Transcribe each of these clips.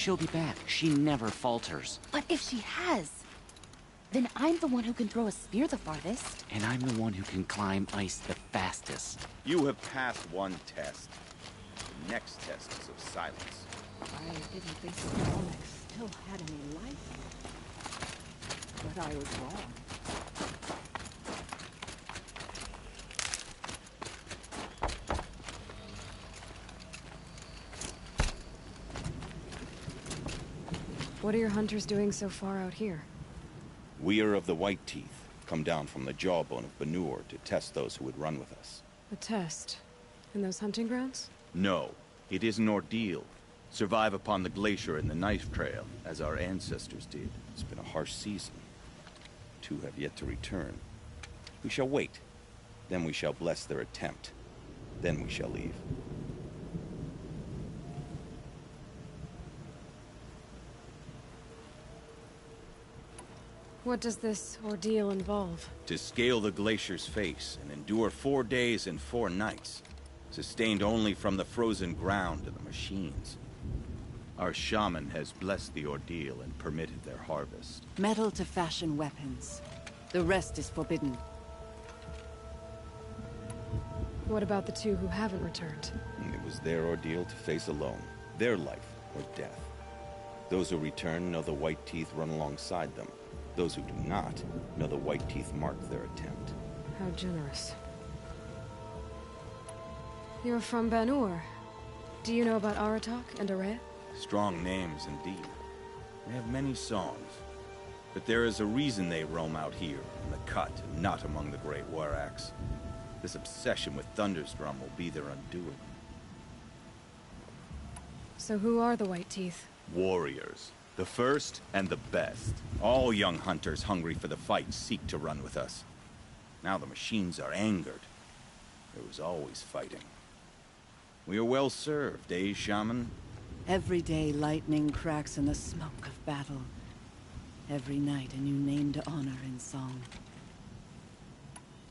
She'll be back. She never falters. But if she has, then I'm the one who can throw a spear the farthest. And I'm the one who can climb ice the fastest. You have passed one test. The next test is of silence. I didn't think Sonic still had any life. But I was wrong. What are your hunters doing so far out here? We are of the White Teeth, come down from the jawbone of Banur to test those who would run with us. A test? In those hunting grounds? No, it is an ordeal. Survive upon the glacier and the knife trail, as our ancestors did. It's been a harsh season. 2 have yet to return. We shall wait. Then we shall bless their attempt. Then we shall leave. What does this ordeal involve? To scale the glacier's face and endure 4 days and 4 nights, sustained only from the frozen ground and the machines. Our shaman has blessed the ordeal and permitted their harvest. Metal to fashion weapons. The rest is forbidden. What about the 2 who haven't returned? And it was their ordeal to face alone, their life or death. Those who return know the White Teeth run alongside them. Those who do not know the White Teeth marked their attempt. How generous. You're from Banur. Do you know about Aratak and Araya? Strong names indeed. They have many songs. But there is a reason they roam out here, in the cut, and not among the great Waraks. This obsession with Thunderstrom will be their undoing. So who are the White Teeth? Warriors. The first and the best. All young hunters hungry for the fight seek to run with us. Now the machines are angered. There was always fighting. We are well served, eh, Shaman? Every day lightning cracks in the smoke of battle. Every night a new name to honor in song.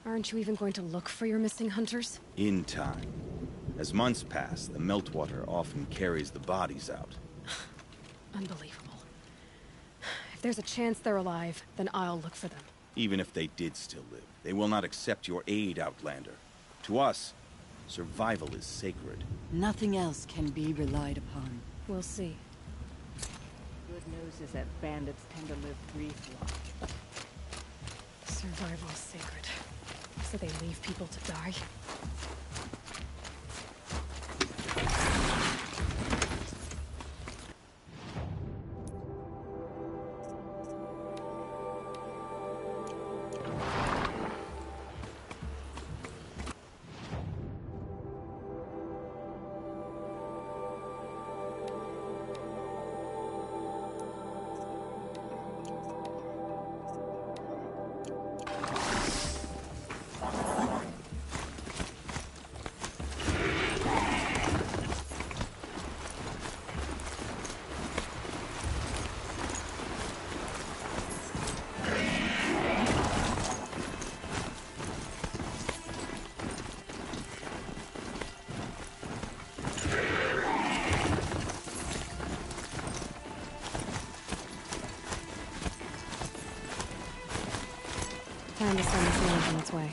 Aren't you even going to look for your missing hunters? In time. As months pass, the meltwater often carries the bodies out. Unbelievable. If there's a chance they're alive, then I'll look for them. Even if they did still live, they will not accept your aid, Outlander. To us, survival is sacred. Nothing else can be relied upon. We'll see. Good news is that bandits tend to live brief lives. Survival is sacred. So they leave people to die? Time to send this man on its way.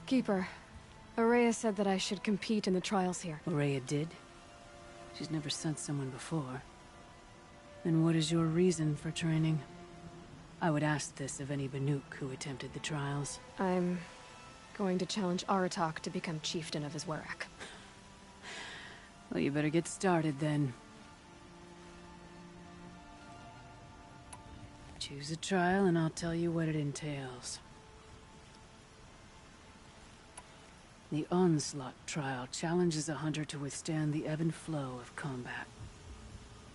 Keeper, Araya said that I should compete in the trials here. Araya did? She's never sent someone before. Then what is your reason for training? I would ask this of any Banuk who attempted the trials. I'm going to challenge Aratak to become chieftain of his Warak. Well, you better get started then. Choose a trial and I'll tell you what it entails. The Onslaught trial challenges a hunter to withstand the ebb and flow of combat.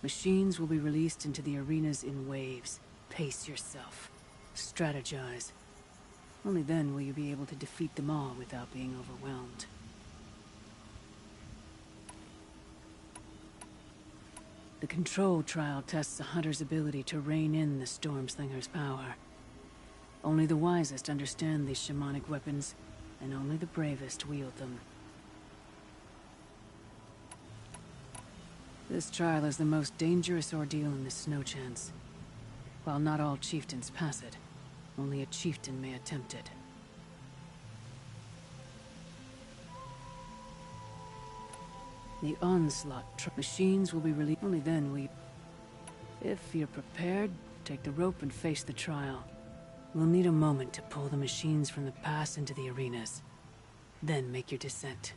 Machines will be released into the arenas in waves. Pace yourself. Strategize. Only then will you be able to defeat them all without being overwhelmed. The control trial tests a hunter's ability to rein in the Stormslinger's power. Only the wisest understand these shamanic weapons, and only the bravest wield them. This trial is the most dangerous ordeal in the Snow Chance. While not all chieftains pass it, only a chieftain may attempt it. The onslaught machines will be released. Only then we... If you're prepared, take the rope and face the trial. We'll need a moment to pull the machines from the pass into the arenas. Then make your descent.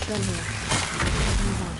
Done here. Move on.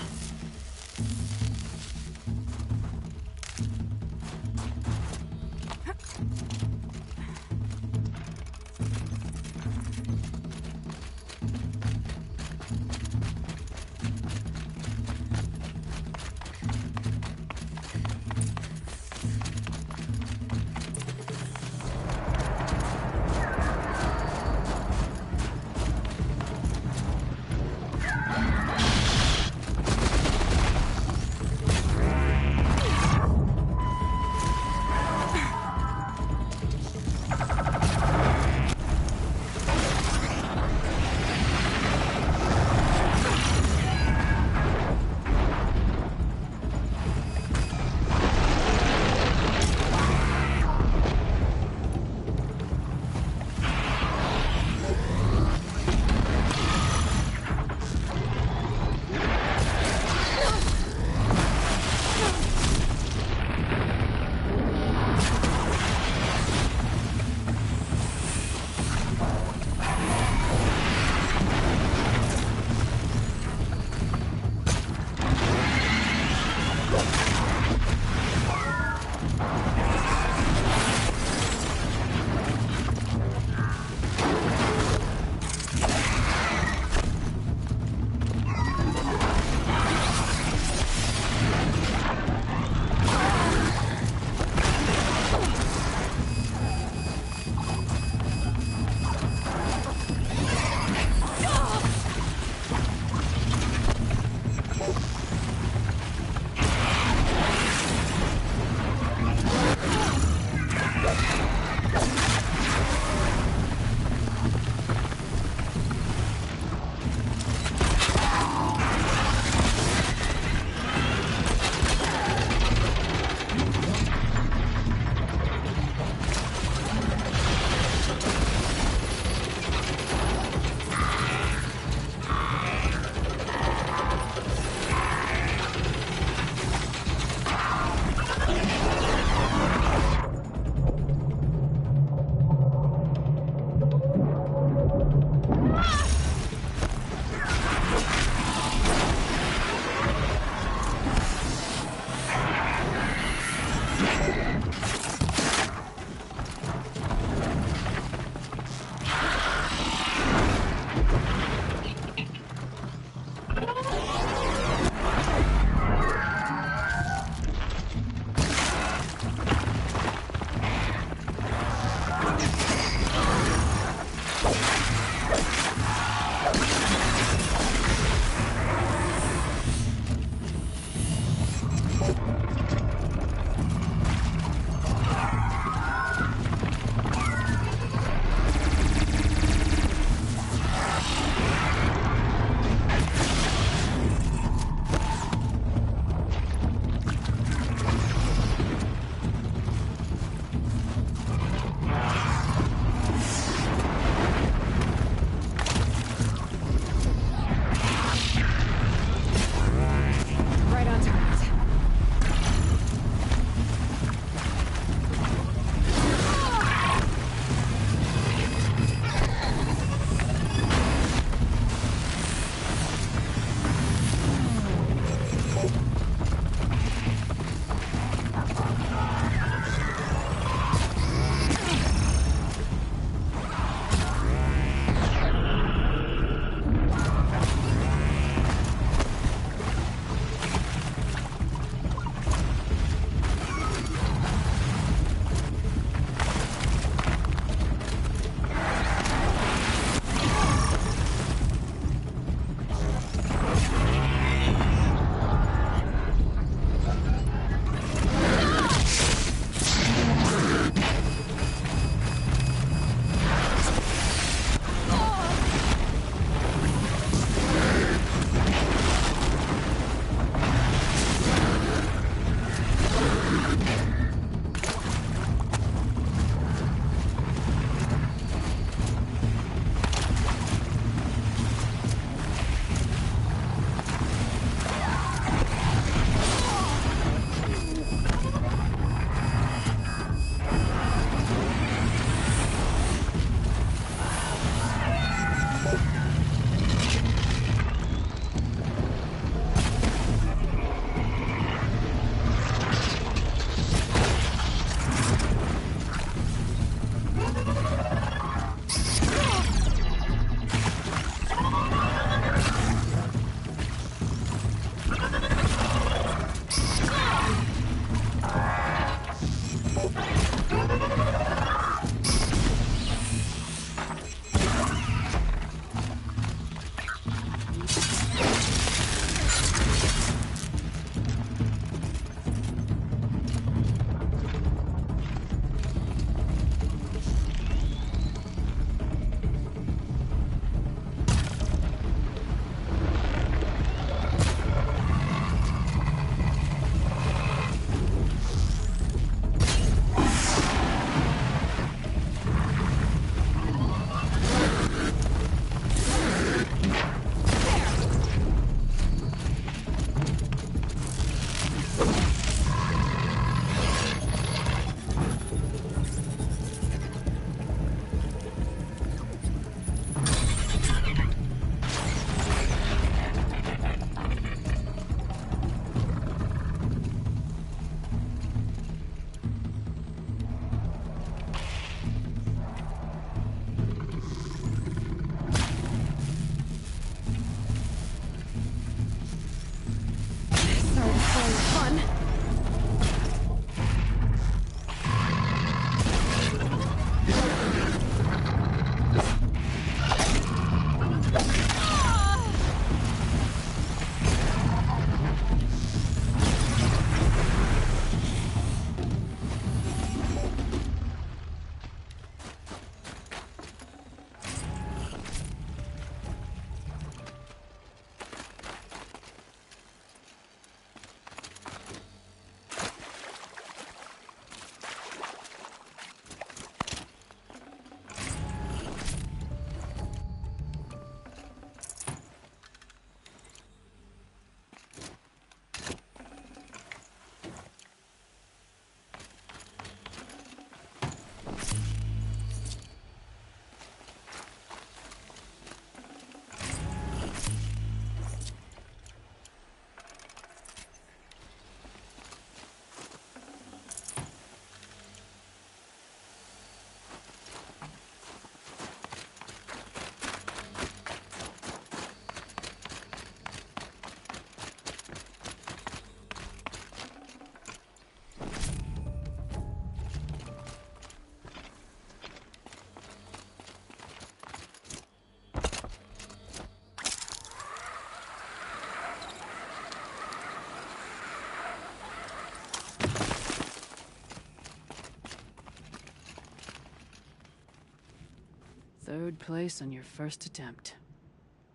3rd place on your first attempt.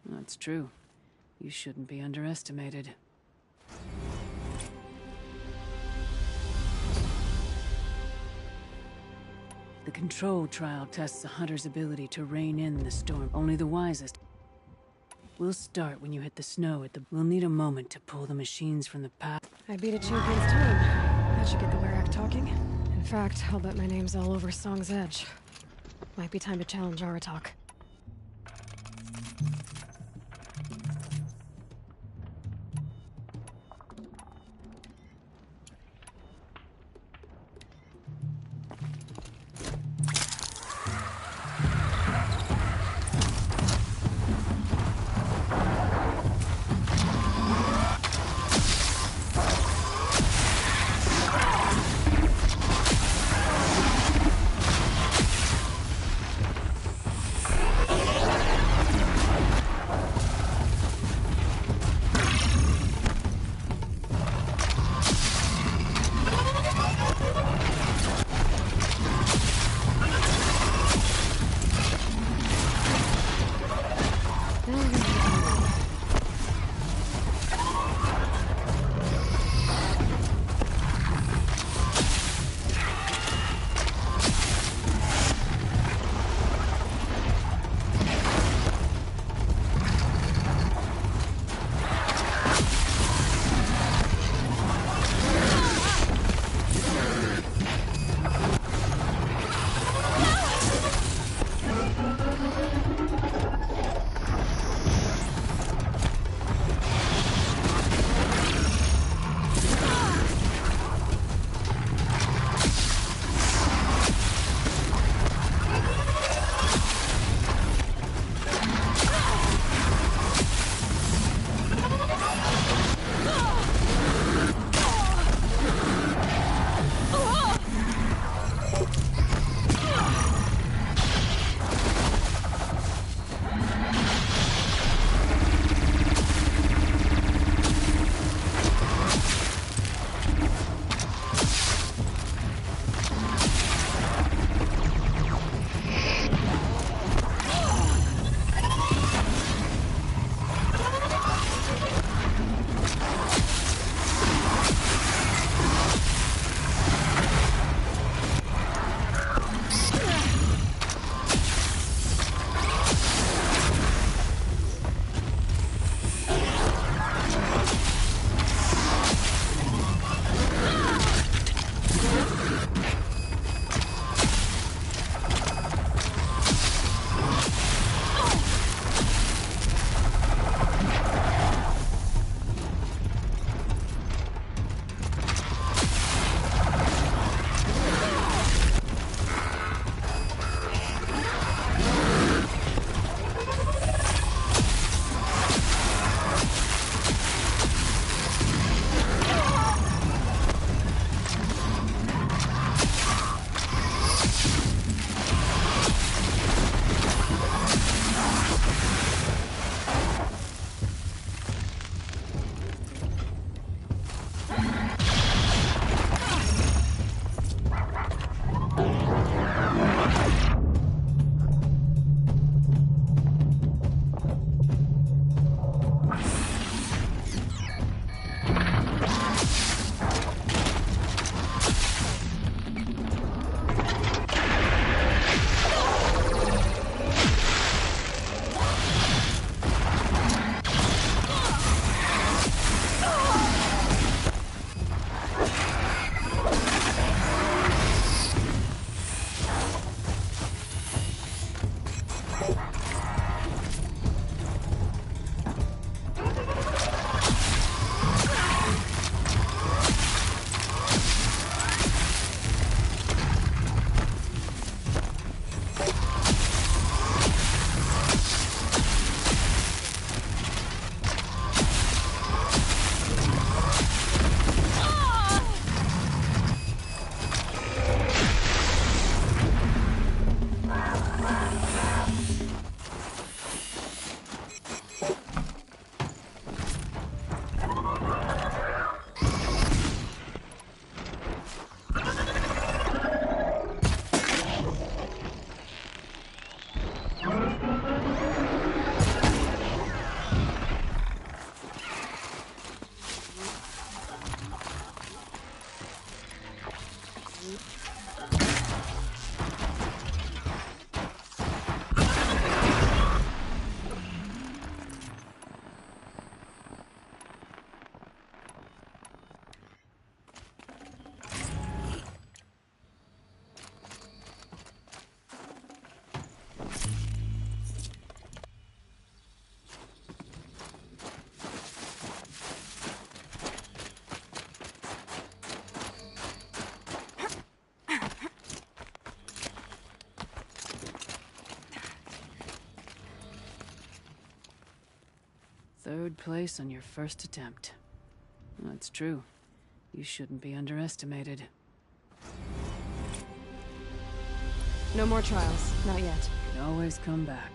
That's true. You shouldn't be underestimated. The control trial tests a hunter's ability to rein in the storm. Only the wisest. We'll start when you hit the snow at the... We'll need a moment to pull the machines from the path. I beat a champion's time. That should get the Werak talking. In fact, I'll bet my name's all over Song's Edge. Might be time to challenge Aratak. 3rd place on your first attempt. That's true. You shouldn't be underestimated. No more trials. Not yet. You can always come back.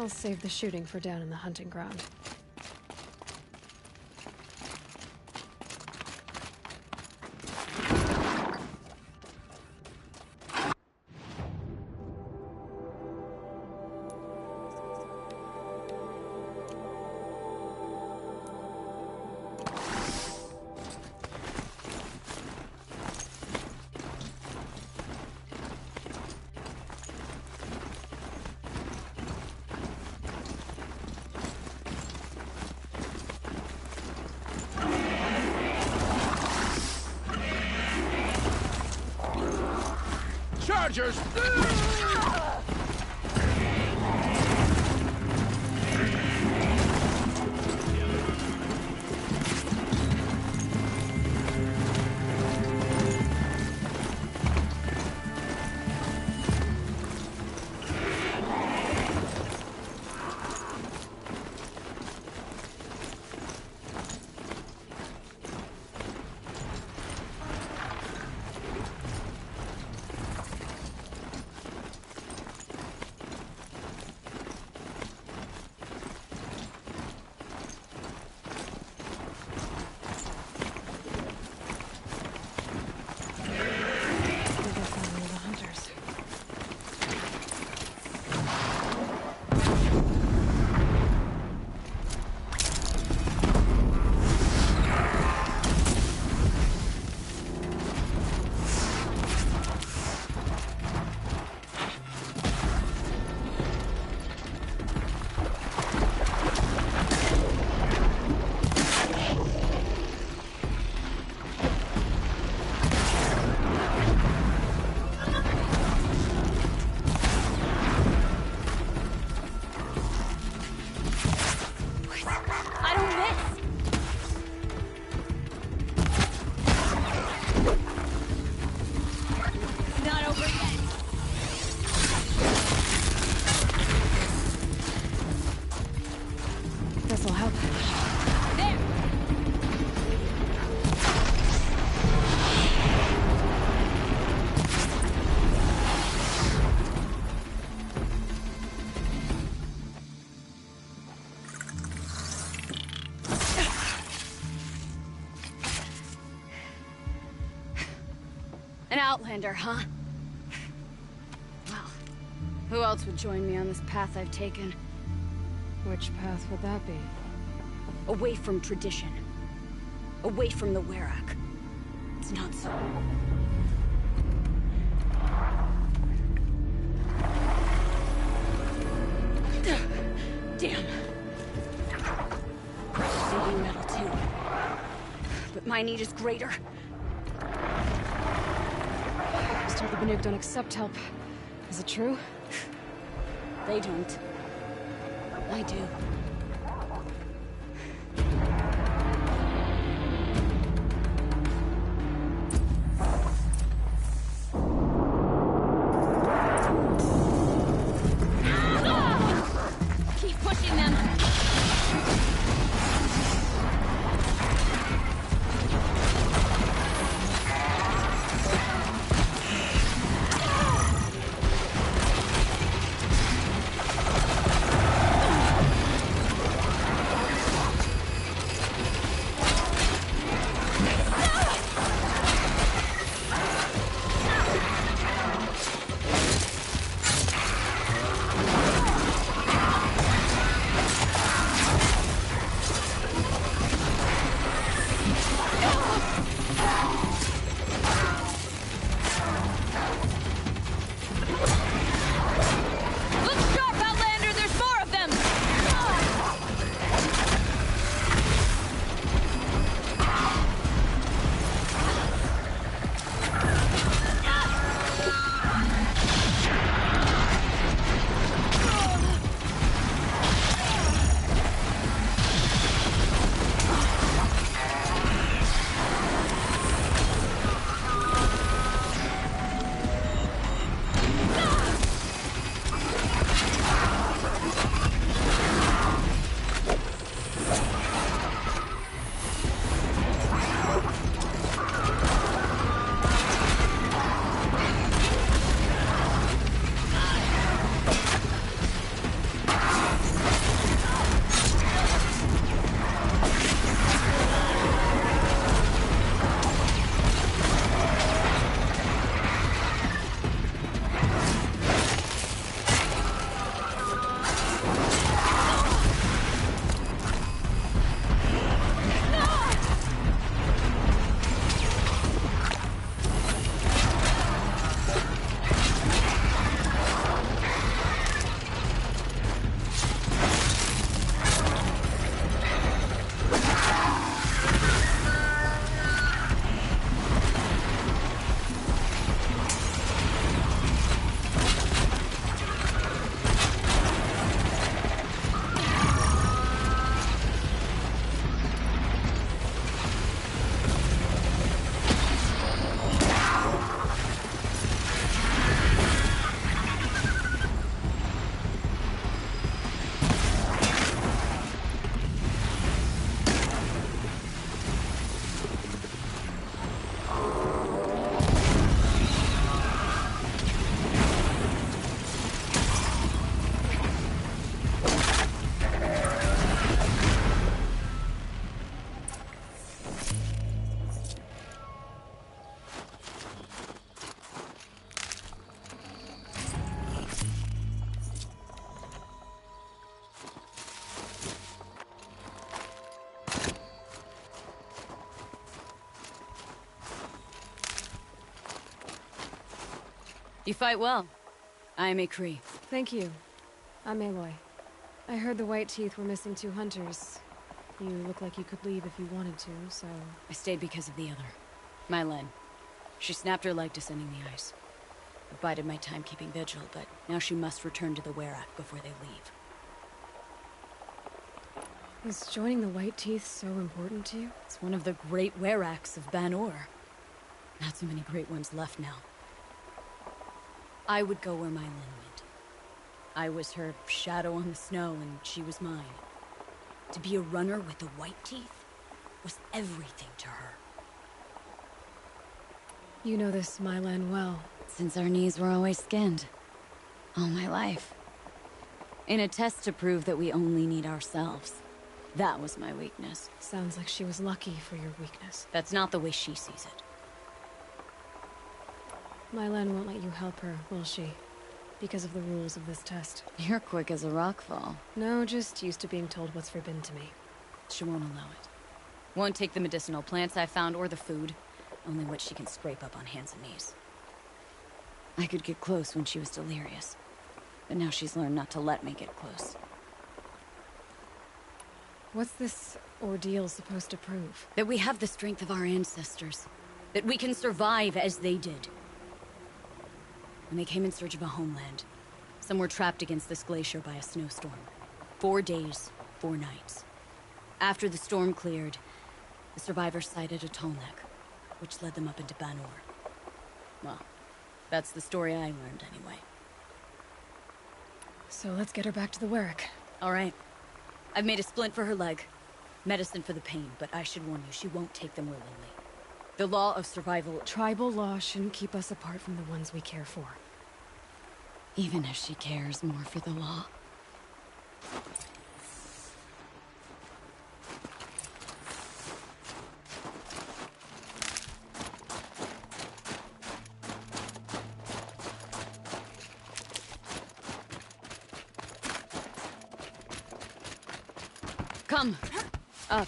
I'll save the shooting for down in the hunting ground. chargers! This'll help. There! An outlander, huh? Well, who else would join me on this path I've taken? Which path would that be? Away from tradition. Away from the Werak. It's not so. Damn. They need metal too. But my need is greater. I was told the Banuk don't accept help. Is it true? They don't. I do. Keep pushing them! You fight well. I am a Cree. Thank you. I'm Aloy. I heard the White Teeth were missing 2 hunters. You look like you could leave if you wanted to, so... I stayed because of the other. Mylen. She snapped her leg descending the ice. I bided my time keeping vigil, but now she must return to the Werak before they leave. Is joining the White Teeth so important to you? It's one of the great Weraks of Banor. Not so many great ones left now. I would go where Mylen went. I was her shadow on the snow, and she was mine. To be a runner with the White Teeth was everything to her. You know this Mylan well. Since our knees were always skinned. All my life. In a test to prove that we only need ourselves. That was my weakness. Sounds like she was lucky for your weakness. That's not the way she sees it. Mylan won't let you help her, will she? Because of the rules of this test. You're quick as a rockfall. No, just used to being told what's forbidden to me. She won't allow it. Won't take the medicinal plants I found or the food. Only what she can scrape up on hands and knees. I could get close when she was delirious. But now she's learned not to let me get close. What's this ordeal supposed to prove? That we have the strength of our ancestors. That we can survive as they did. When they came in search of a homeland, some were trapped against this glacier by a snowstorm. 4 days, 4 nights. After the storm cleared, the survivors sighted a Tallneck, which led them up into Banor. Well, that's the story I learned anyway. So let's get her back to the Werak. All right. I've made a splint for her leg. Medicine for the pain, but I should warn you, she won't take them willingly. The law of survival... Tribal law shouldn't keep us apart from the ones we care for. Even if she cares more for the law. Come. Up.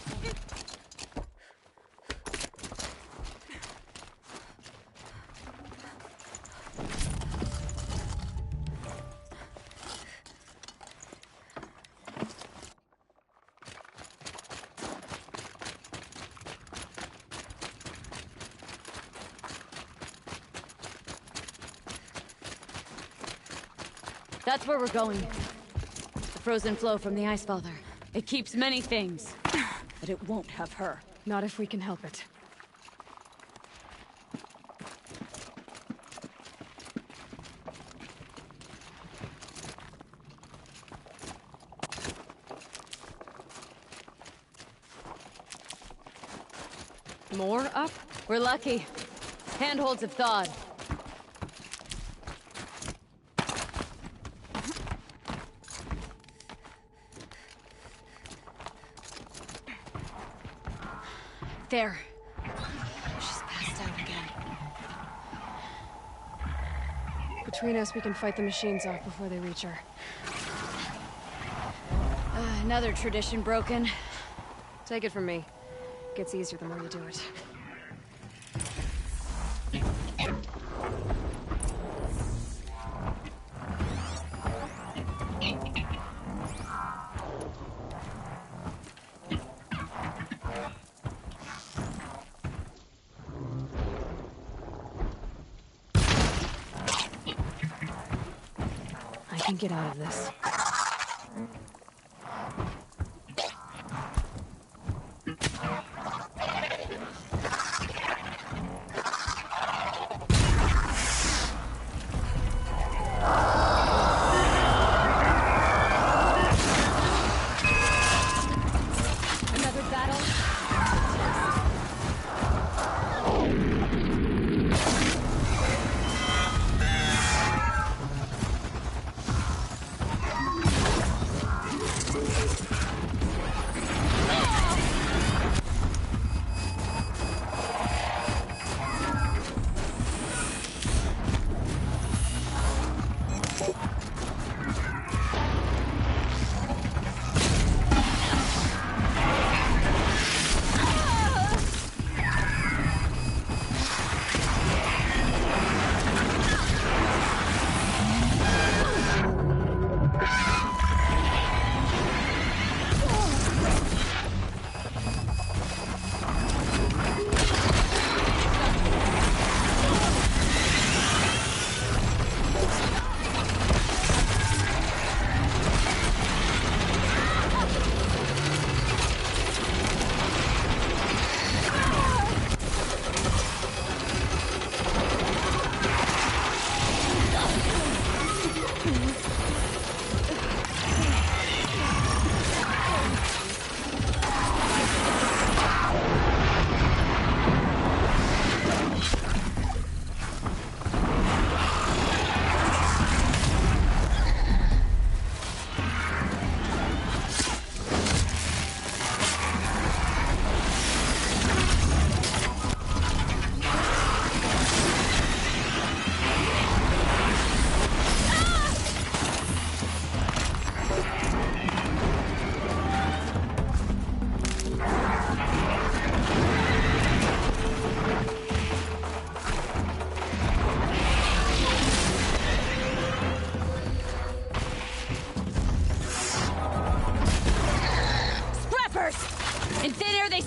That's where we're going. The frozen flow from the Ice Father. It keeps many things, but it won't have her. Not if we can help it. More up? We're lucky. Handholds have thawed. There. She's passed out again. Between us, we can fight the machines off before they reach her. Another tradition broken. Take it from me. Gets easier the more you do it. I can get out of this. Another battle.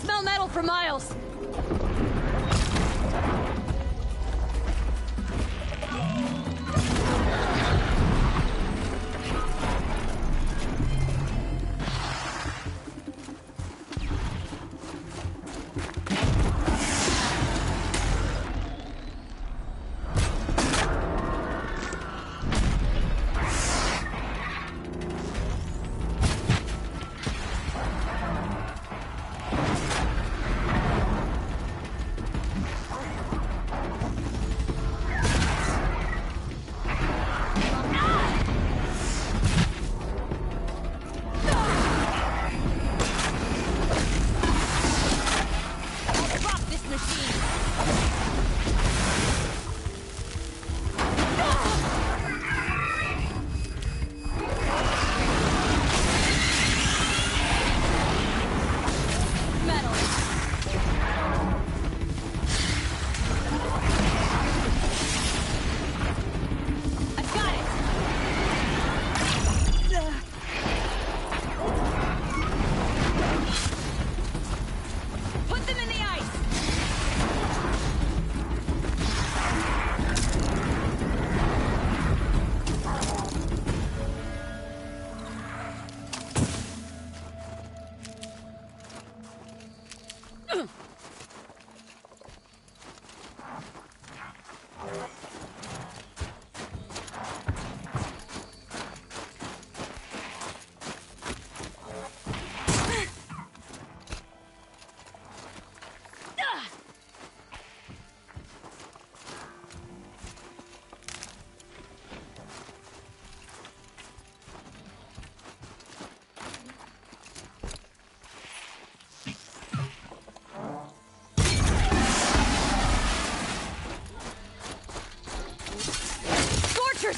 smell metal for miles.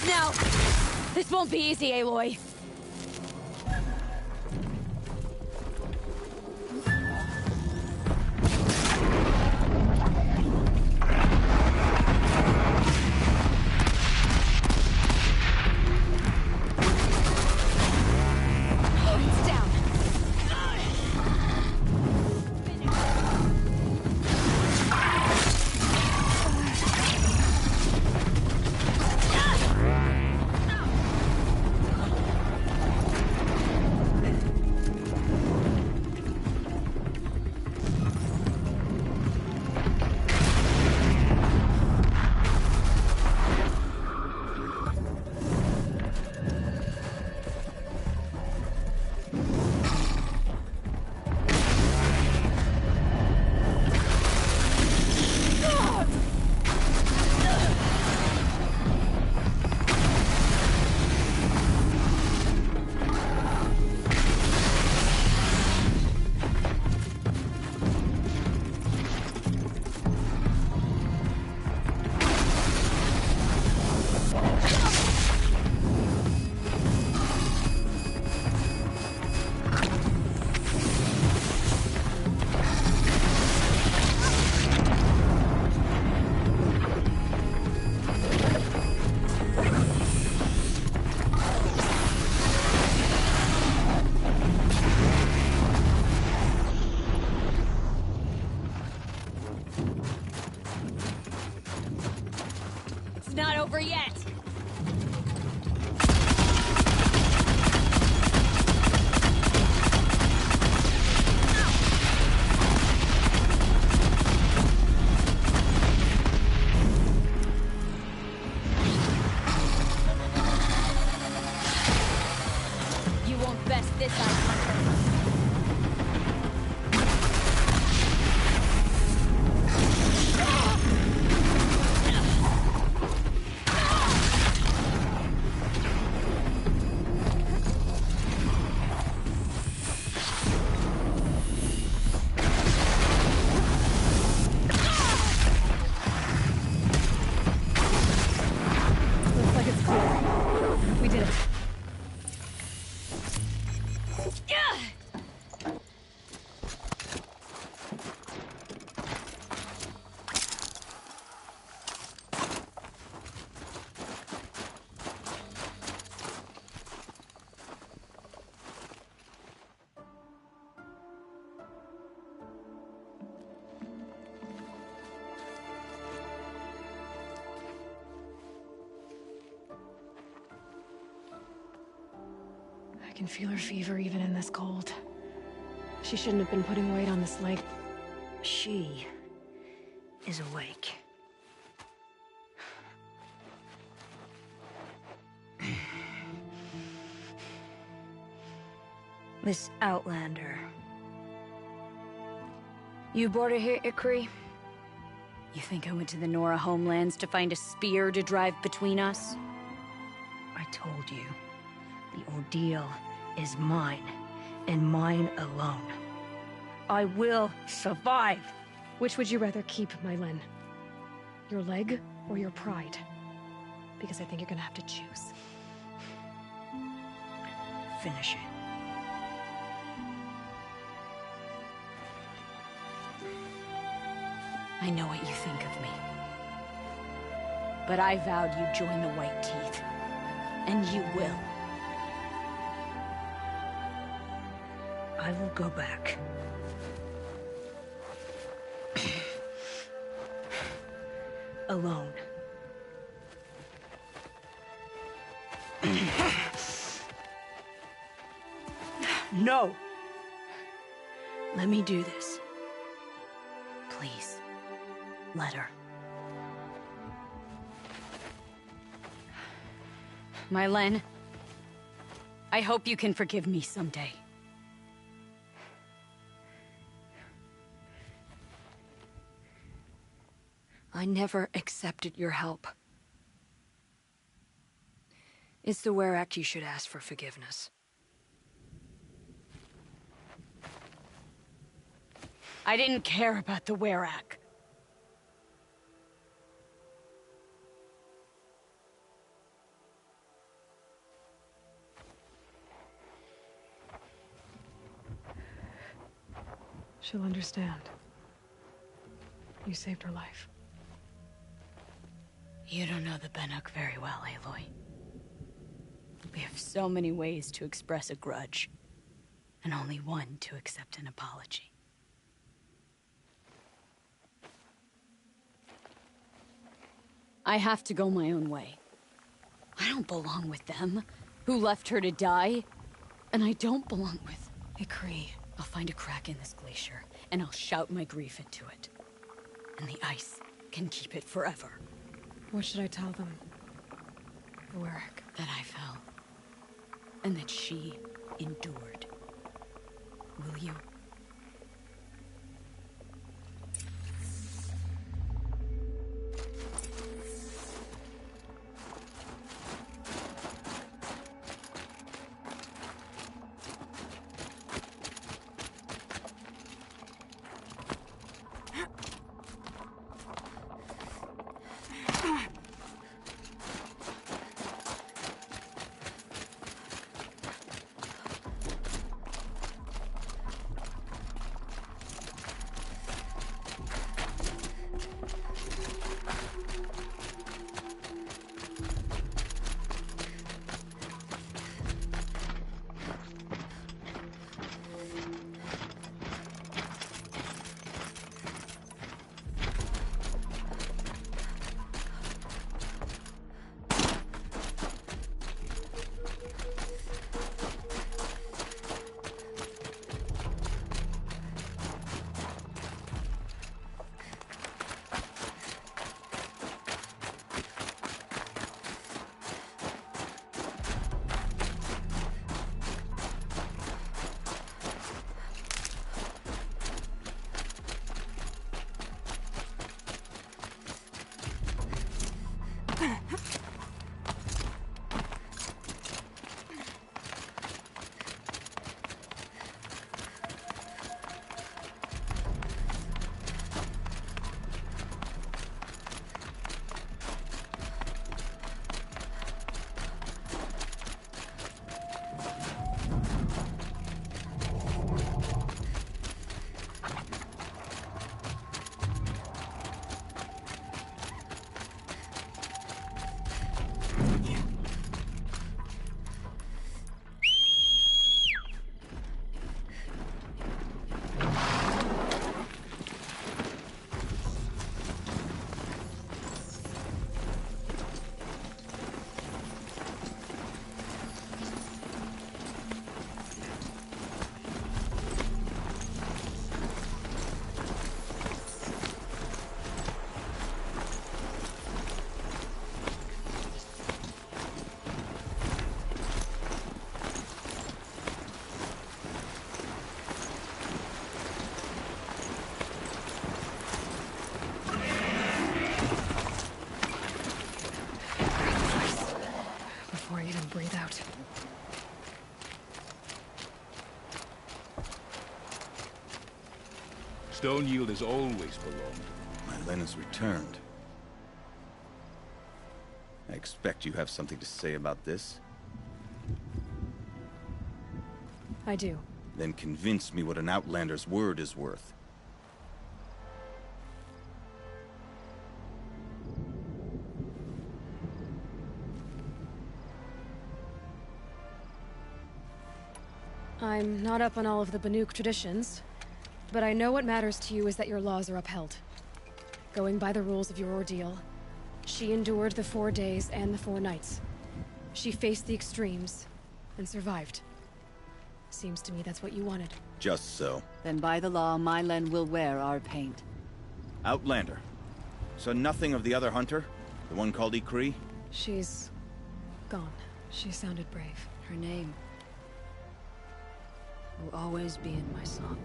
Now! This won't be easy, Aloy. Not over yet. You won't best this Ice Hunter. Ah! can feel her fever even in this cold. She shouldn't have been putting weight on this leg. She is awake. Miss Outlander. You brought her here, Ikri? You think I went to the Nora homelands to find a spear to drive between us? I told you. The ordeal is mine, and mine alone. I will survive! Which would you rather keep, Mylin? Your leg or your pride? Because I think you're gonna have to choose. Finish it. I know what you think of me. But I vowed you'd join the White Teeth. And you will. I will go back. Alone. No! Let me do this. Please, let her. Mylin, I hope you can forgive me someday. I never accepted your help. It's the Werak you should ask for forgiveness. I didn't care about the Werak. She'll understand. You saved her life. You don't know the Banuk very well, Aloy. We have so many ways to express a grudge, and only one to accept an apology. I have to go my own way. I don't belong with them, who left her to die. And I don't belong with... Ikri. I'll find a crack in this glacier, and I'll shout my grief into it. And the ice can keep it forever. What should I tell them? The Werak. That I fell. And that she endured. Will you? Stone Yield has always belonged. My Lena's returned. I expect you have something to say about this. I do. Then convince me what an Outlander's word is worth. I'm not up on all of the Banuk traditions, but I know what matters to you is that your laws are upheld. Going by the rules of your ordeal, she endured the 4 days and the 4 nights. She faced the extremes and survived. Seems to me that's what you wanted. Just so. Then by the law, Mylen will wear our paint. Outlander. So nothing of the other hunter? The one called Ikri? She's gone. She sounded brave. Her name will always be in my song.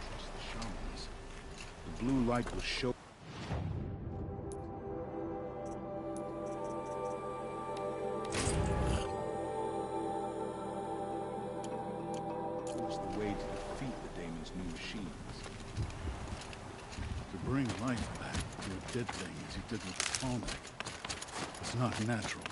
Trust the shamans. The blue light will show. Was the way to defeat the Daemon's new machines. To bring life back to a dead thing as he did with the Falmec. It's not natural.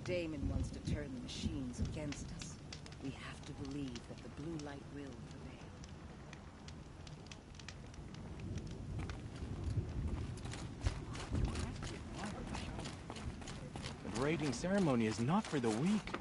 Daemon wants to turn the machines against us. We have to believe that the blue light will prevail. The braiding ceremony is not for the weak.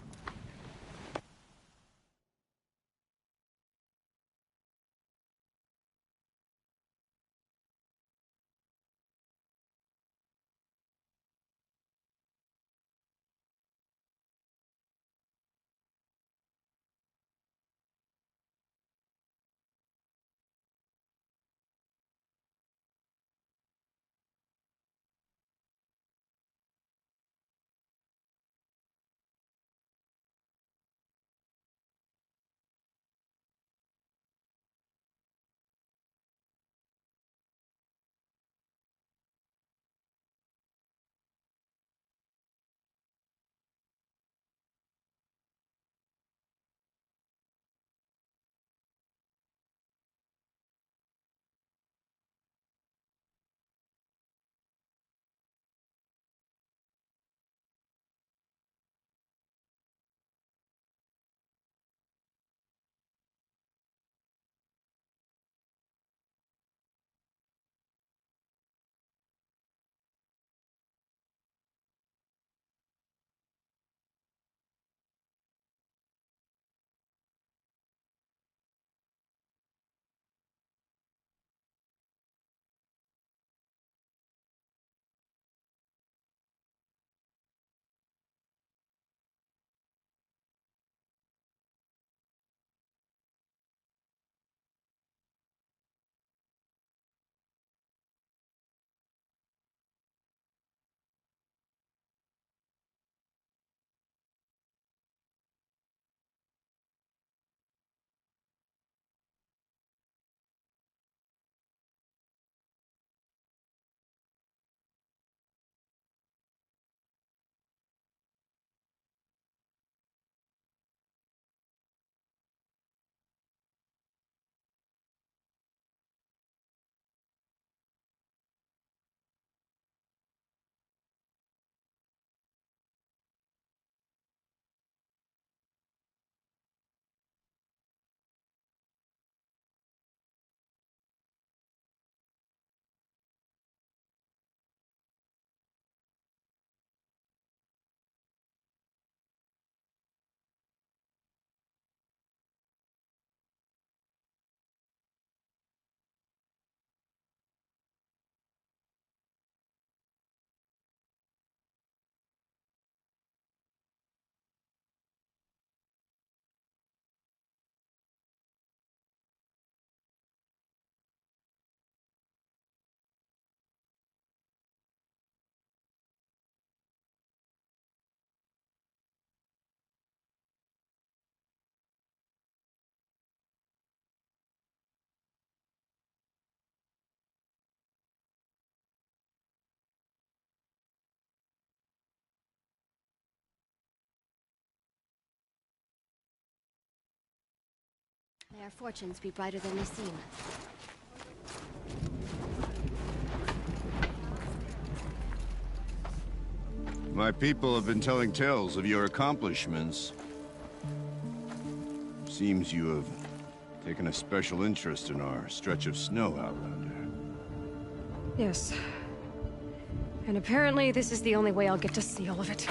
May our fortunes be brighter than they seem. My people have been telling tales of your accomplishments. Seems you have taken a special interest in our stretch of snow, Outlander. Yes. And apparently this is the only way I'll get to see all of it.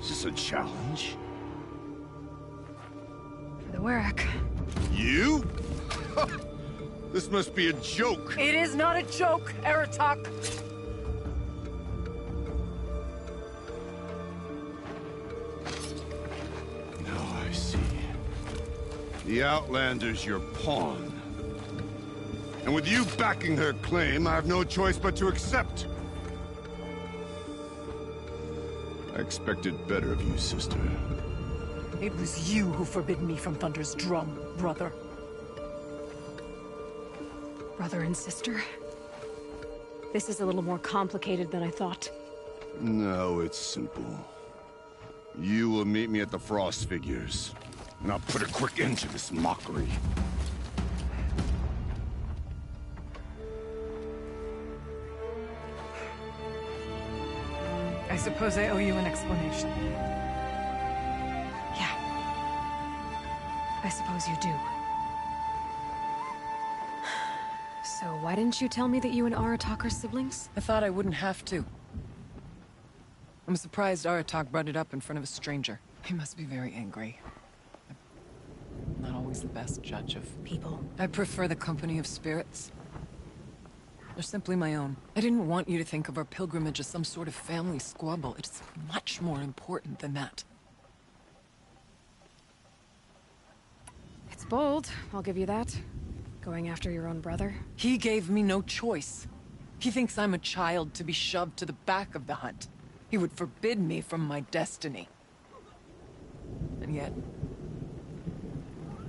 Is this a challenge? For the Werak. You? This must be a joke. It is not a joke, Aratak. Now I see. The Outlander's your pawn. And with you backing her claim, I have no choice but to accept. I expected better of you, sister. It was you who forbid me from Thunder's drum, brother. Brother and sister? This is a little more complicated than I thought. No, it's simple. You will meet me at the Frost Figures, and I'll put a quick end to this mockery. I suppose I owe you an explanation. Yeah. I suppose you do. So why didn't you tell me that you and Aratak are siblings? I thought I wouldn't have to. I'm surprised Aratak brought it up in front of a stranger. He must be very angry. I'm not always the best judge of people. I prefer the company of spirits. They're simply my own. I didn't want you to think of our pilgrimage as some sort of family squabble. It's much more important than that. It's bold, I'll give you that. Going after your own brother. He gave me no choice. He thinks I'm a child to be shoved to the back of the hunt. He would forbid me from my destiny. And yet,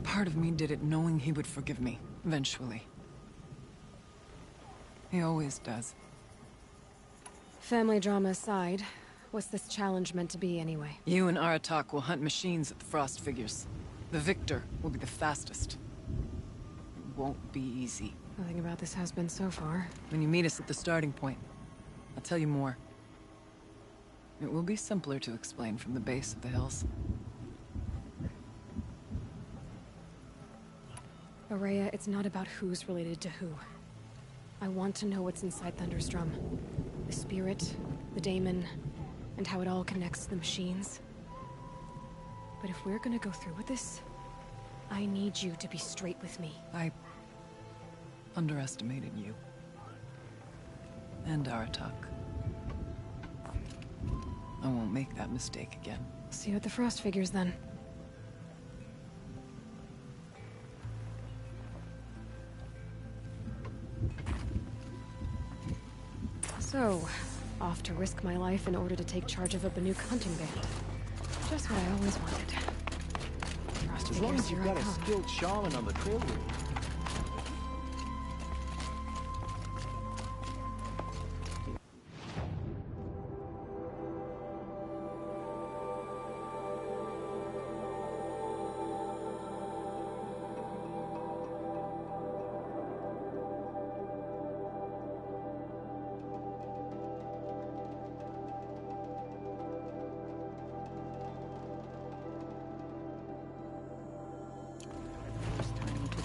part of me did it knowing he would forgive me, eventually. He always does. Family drama aside, what's this challenge meant to be anyway? You and Aratak will hunt machines at the Frost Figures. The victor will be the fastest. It won't be easy. Nothing about this has been so far. When you meet us at the starting point, I'll tell you more. It will be simpler to explain from the base of the hills. Araya, it's not about who's related to who. I want to know what's inside Thunder's drum. The spirit, the daemon, and how it all connects to the machines. But if we're gonna go through with this, I need you to be straight with me. I underestimated you. And Aratak. I won't make that mistake again. See you at the Frost Figures then. So, off to risk my life in order to take charge of a Banuk hunting band. Just what I always wanted. Frost As long Figures, as you've here got I a come. skilled shaman on the trail with you.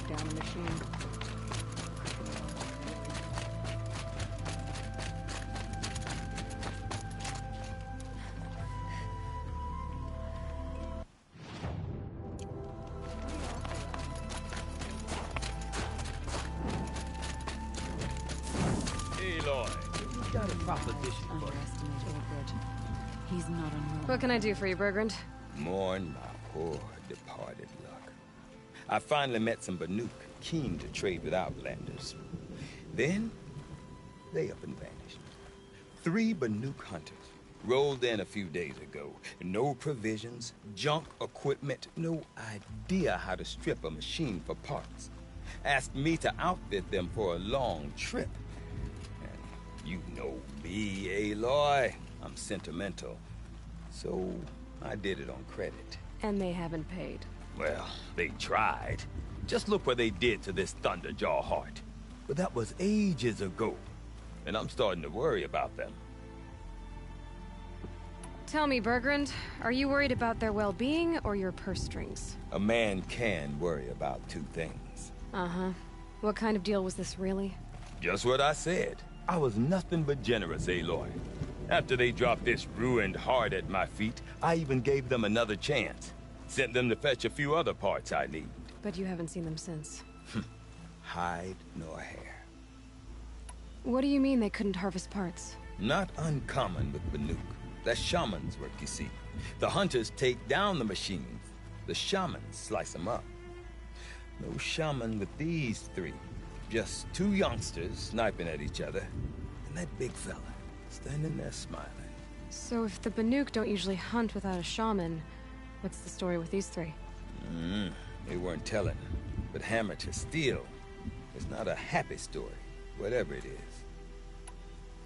Down the machine. Aloy, we've got a proposition for you. Underestimate Ogred. He's not a normal. What can I do for you, Bergrand? Mourn my poor departed luck. I finally met some Banuk keen to trade with Outlanders. Then, they up and vanished. 3 Banuk hunters rolled in a few days ago. No provisions, junk equipment, no idea how to strip a machine for parts. Asked me to outfit them for a long trip. And you know me, Aloy. I'm sentimental. So I did it on credit. And they haven't paid. Well, they tried. Just look what they did to this Thunderjaw heart. But that was ages ago, and I'm starting to worry about them. Tell me, Bergrand, are you worried about their well-being or your purse strings? A man can worry about two things. Uh-huh. What kind of deal was this, really? Just what I said. I was nothing but generous, Aloy. After they dropped this ruined heart at my feet, I even gave them another chance. Sent them to fetch a few other parts I need. But you haven't seen them since. Hide nor hair. What do you mean they couldn't harvest parts? Not uncommon with Banuk. That's shaman's work, you see. The hunters take down the machines. The shamans slice them up. No shaman with these three. Just two youngsters sniping at each other. And that big fella standing there smiling. So if the Banuk don't usually hunt without a shaman, what's the story with these three? They weren't telling. But hammer to steel is not a happy story, whatever it is.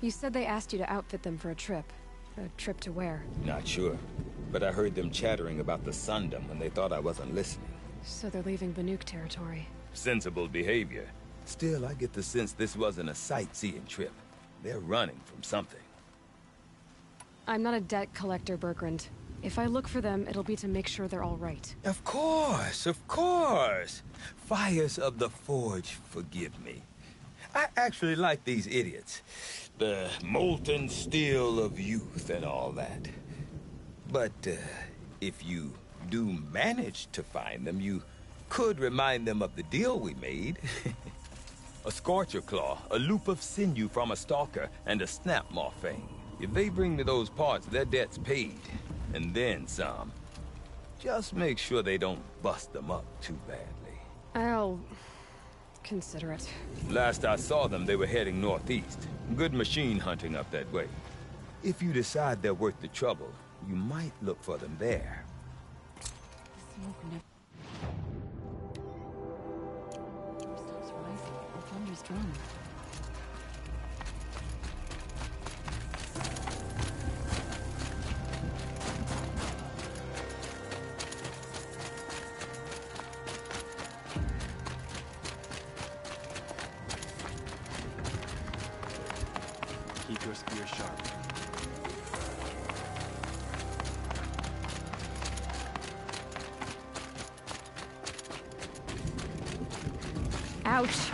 You said they asked you to outfit them for a trip. A trip to where? Not sure. But I heard them chattering about the Sundom when they thought I wasn't listening. So they're leaving Banuk territory. Sensible behavior. Still, I get the sense this wasn't a sightseeing trip. They're running from something. I'm not a debt collector, Bergrand. If I look for them, it'll be to make sure they're all right. Of course, of course. Fires of the Forge, forgive me. I actually like these idiots. The molten steel of youth and all that. But if you do manage to find them, you could remind them of the deal we made. A Scorcher Claw, a loop of sinew from a stalker, and a snap maw fang. If they bring me those parts, their debt's paid. And then some. Just make sure they don't bust them up too badly. I'll consider it. Last I saw them, they were heading northeast. Good machine hunting up that way. If you decide they're worth the trouble, you might look for them there. Smoke never stops rising. The thunder's drum. Keep your spear sharp. Ouch!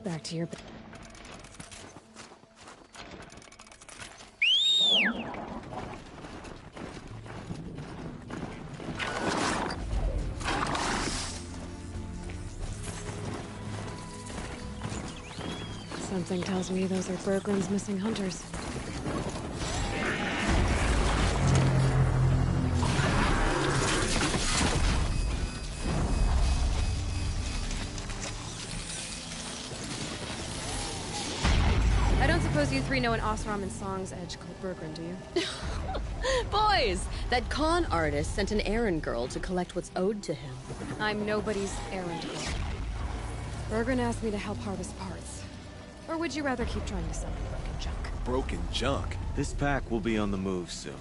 Back to your... Something tells me those are Berglund's missing hunters. I don't suppose you three know an Osram and Song's edge called Berglund, do you? Boys, that con artist sent an errand girl to collect what's owed to him. I'm nobody's errand girl. Berglund asked me to help harvest parts. Or would you rather keep trying to sell me broken junk? Broken junk? This pack will be on the move soon.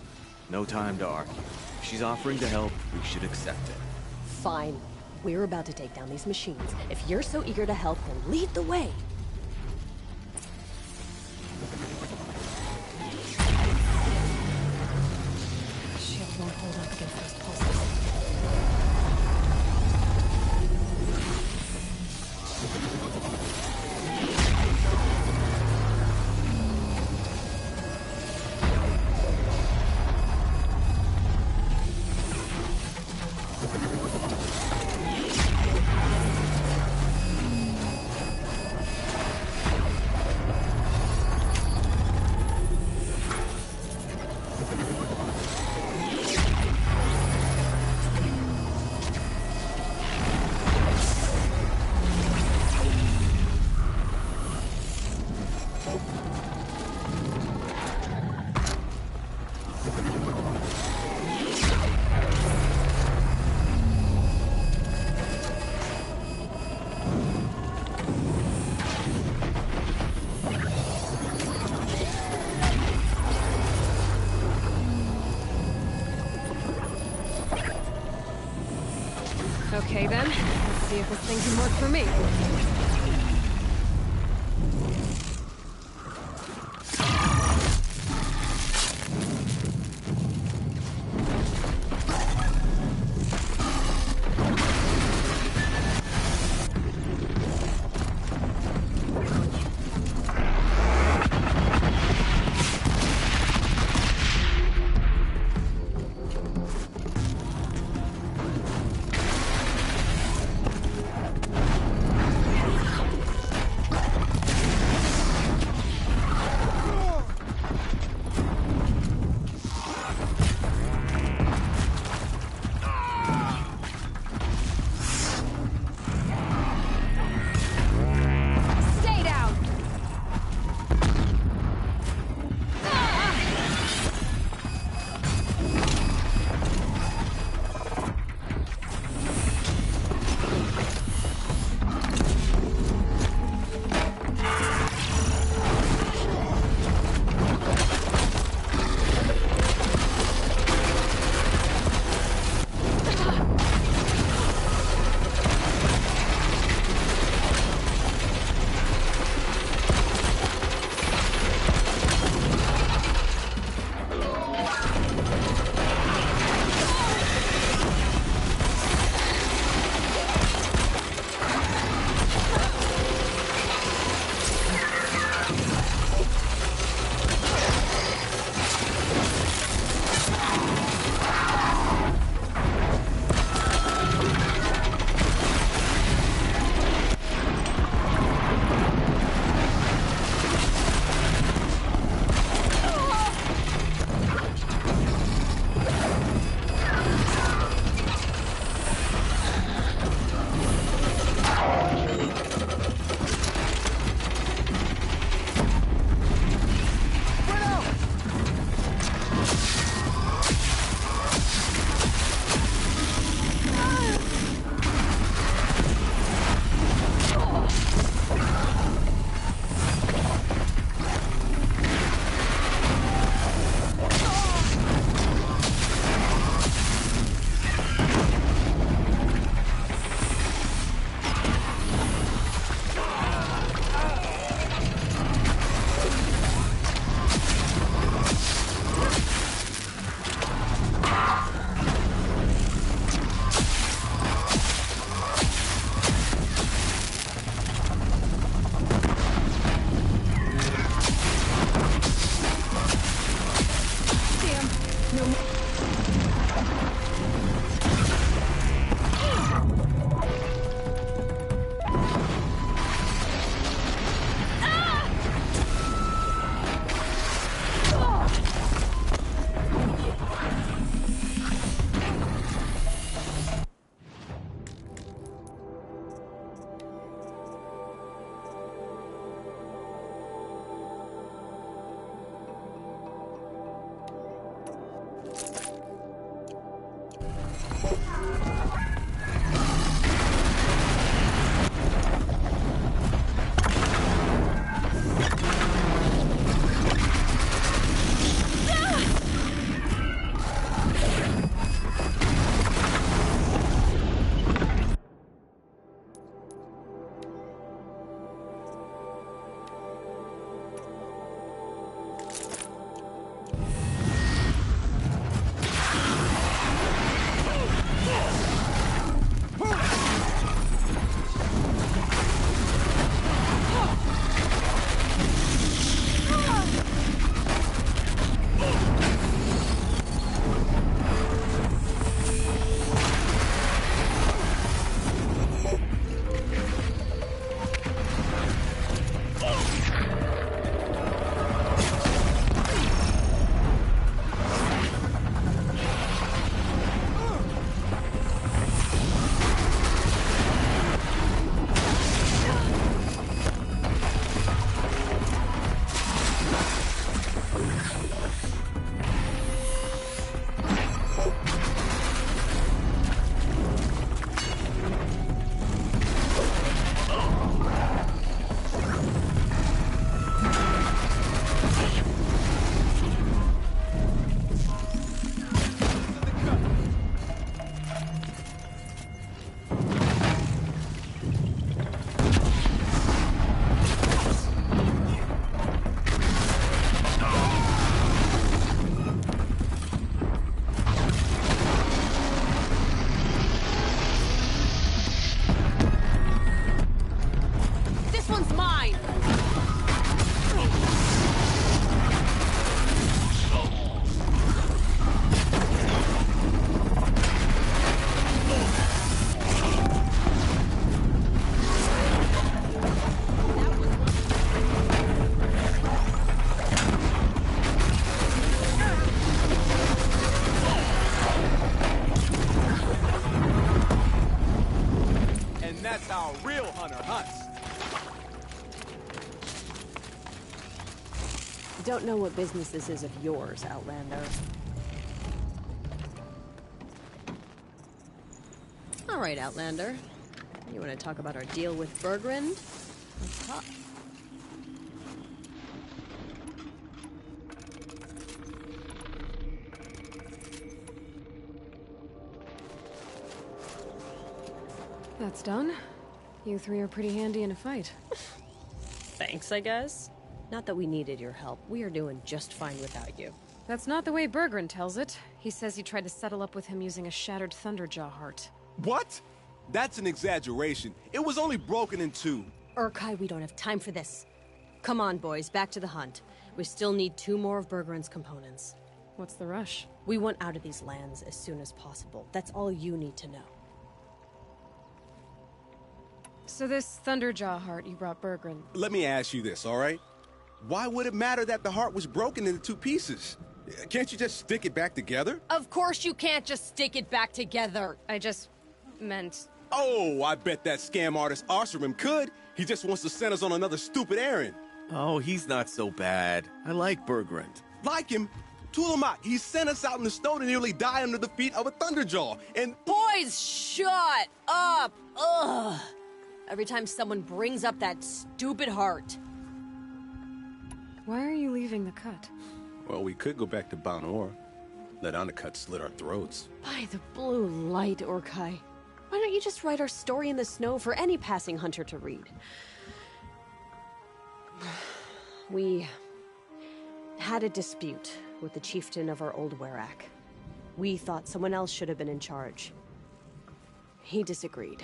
No time to argue. If she's offering to help, we should accept it. Fine. We're about to take down these machines. If you're so eager to help, then lead the way. Shield won't hold up against those pulses. Okay then, let's see if this thing can work for me. Don't know what business this is of yours, Outlander. All right, Outlander. You want to talk about our deal with Bergrund? Let's talk. That's done. You three are pretty handy in a fight. Thanks, I guess. Not that we needed your help. We are doing just fine without you. That's not the way Bergrund tells it. He says you tried to settle up with him using a shattered Thunderjaw heart. What? That's an exaggeration. It was only broken in two. Urkai, we don't have time for this. Come on, boys, back to the hunt. We still need 2 more of Bergrund's components. What's the rush? We want out of these lands as soon as possible. That's all you need to know. So this Thunderjaw heart you brought Bergrund. Let me ask you this, all right? Why would it matter that the heart was broken into 2 pieces? Can't you just stick it back together? Of course you can't just stick it back together. I just meant... Oh, I bet that scam artist Arsarim could. He just wants to send us on another stupid errand. Oh, he's not so bad. I like Bergrund. Like him? Tulamak, he sent us out in the snow to nearly die under the feet of a Thunderjaw, and... Boys, shut up! Ugh! Every time someone brings up that stupid heart. Why are you leaving the cut? Well, we could go back to Banor. Let Undercut slit our throats. By the blue light, Urkai. Why don't you just write our story in the snow for any passing hunter to read? We had a dispute with the chieftain of our old Werak. We thought someone else should have been in charge. He disagreed.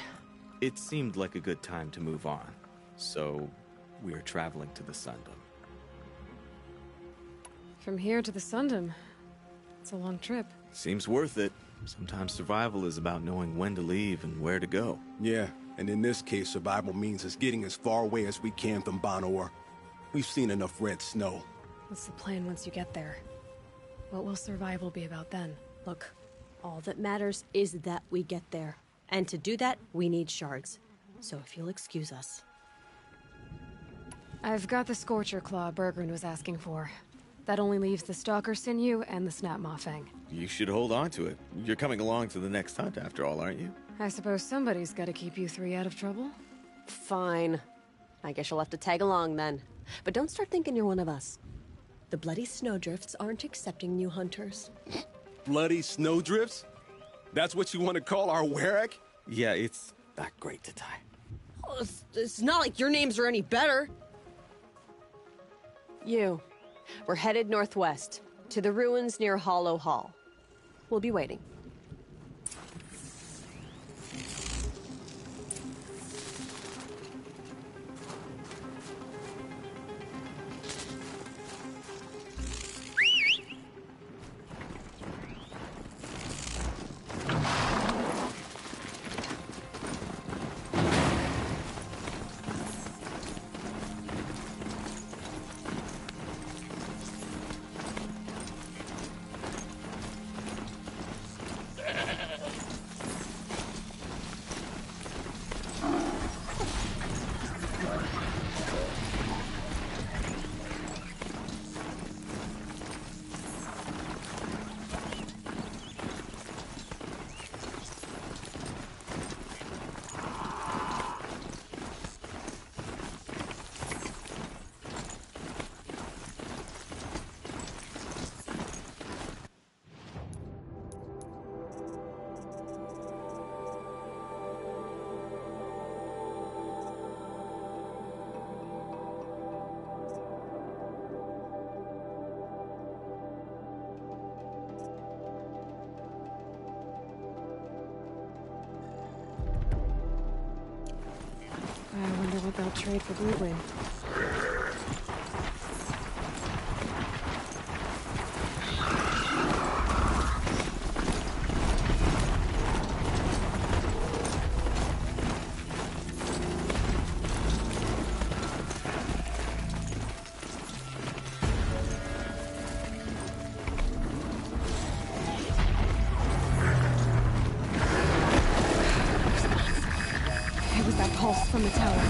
It seemed like a good time to move on, so we are traveling to the Sundom. From here to the Sundom. It's a long trip. Seems worth it. Sometimes survival is about knowing when to leave and where to go. Yeah, and in this case, survival means us getting as far away as we can from Banor. We've seen enough red snow. What's the plan once you get there? What will survival be about then? Look, all that matters is that we get there. And to do that, we need shards. So if you'll excuse us. I've got the Scorcher Claw Bergrund was asking for. That only leaves the Stalker Sinew and the Snap Maw Fang. You should hold on to it. You're coming along to the next hunt after all, aren't you? I suppose somebody's gotta keep you three out of trouble. Fine. I guess you'll have to tag along then. But don't start thinking you're one of us. The Bloody Snowdrifts aren't accepting new hunters. Bloody Snowdrifts? That's what you want to call our Werak? Yeah, it's not great to tie. Oh, it's not like your names are any better. We're headed northwest, to the ruins near Hollow Hall. We'll be waiting. I wonder what they'll trade for Blue Wing. It was that pulse from the tower.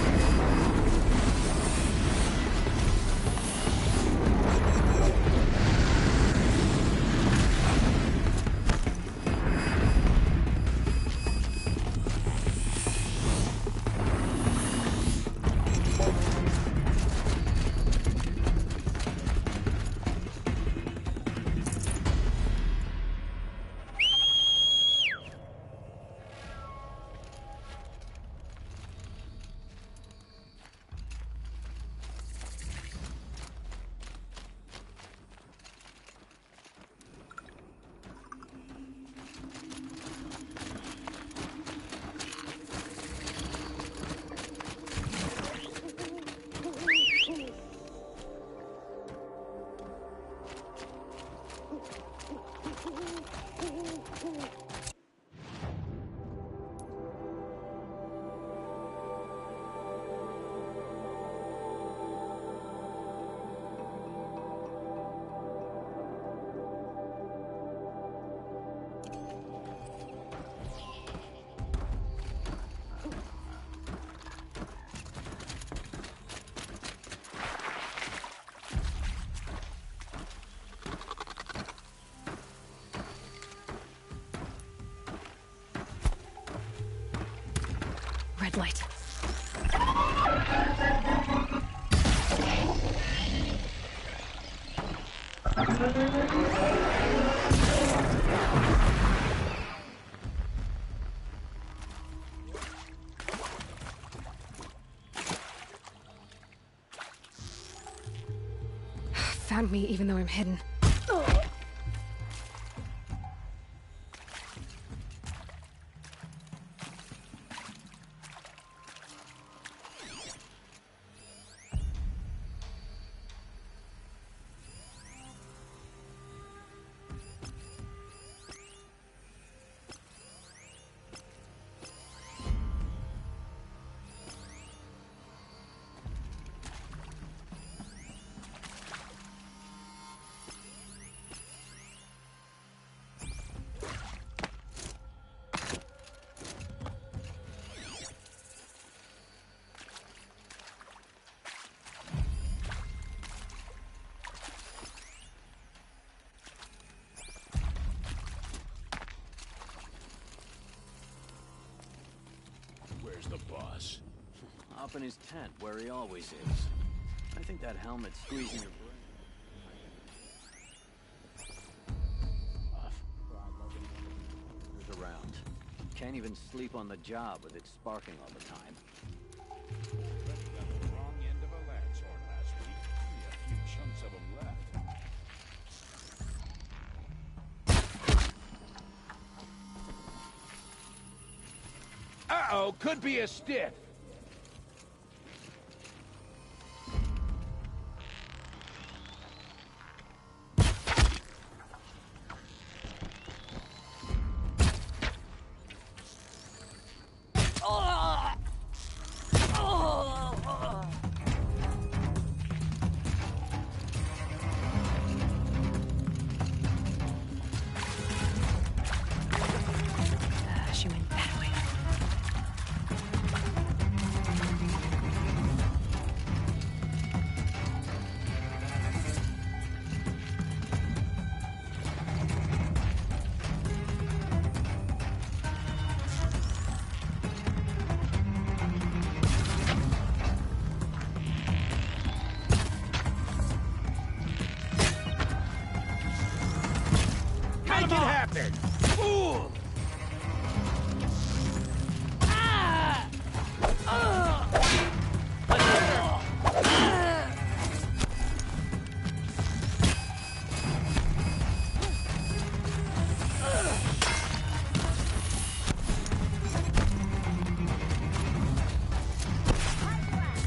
Red light. Found me even though I'm hidden. up in his tent, where he always is. I think that helmet's squeezing your brain. Around. Can't even sleep on the job with it sparking all the time. Already got the wrong end of a landshorn last week. Only a few chunks of them left. Uh-oh, could be a stiff. She went that way. Make it happen! Ooh!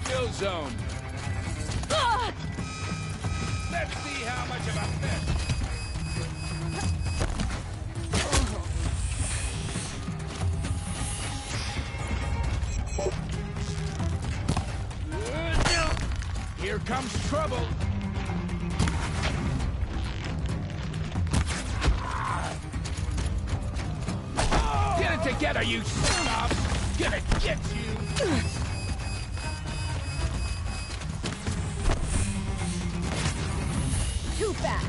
Kill zone. Let's see how much of a fist. Here comes trouble. Get it together, you stop. Gonna get you. Too fast.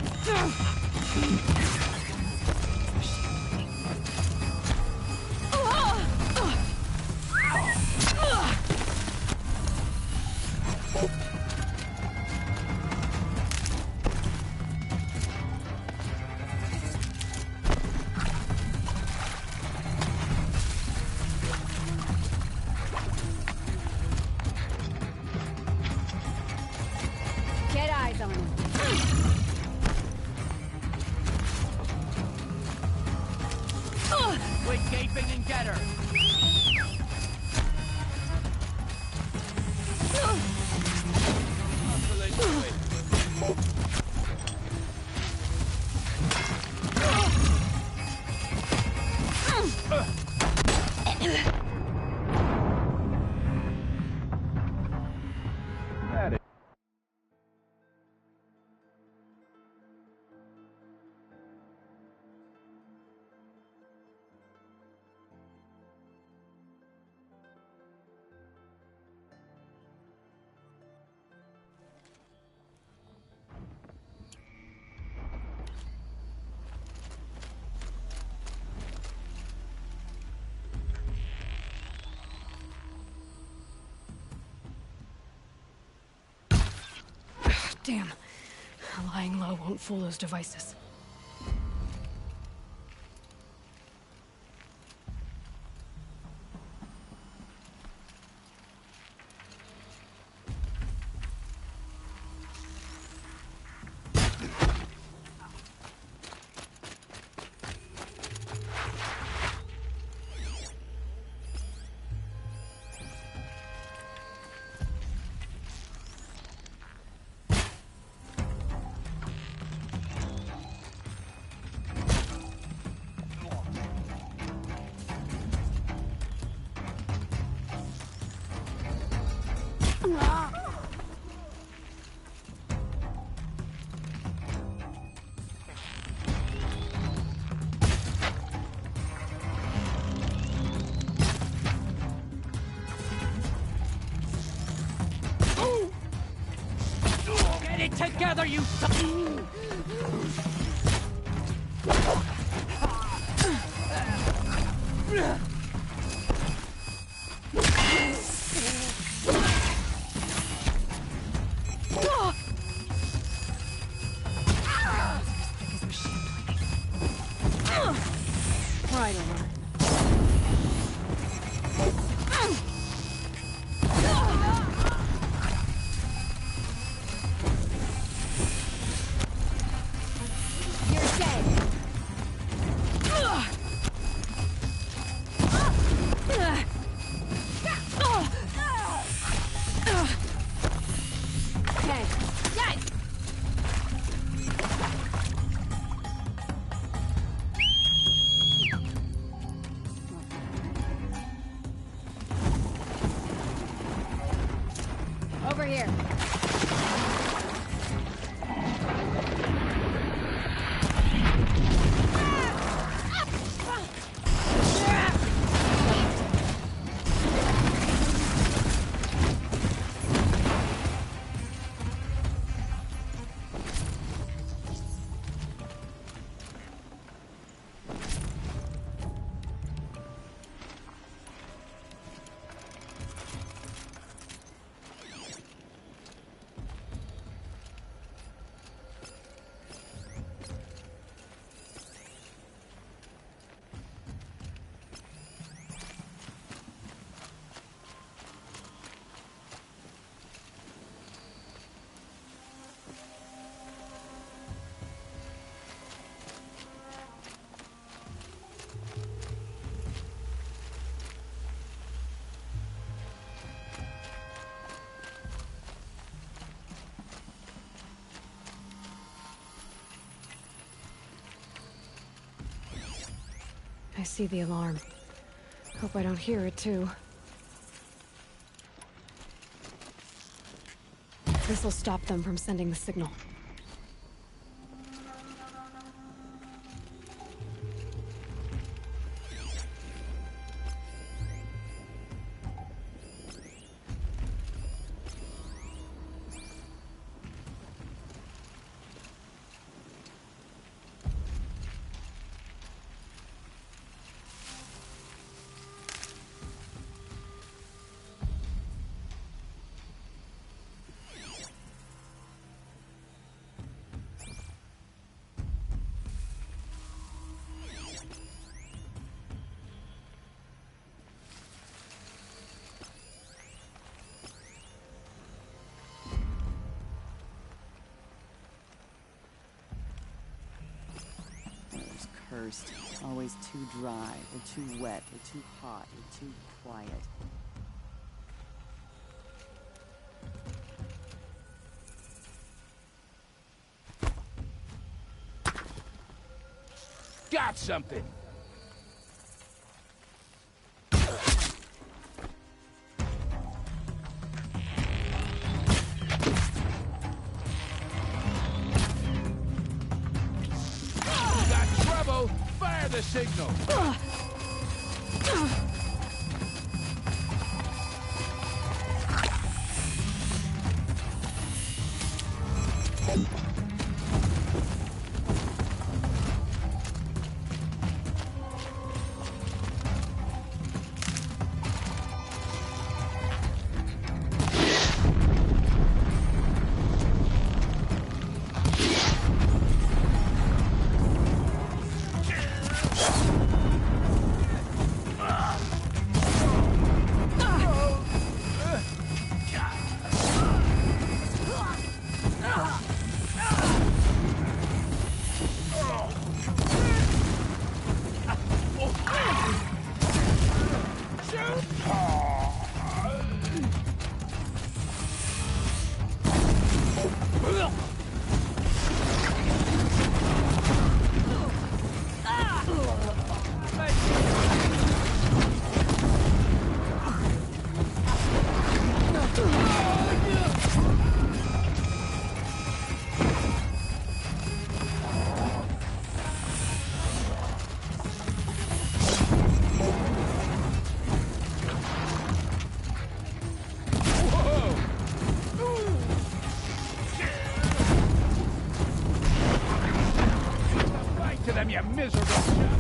Get eyes on him. Quit gaping and get her! Damn. Lying low won't fool those devices. Get it together, you son! I see the alarm. Hope I don't hear it, too. This'll stop them from sending the signal. Cursed. Always too dry, or too wet, or too hot, or too quiet. Got something! Fire the signal! You miserable chap!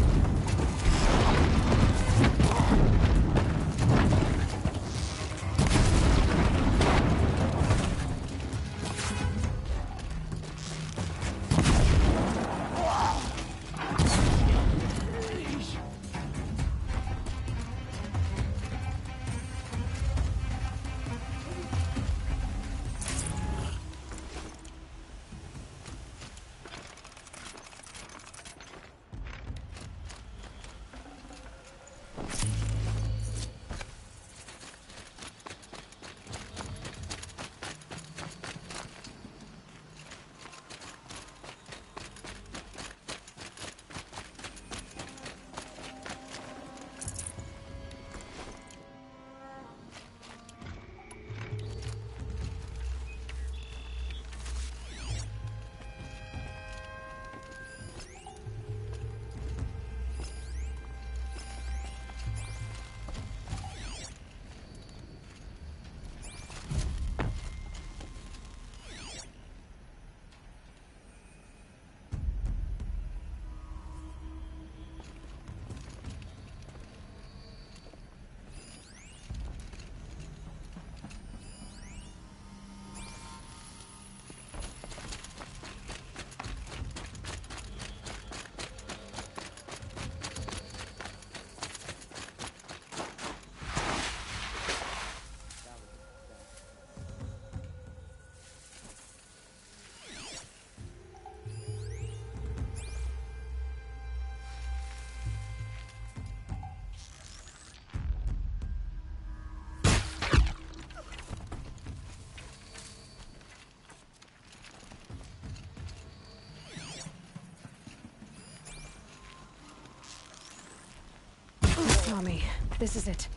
Tommy, this is it.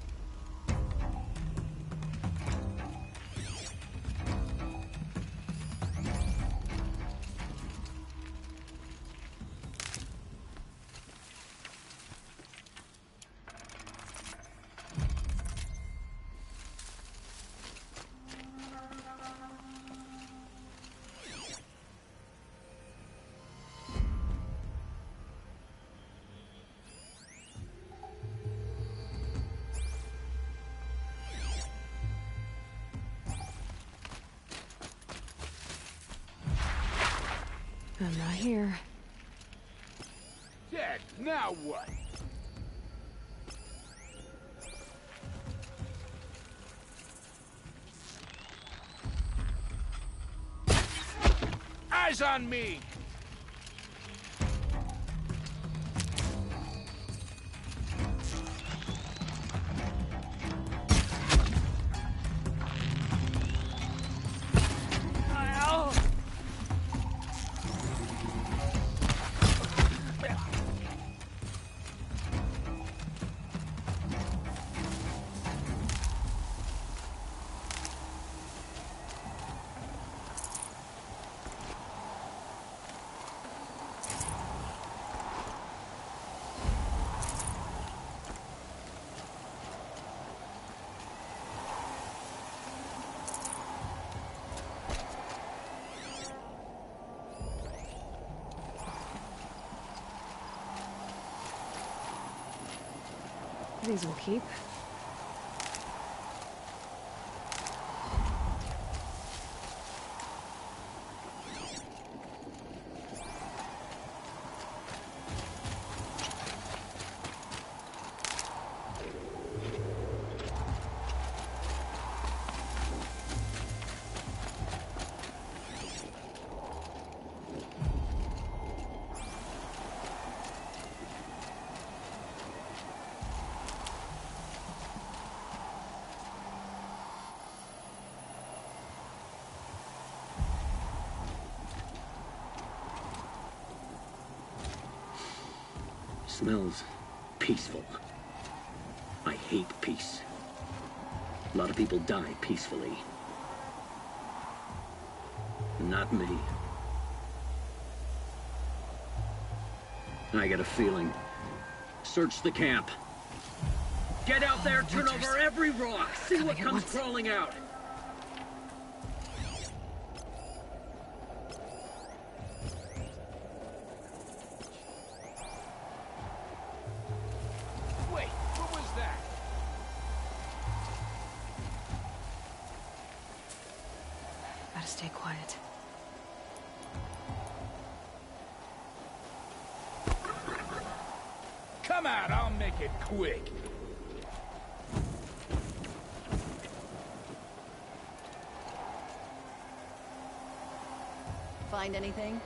I'm not here. Dead, now what? Eyes on me! These will keep. Smells peaceful. I hate peace. A lot of people die peacefully. Not me. I got a feeling. Search the camp. Get out there, turn over every rock, see what comes crawling out. Wait, what was that? Gotta stay quiet. Come out, I'll make it quick. Find anything?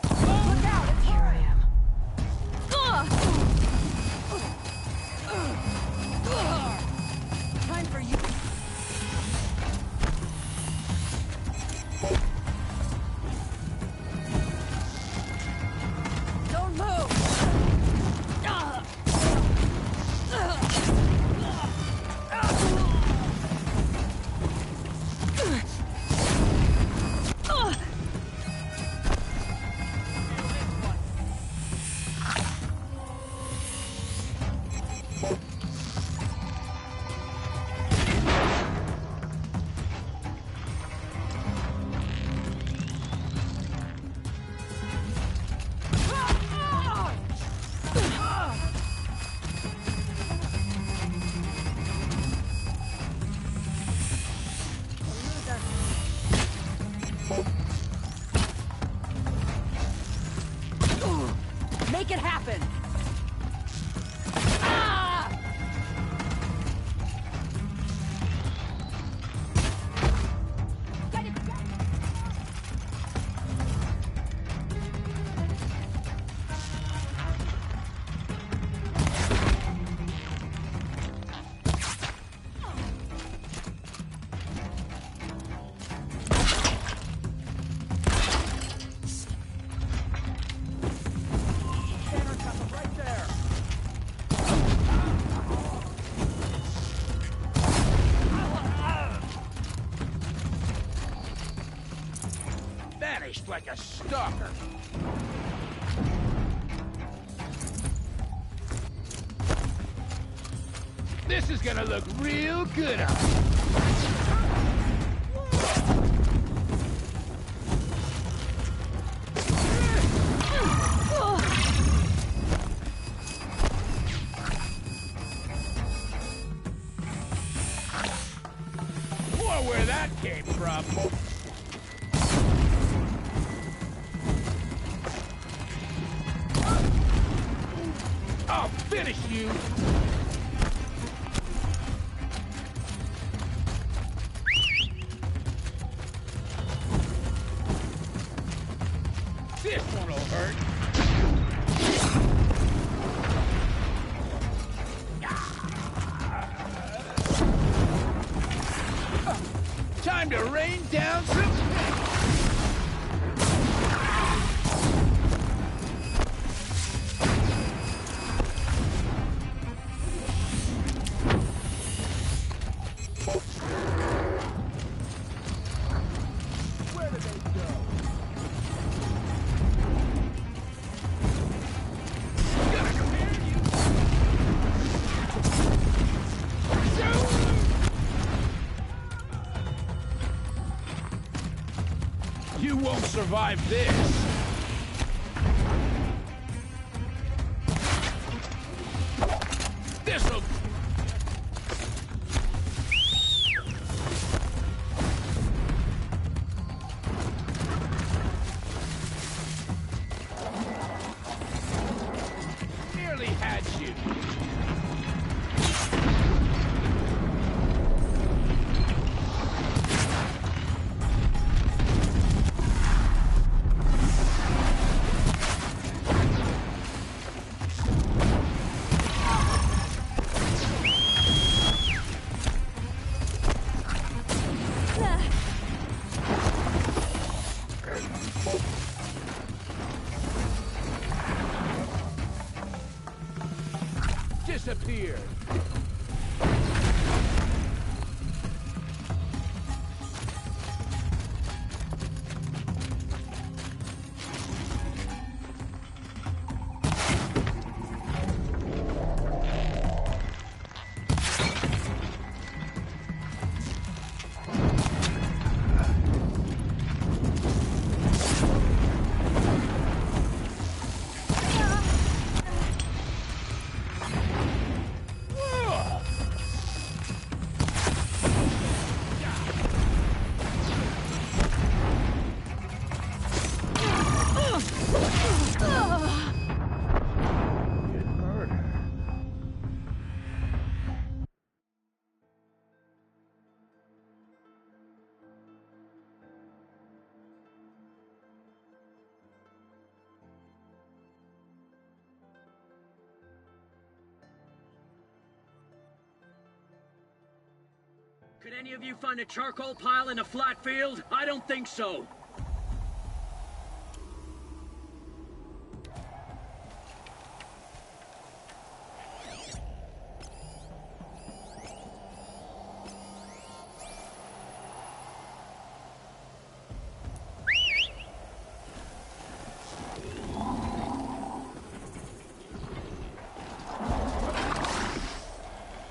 Look out! It's Here I am. Time for you. Don't move! vanished like a stalker. This is gonna look real good on you. Where that came from. I'll finish you. This one'll hurt. Time to rain down some... Where did they go? Gonna clear you. You won't survive this. This'll... Nearly had you. Disappeared. Could any of you find a charcoal pile in a flat field? I don't think so.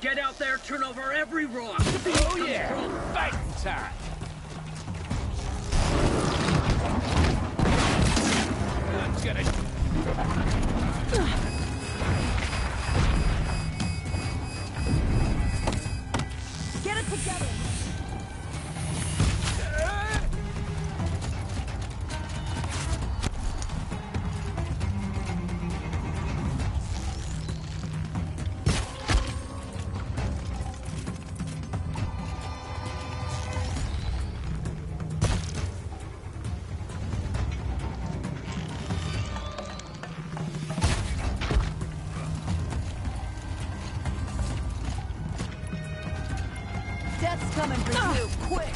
Get out there, turn over every rock. Oh yeah, fighting time. I'm gonna... Get it together. Death's coming for you, quick!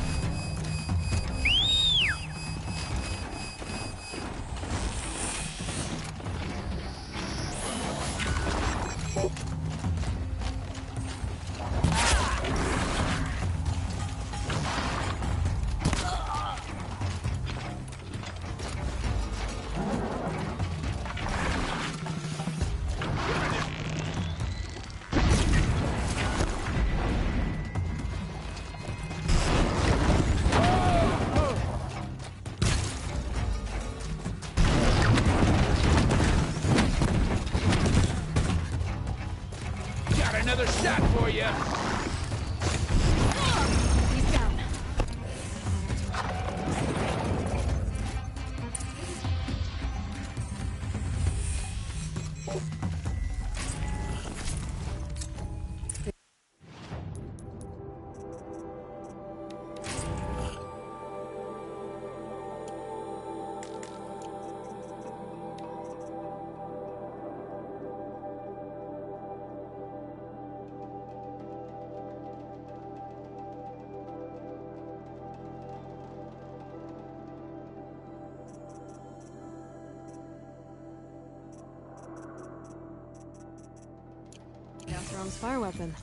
Rom's fire weapon.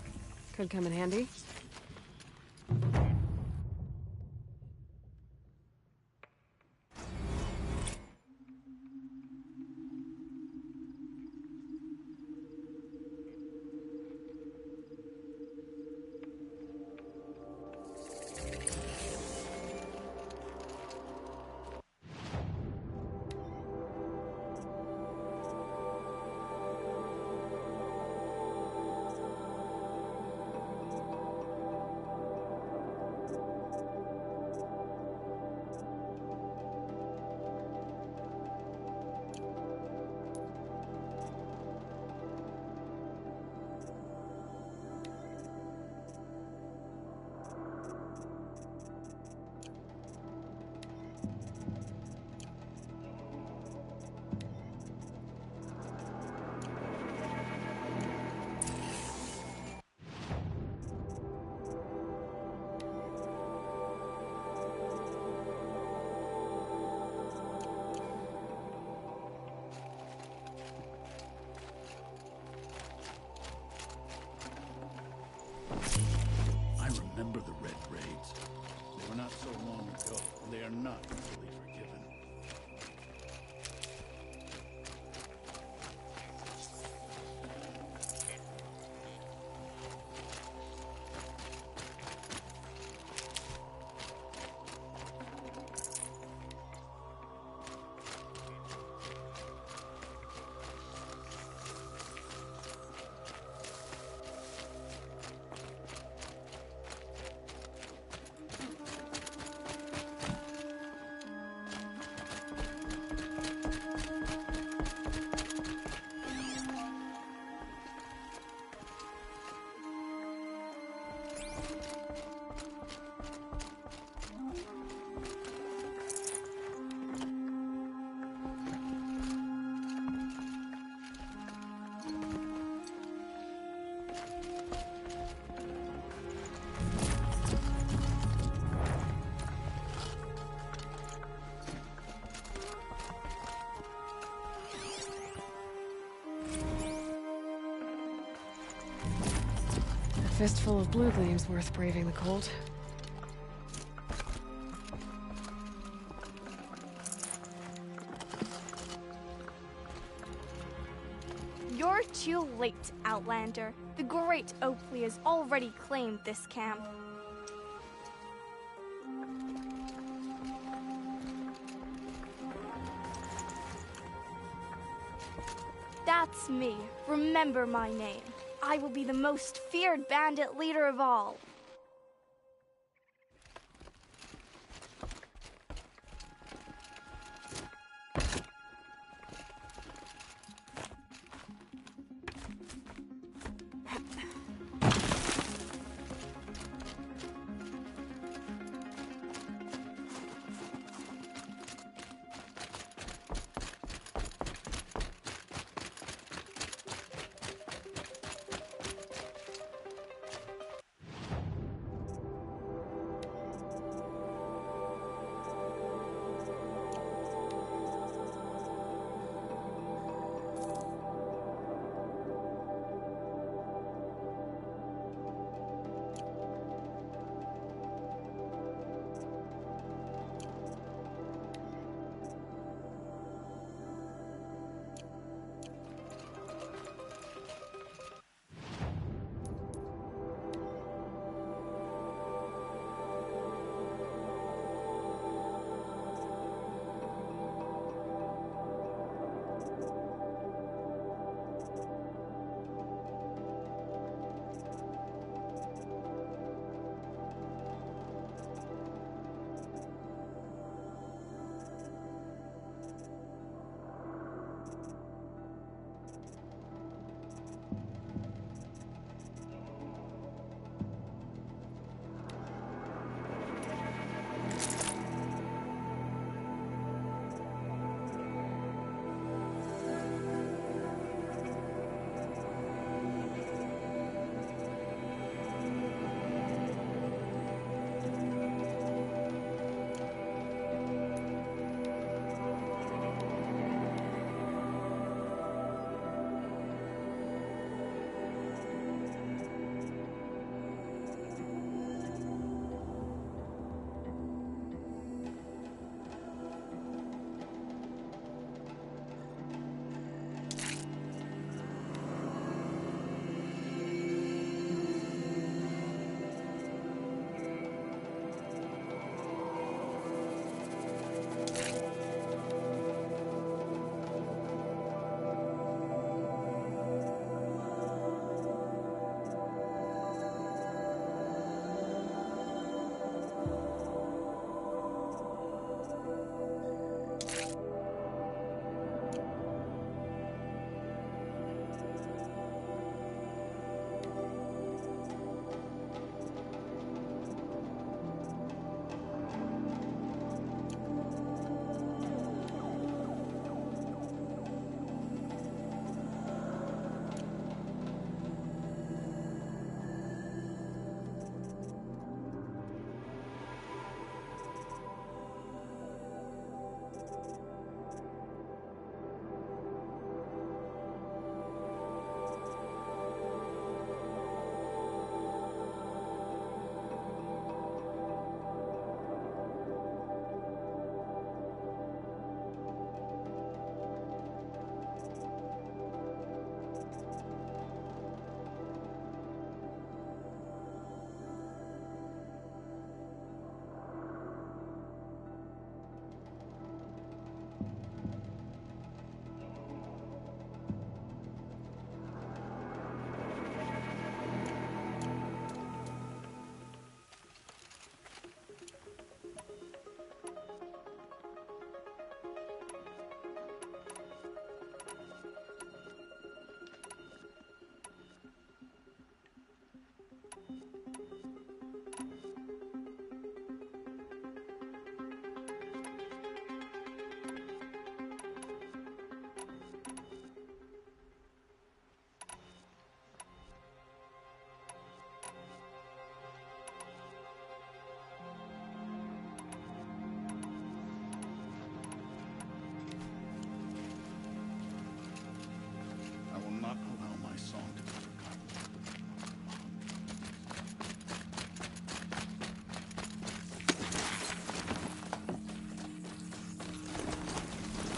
Could come in handy. I remember the Red Raids. They were not so long ago, and they are not easily forgiven. A fistful of blue gleam's worth braving the cold. You're too late, Outlander. The great Oakley has already claimed this camp. That's me. Remember my name. I will be the most feared bandit leader of all.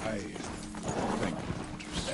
I think hunters.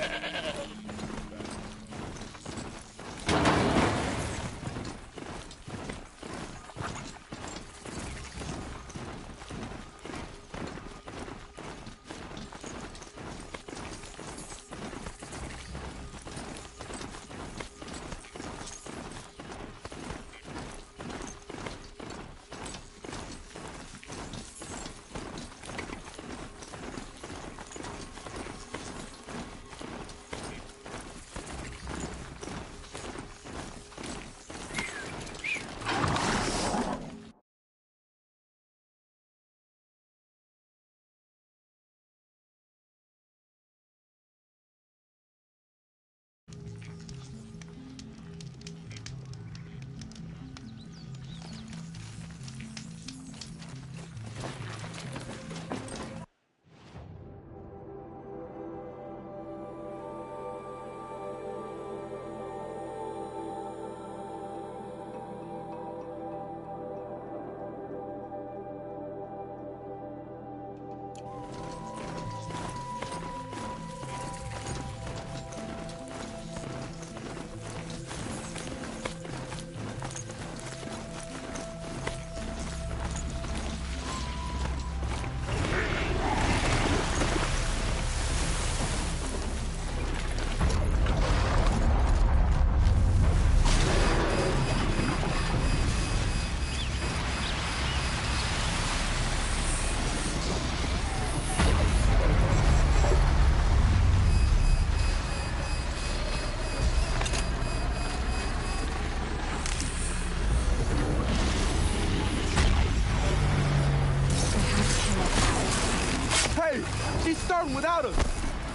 Hey! She's starting without us!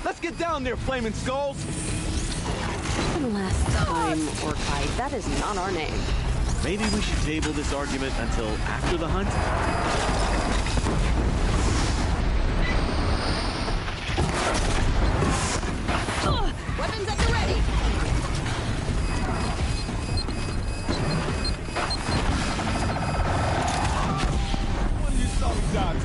Let's get down there, Flaming Skulls! Last time, Orkai, that is not our name. Maybe we should table this argument until after the hunt? Weapons at the ready! One you saw me die.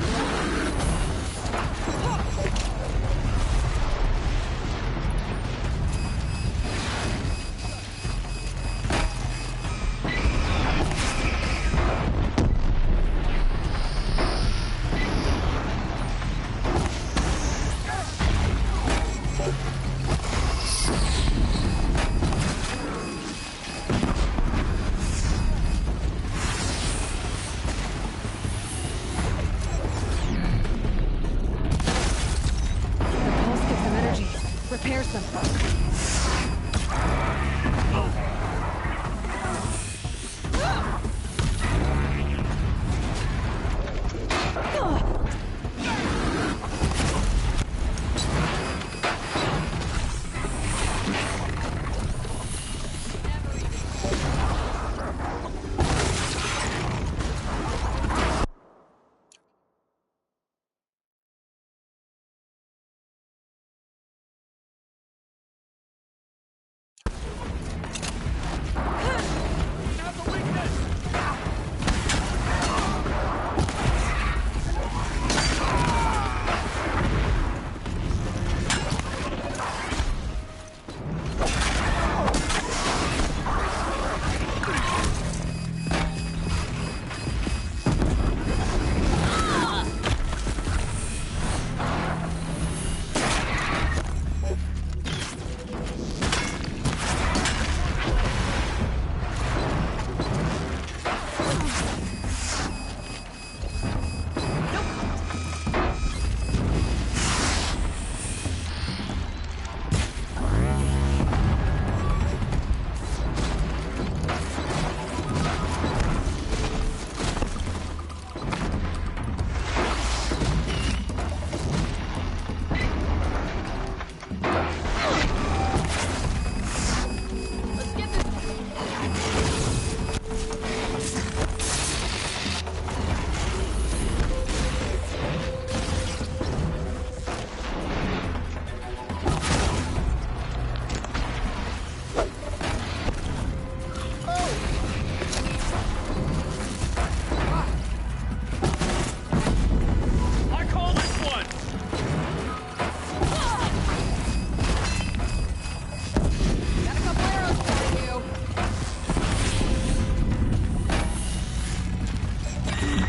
How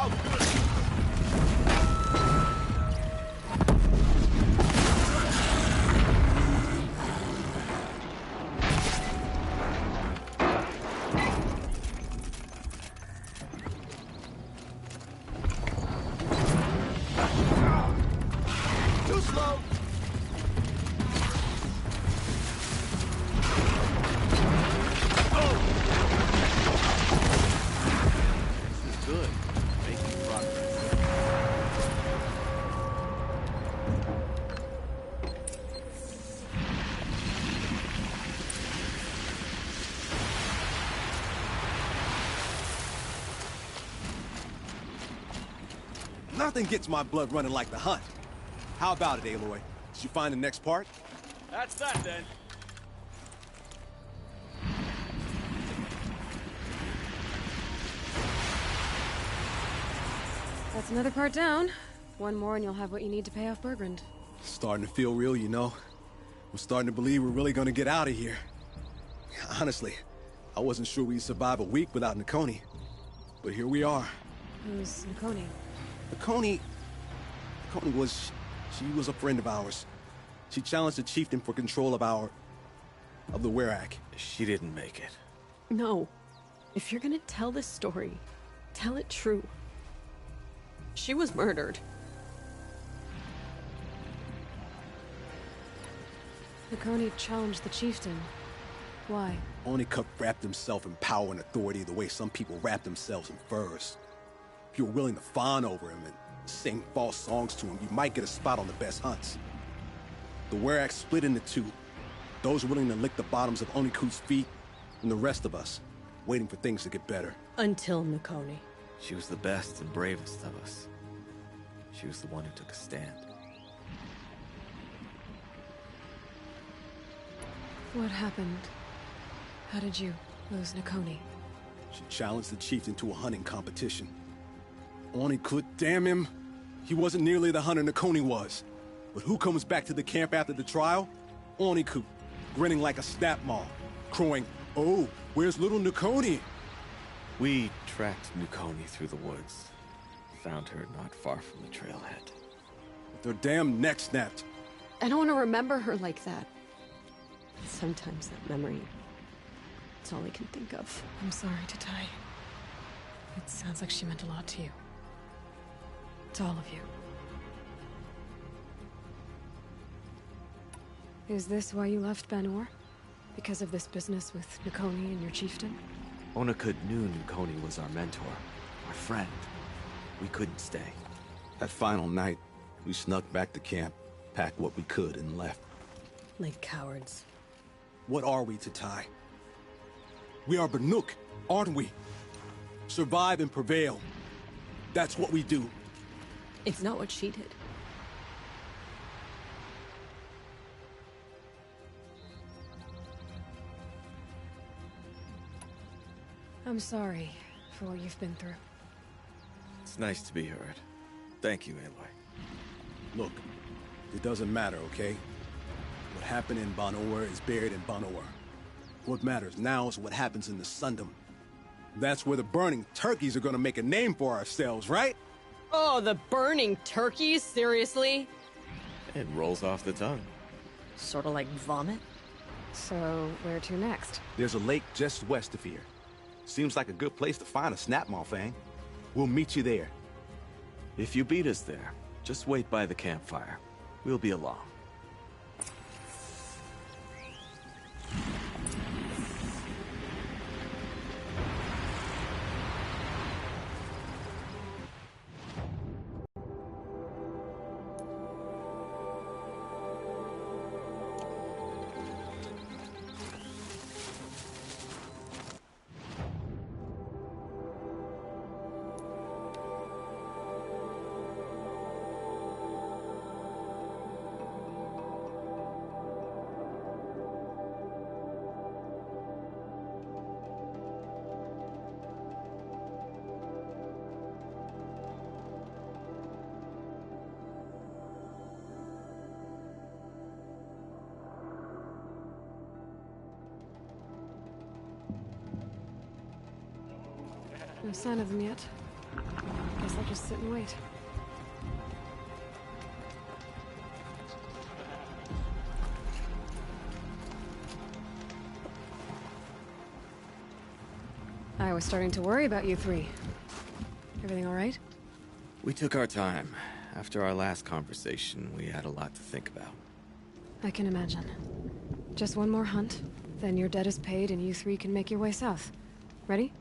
good? Too slow. This is good. Making progress. Nothing gets my blood running like the hunt. How about it, Aloy? Did you find the next part? That's that then. That's another part down. One more and you'll have what you need to pay off Bergrand. Starting to feel real, you know. I'm starting to believe we're really gonna get out of here. Honestly, I wasn't sure we'd survive a week without Nakoni. But here we are. Who's Nakoni? Nakoni was... she was a friend of ours. She challenged the chieftain for control of the Werak. She didn't make it. No. If you're gonna tell this story, tell it true. She was murdered. Nakoni challenged the chieftain. Why? Onikuk wrapped himself in power and authority the way some people wrap themselves in furs. If you're willing to fawn over him and sing false songs to him, you might get a spot on the best hunts. The Werak split into two. Those willing to lick the bottoms of Onikuk's feet, and the rest of us, waiting for things to get better. Until Nakoni. She was the best and bravest of us. She was the one who took a stand. What happened? How did you lose Nakoni? She challenged the chieftain to a hunting competition. Onikuk, damn him! He wasn't nearly the hunter Nakoni was. But who comes back to the camp after the trial? Onikuk, grinning like a snap maw, crowing, "Oh, where's little Nakoni?" We tracked Nakoni through the woods. Found her not far from the trailhead. With her damn neck snapped. I don't want to remember her like that. Sometimes that memory... it's all I can think of. I'm sorry, Tatai. It sounds like she meant a lot to you. To all of you. Is this why you left Banor? Because of this business with Nakoni and your chieftain? Onikuk knew Nakoni was our mentor, our friend. We couldn't stay. That final night, we snuck back to camp, packed what we could, and left. Like cowards. What are we, Tatai? We are Banuk, aren't we? Survive and prevail. That's what we do. It's not what she did. I'm sorry for what you've been through. It's nice to be heard. Thank you, Aloy. Look, it doesn't matter, okay? What happened in Banor is buried in Banor. What matters now is what happens in the Sundom. That's where the burning turkeys are gonna make a name for ourselves, right? Oh, the burning turkeys? Seriously? It rolls off the tongue. Sort of like vomit? So, where to next? There's a lake just west of here. Seems like a good place to find a snapmaw fang. We'll meet you there. If you beat us there, just wait by the campfire. We'll be along. No sign of them yet. Guess I'll just sit and wait. I was starting to worry about you three. Everything all right? We took our time. After our last conversation, we had a lot to think about. I can imagine. Just one more hunt, then your debt is paid and you three can make your way south. Ready?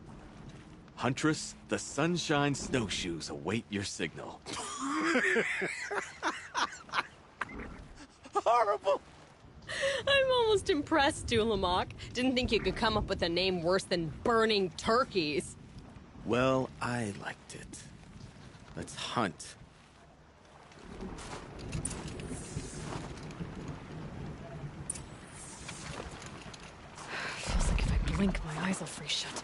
Huntress, the Sunshine Snowshoes await your signal. Horrible! I'm almost impressed, Dulamok. Didn't think you could come up with a name worse than burning turkeys. Well, I liked it. Let's hunt. Feels like if I blink, my eyes will freeze shut.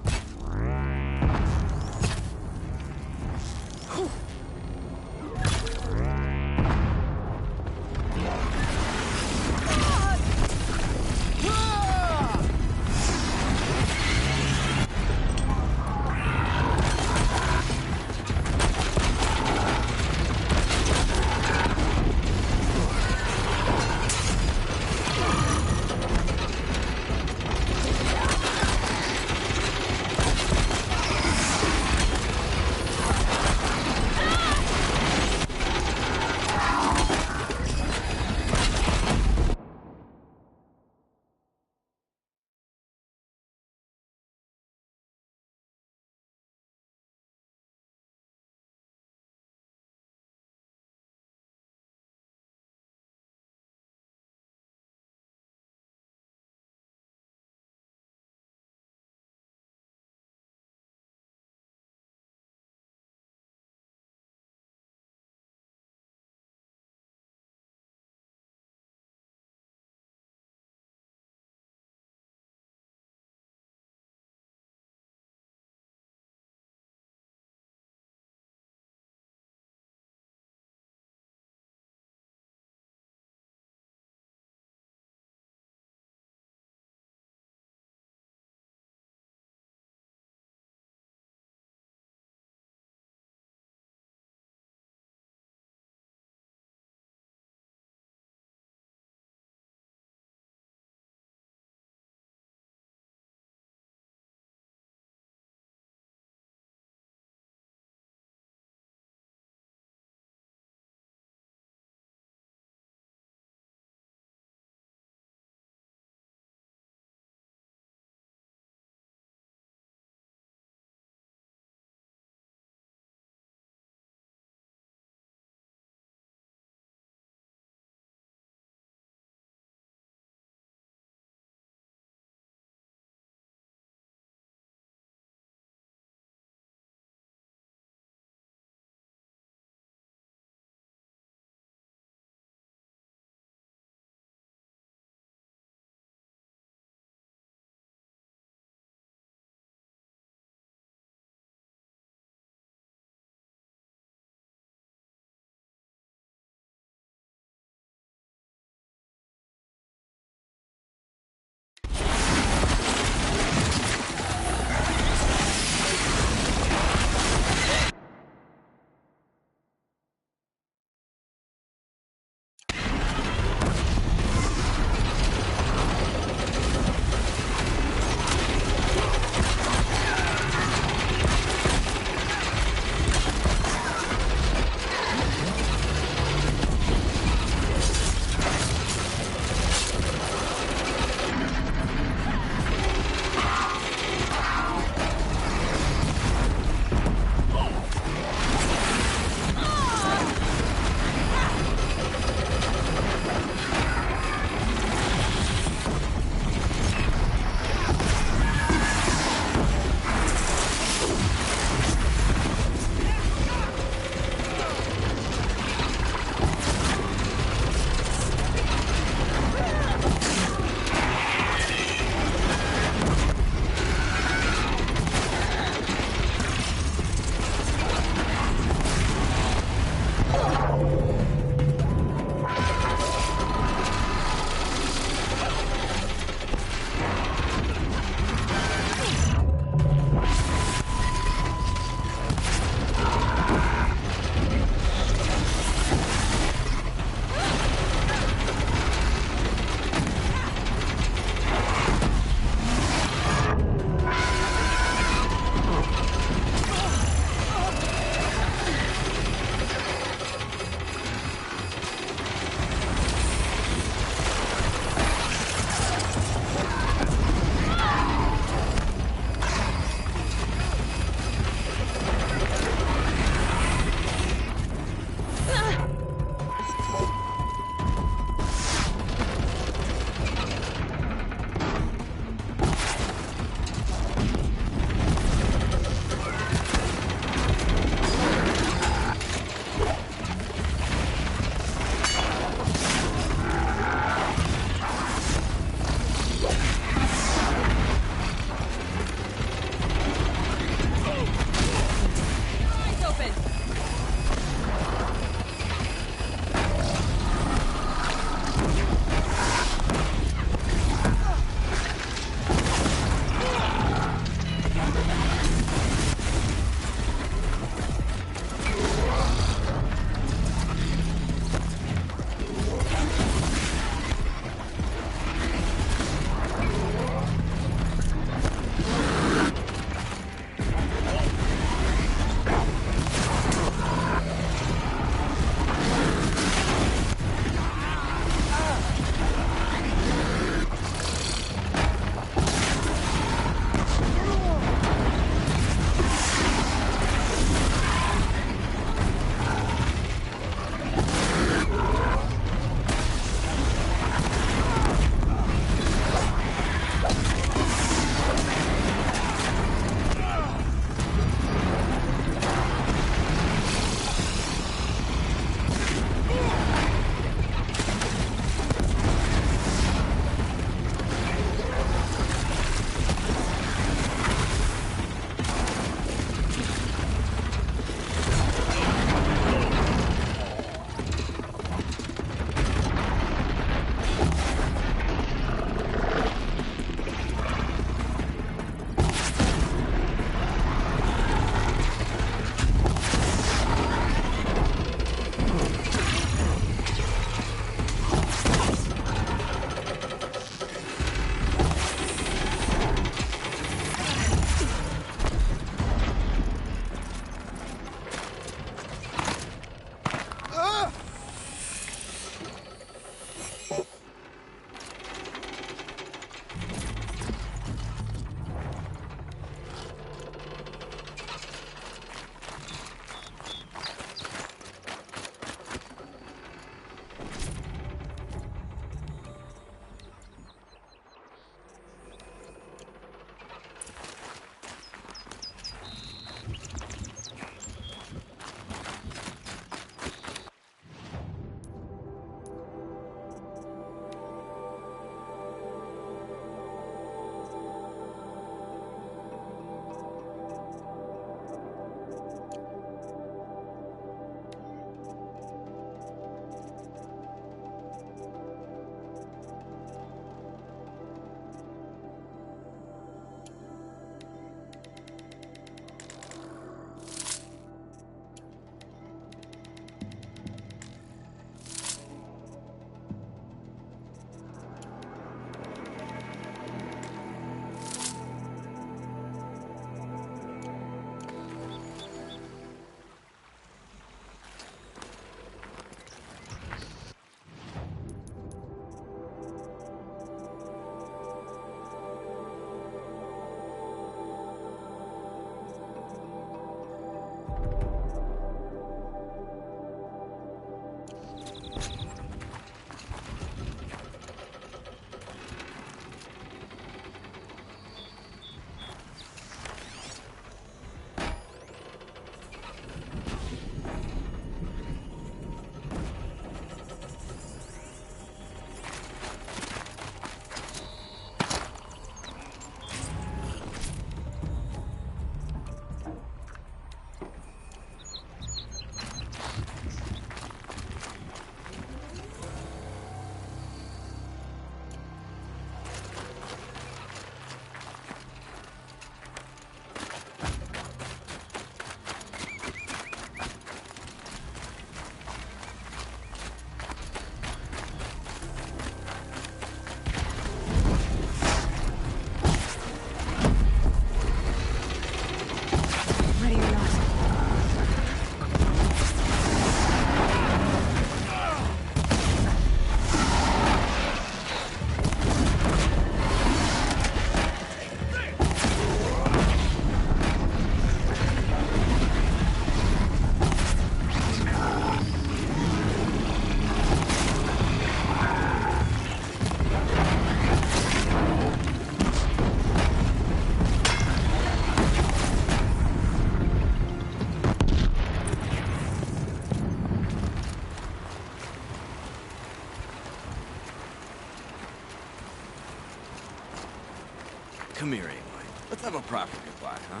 Come here, Aloy. Let's have a proper goodbye, huh?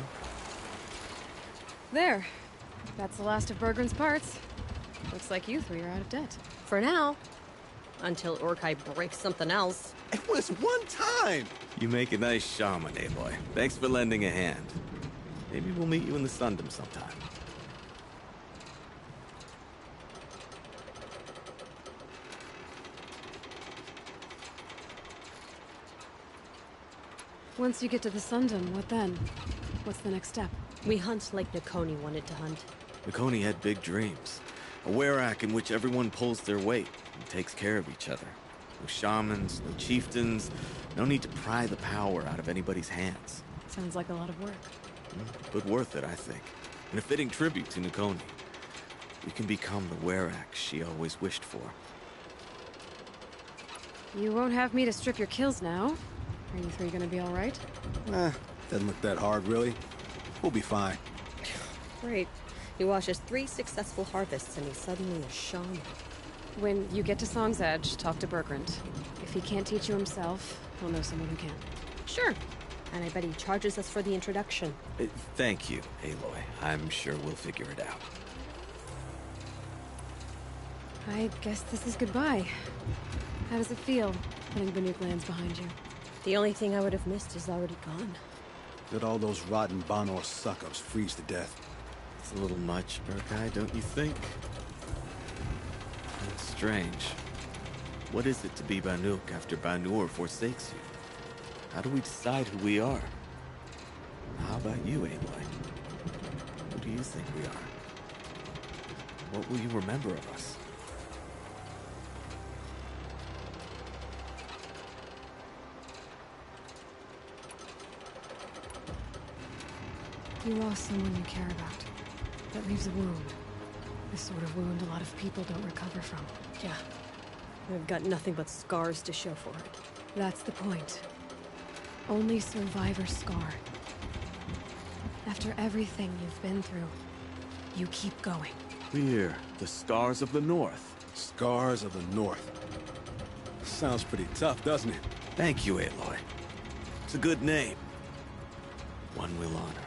There. That's the last of Bergren's parts. Looks like you three are out of debt. For now. Until Urkai breaks something else. It was one time! You make a nice shaman, Aloy. Thanks for lending a hand. Maybe we'll meet you in the Sundom sometime. Once you get to the Sundom, what then? What's the next step? We hunt like Nakoni wanted to hunt. Nakoni had big dreams. A werak in which everyone pulls their weight and takes care of each other. No shamans, no chieftains, no need to pry the power out of anybody's hands. Sounds like a lot of work. But worth it, I think. And a fitting tribute to Nakoni. We can become the werak she always wished for. You won't have me to strip your kills now. Are you three gonna be all right? Doesn't look that hard, really. We'll be fine. Great. He watches 3 successful harvests and he's suddenly a shaman. When you get to Song's Edge, talk to Bergrand. If he can't teach you himself, he'll know someone who can. Sure. And I bet he charges us for the introduction. Thank you, Aloy. I'm sure we'll figure it out. I guess this is goodbye. How does it feel, putting Banuk lands behind you? The only thing I would have missed is already gone. Let all those rotten Banor suck-ups freeze to death. It's a little much, Urkai, don't you think? That's strange. What is it to be Banuk after Banur forsakes you? How do we decide who we are? How about you, Aloy? Who do you think we are? What will you remember of us? You lost someone you care about. That leaves a wound. The sort of wound a lot of people don't recover from. Yeah. I've got nothing but scars to show for it. That's the point. Only survivors scar. After everything you've been through, you keep going. We're the Scars of the North. Scars of the North. Sounds pretty tough, doesn't it? Thank you, Aloy. It's a good name. One we'll honor.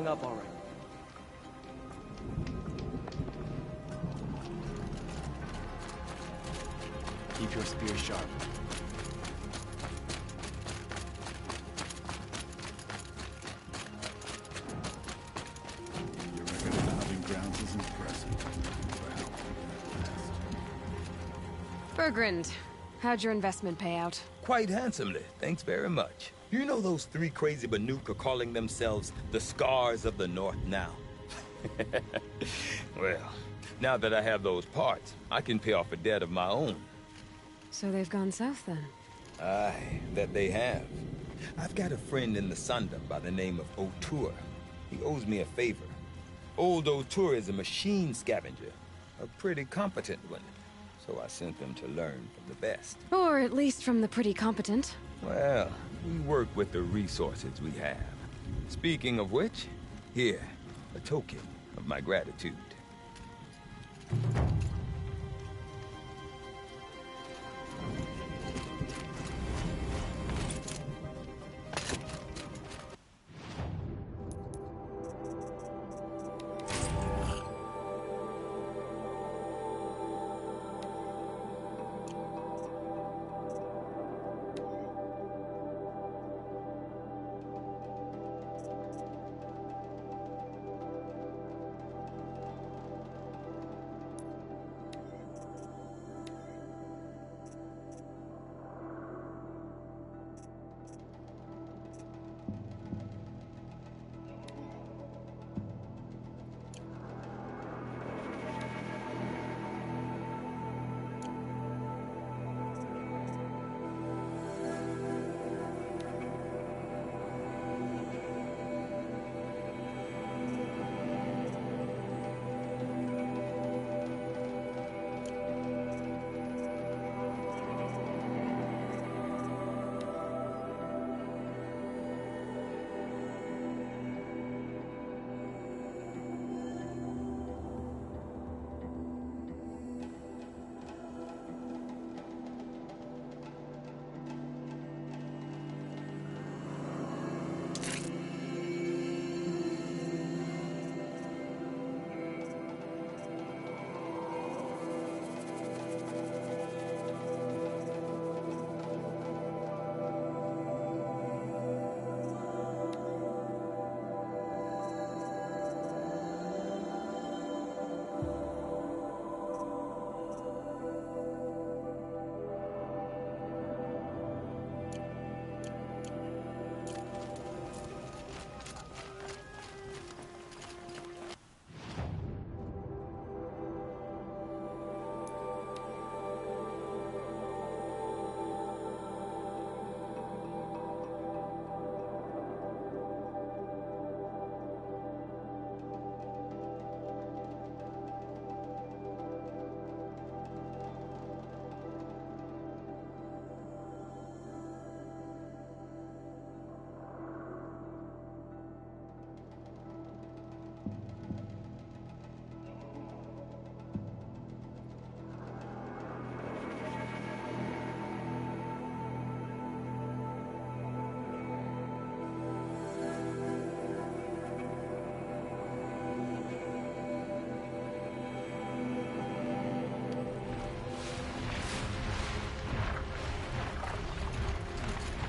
Up all right. Keep your spear sharp. Your record of the hunting grounds is impressive. Well, Bergrand, how'd your investment pay out? Quite handsomely, thanks very much. You know those 3 crazy Banuk are calling themselves the Scars of the North now? Well, now that I have those parts, I can pay off a debt of my own. So they've gone south then? Aye, that they have. I've got a friend in the Sundom by the name of O'Toole. He owes me a favor. Old O'Toole is a machine scavenger, a pretty competent one. So I sent them to learn from the best. Or at least from the pretty competent. Well, we work with the resources we have. Speaking of which, here, a token of my gratitude.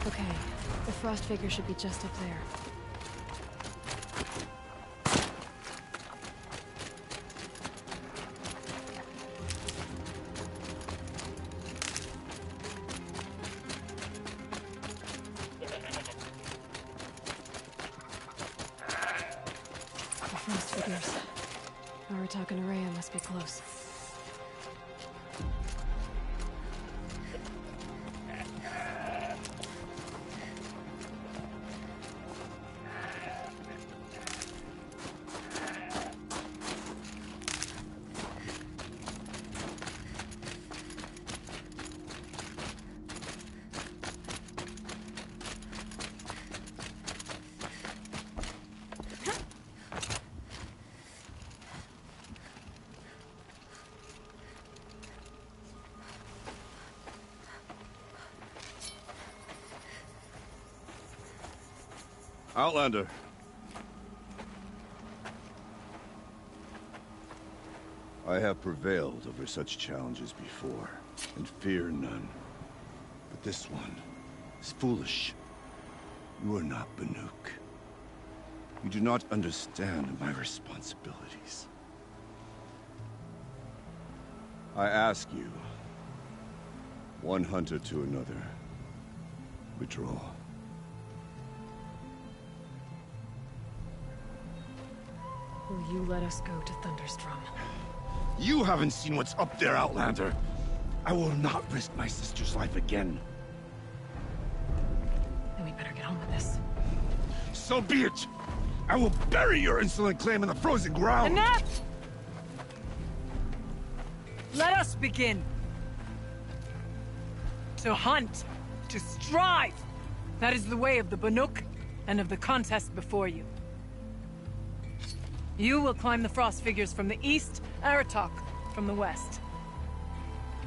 Okay, the frost figure should be just up there. The frost figures. Aratak and Araya must be close. Outlander. I have prevailed over such challenges before, and fear none. But this one is foolish. You are not Banuk. You do not understand my responsibilities. I ask you, one hunter to another, withdraw. Will you let us go to Thunderstrom? You haven't seen what's up there, Outlander. I will not risk my sister's life again. I we'd better get on with this. So be it! I will bury your insolent claim in the frozen ground! Enough! Let us begin. To hunt, to strive. That is the way of the Banuk and of the contest before you. You will climb the frost figures from the east, Aratok from the west.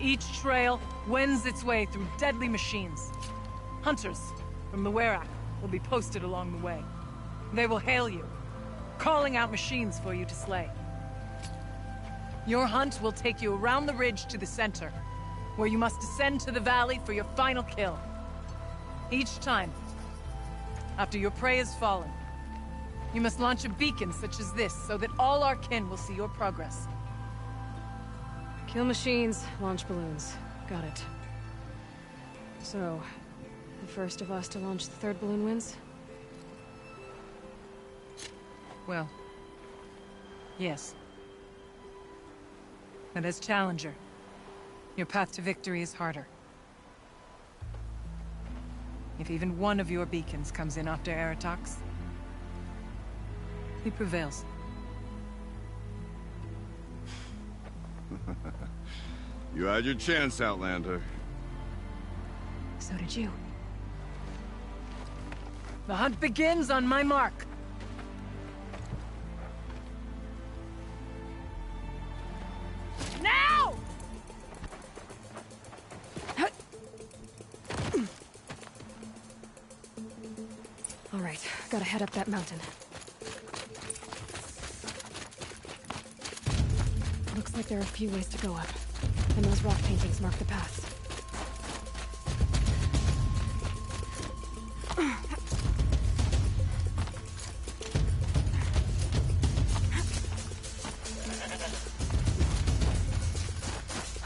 Each trail wends its way through deadly machines. Hunters from the Werak will be posted along the way. They will hail you, calling out machines for you to slay. Your hunt will take you around the ridge to the center, where you must descend to the valley for your final kill. Each time, after your prey has fallen, you must launch a beacon such as this, so that all our kin will see your progress. Kill machines, launch balloons. Got it. So, the first of us to launch the third balloon wins? Well, yes. And as challenger, your path to victory is harder. If even one of your beacons comes in after Aratok's, he prevails. You had your chance, Outlander. So did you. The hunt begins on my mark. Now! All right, gotta head up that mountain. Looks like there are a few ways to go up, and those rock paintings mark the paths.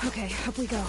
Okay, up we go.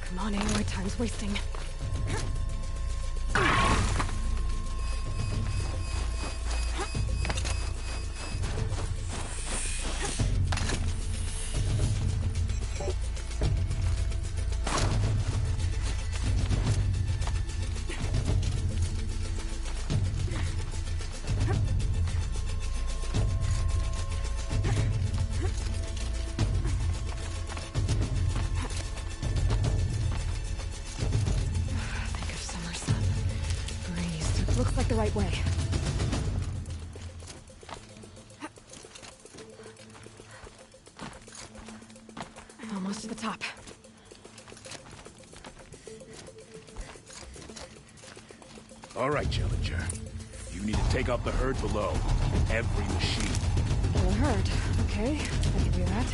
Come on, Aloy, time's wasting. Looks like the right way. Almost to the top. All right, Challenger. You need to take out the herd below. Every machine. Well, a herd. Okay, I can do that.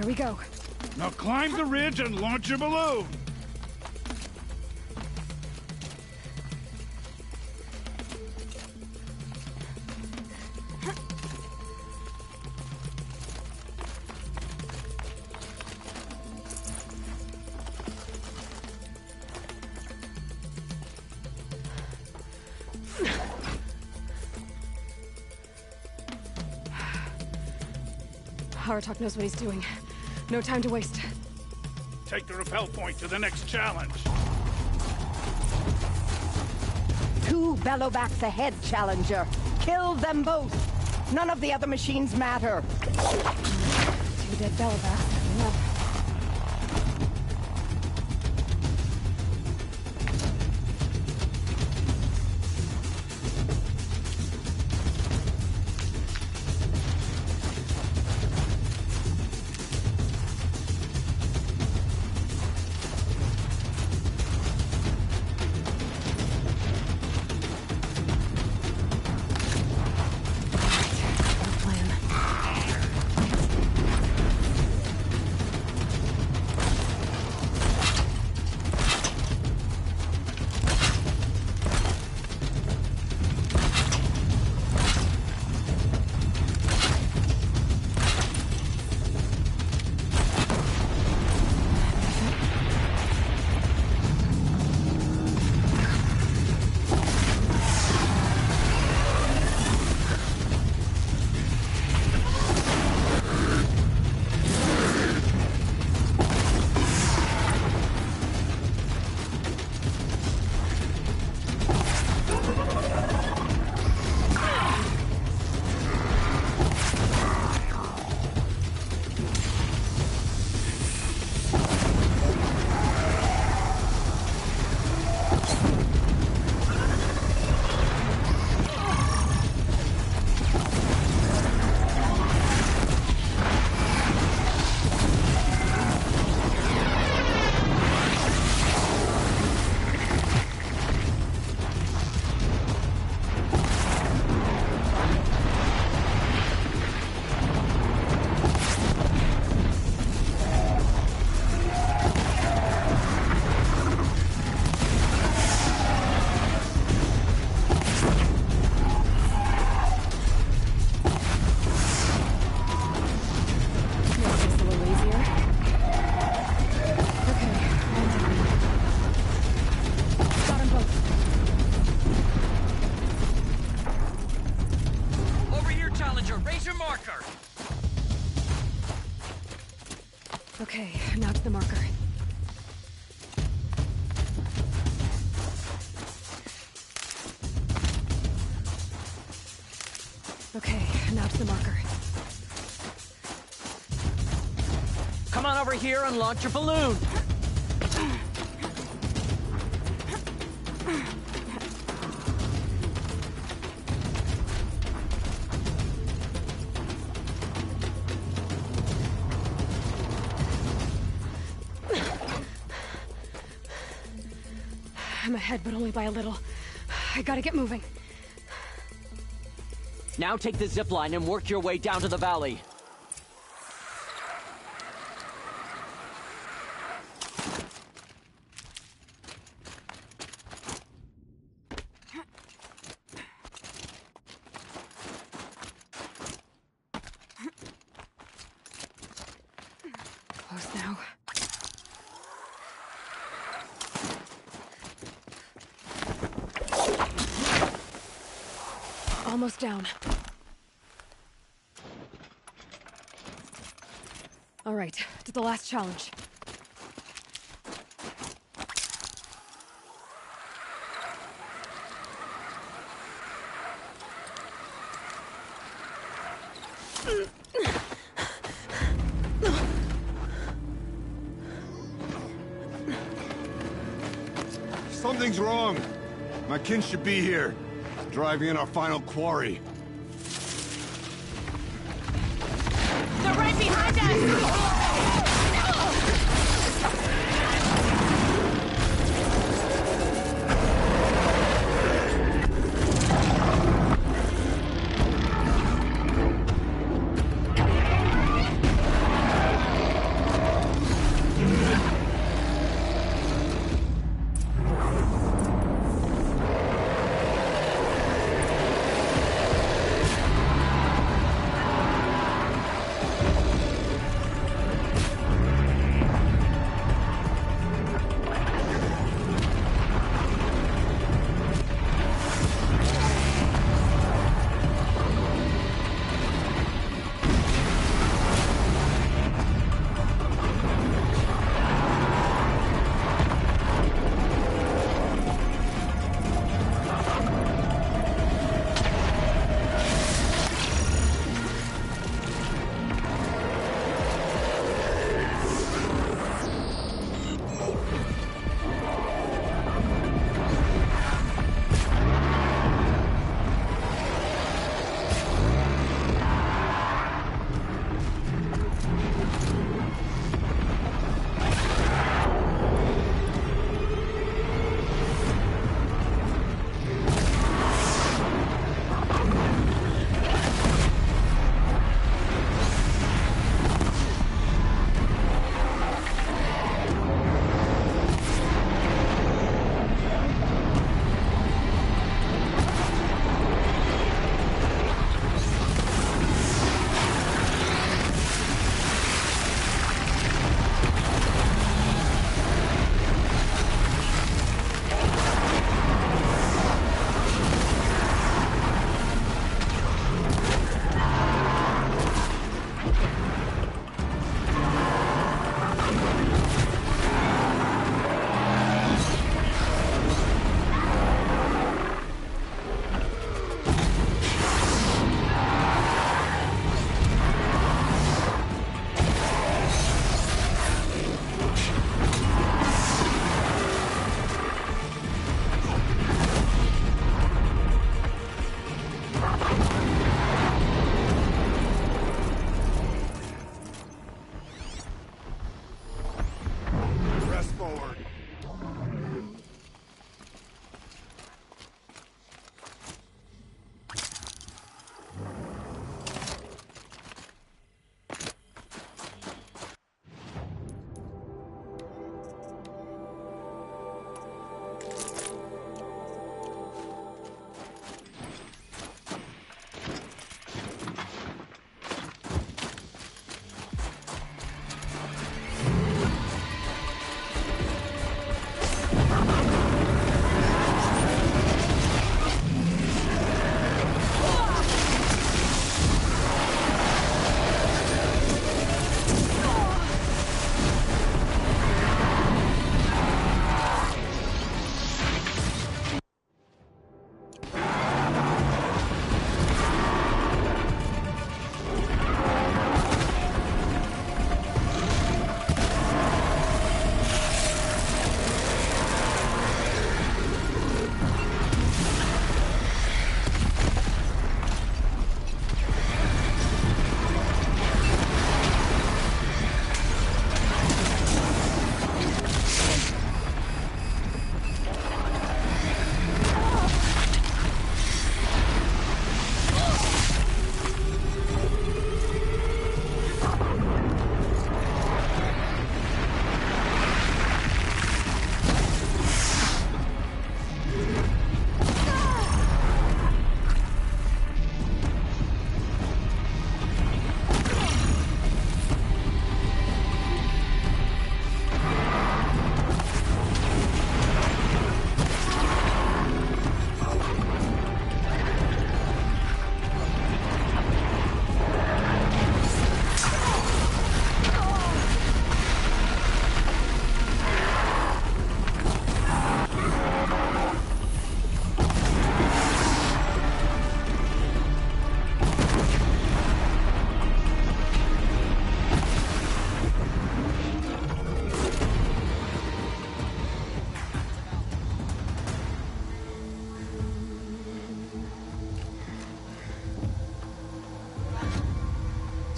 we go. Now climb the ridge and launch your balloon! Aratak knows what he's doing. No time to waste. Take the rappel point to the next challenge. 2 bellowbacks ahead, Challenger. Kill them both. None of the other machines matter. 2 dead bellowbacks. Enough. Okay, now to the marker. Okay, now to the marker. Come on over here and launch your balloon! I'm ahead, but only by a little. I gotta get moving. Now take the zip line and work your way down to the valley. Close now. Almost down. All right, to the last challenge. Something's wrong. My kin should be here, driving in our final quarry. They're right behind us!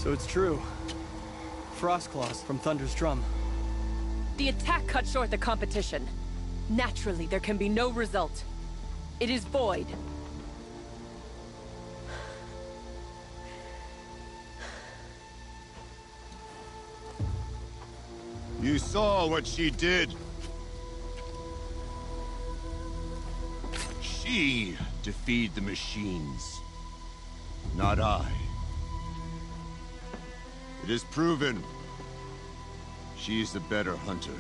So it's true. Frostclaws from Thunder's drum. The attack cut short the competition. Naturally, there can be no result. It is void. You saw what she did. She defeated the machines, not I. It is proven. She is the better hunter.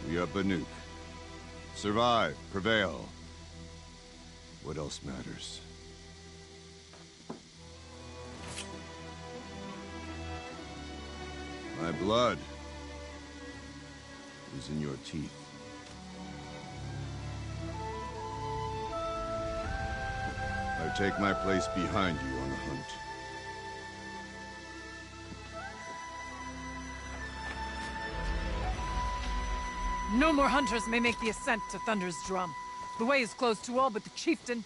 We are Banuk. Survive, prevail. What else matters? My blood is in your teeth. I take my place behind you on the hunt. No more hunters may make the ascent to Thunder's drum. The way is closed to all but the chieftain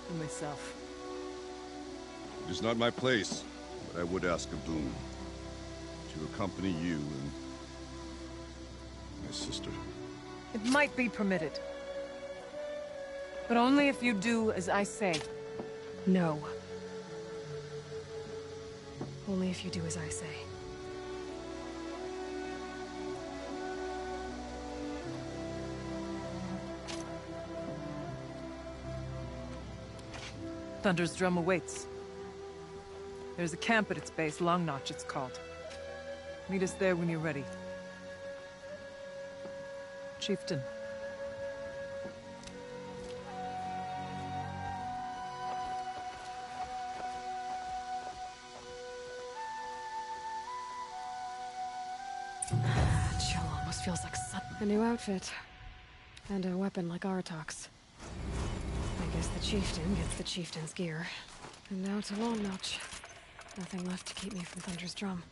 and myself. It is not my place, but I would ask a boon. To accompany you and my sister. It might be permitted. But only if you do as I say. No. Only if you do as I say. Thunder's drum awaits. There's a camp at its base, Long Notch it's called. Meet us there when you're ready. Chieftain. Chill almost feels like a new outfit. And a weapon like Artok's. I guess the chieftain gets the chieftain's gear. And now to Long Notch. Nothing left to keep me from Thunder's drum.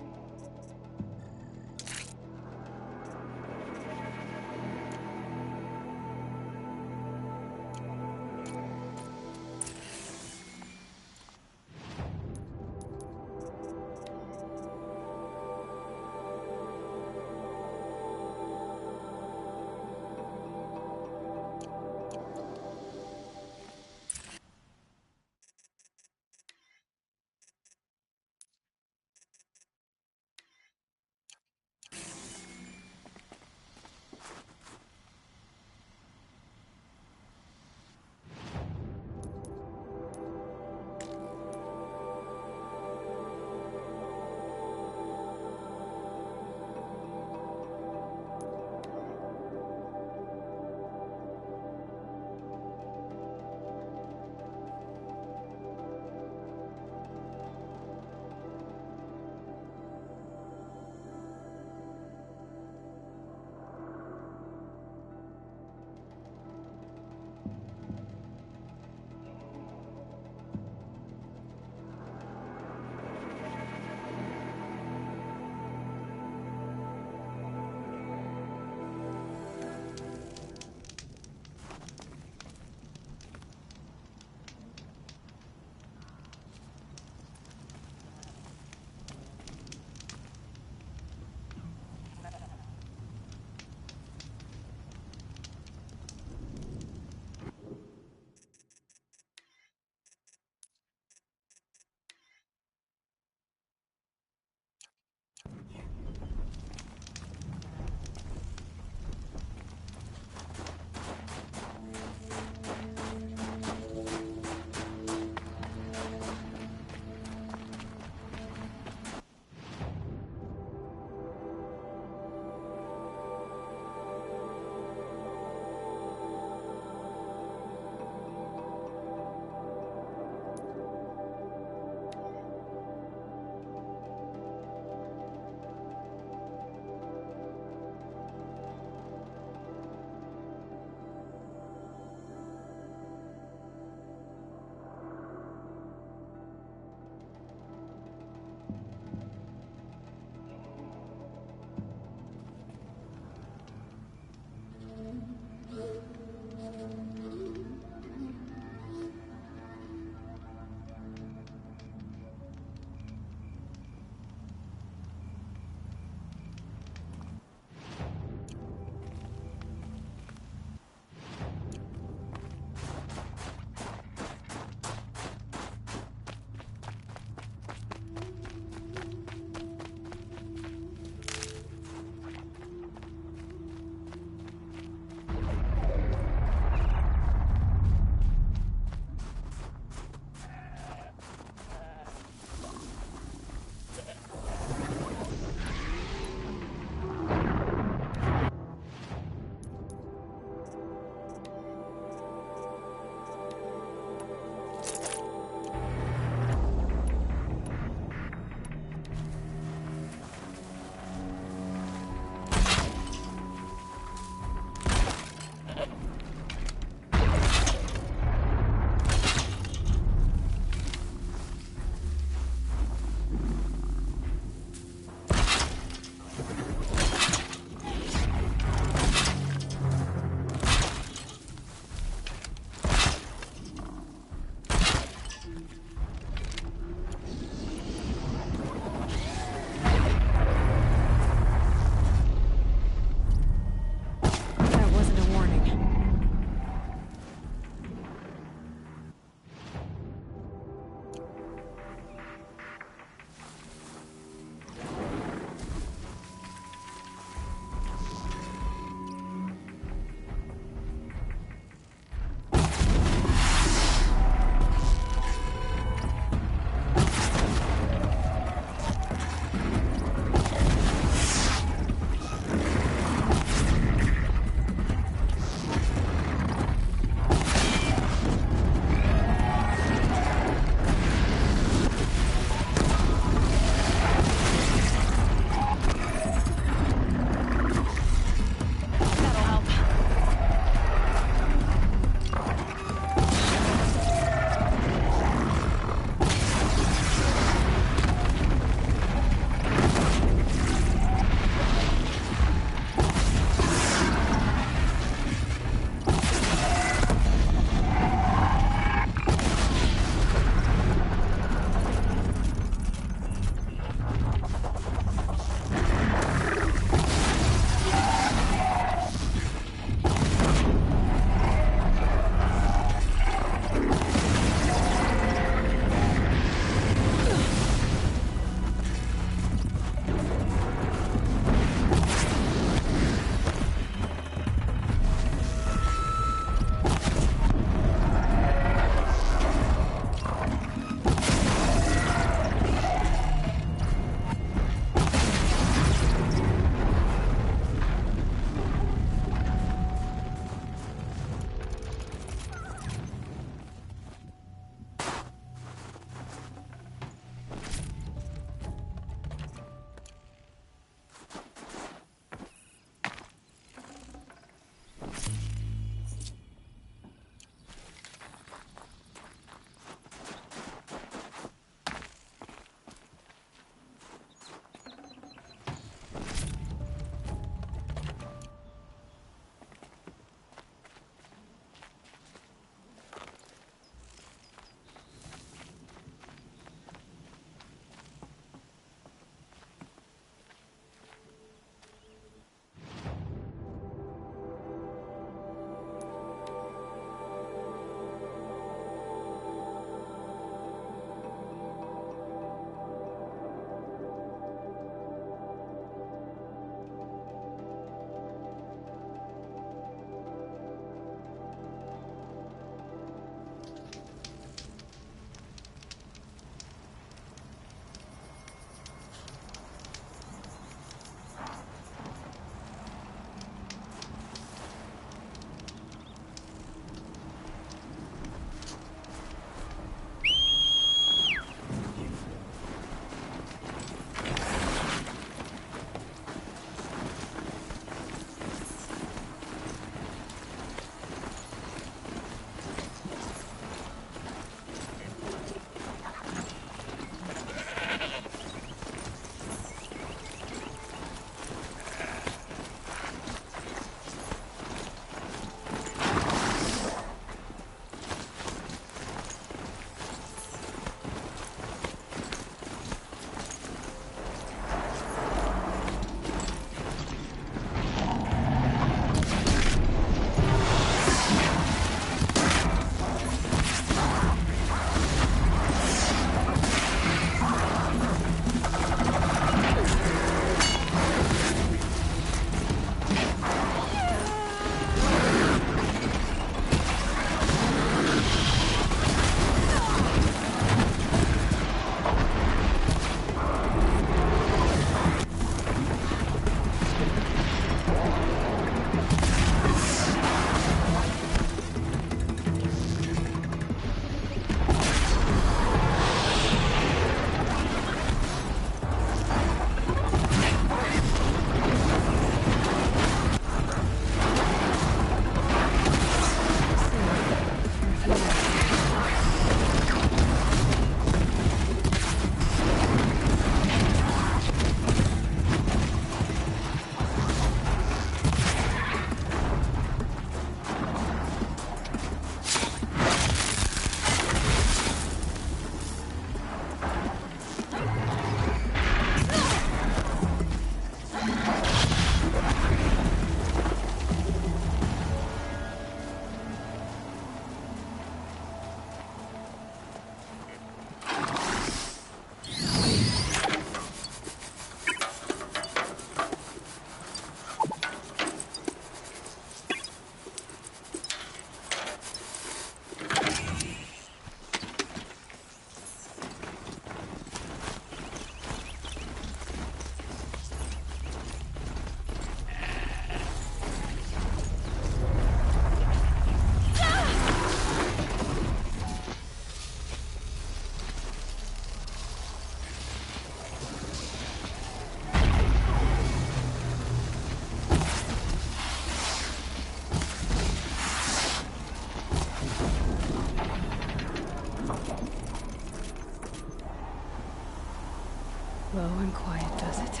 slow and quiet, does it?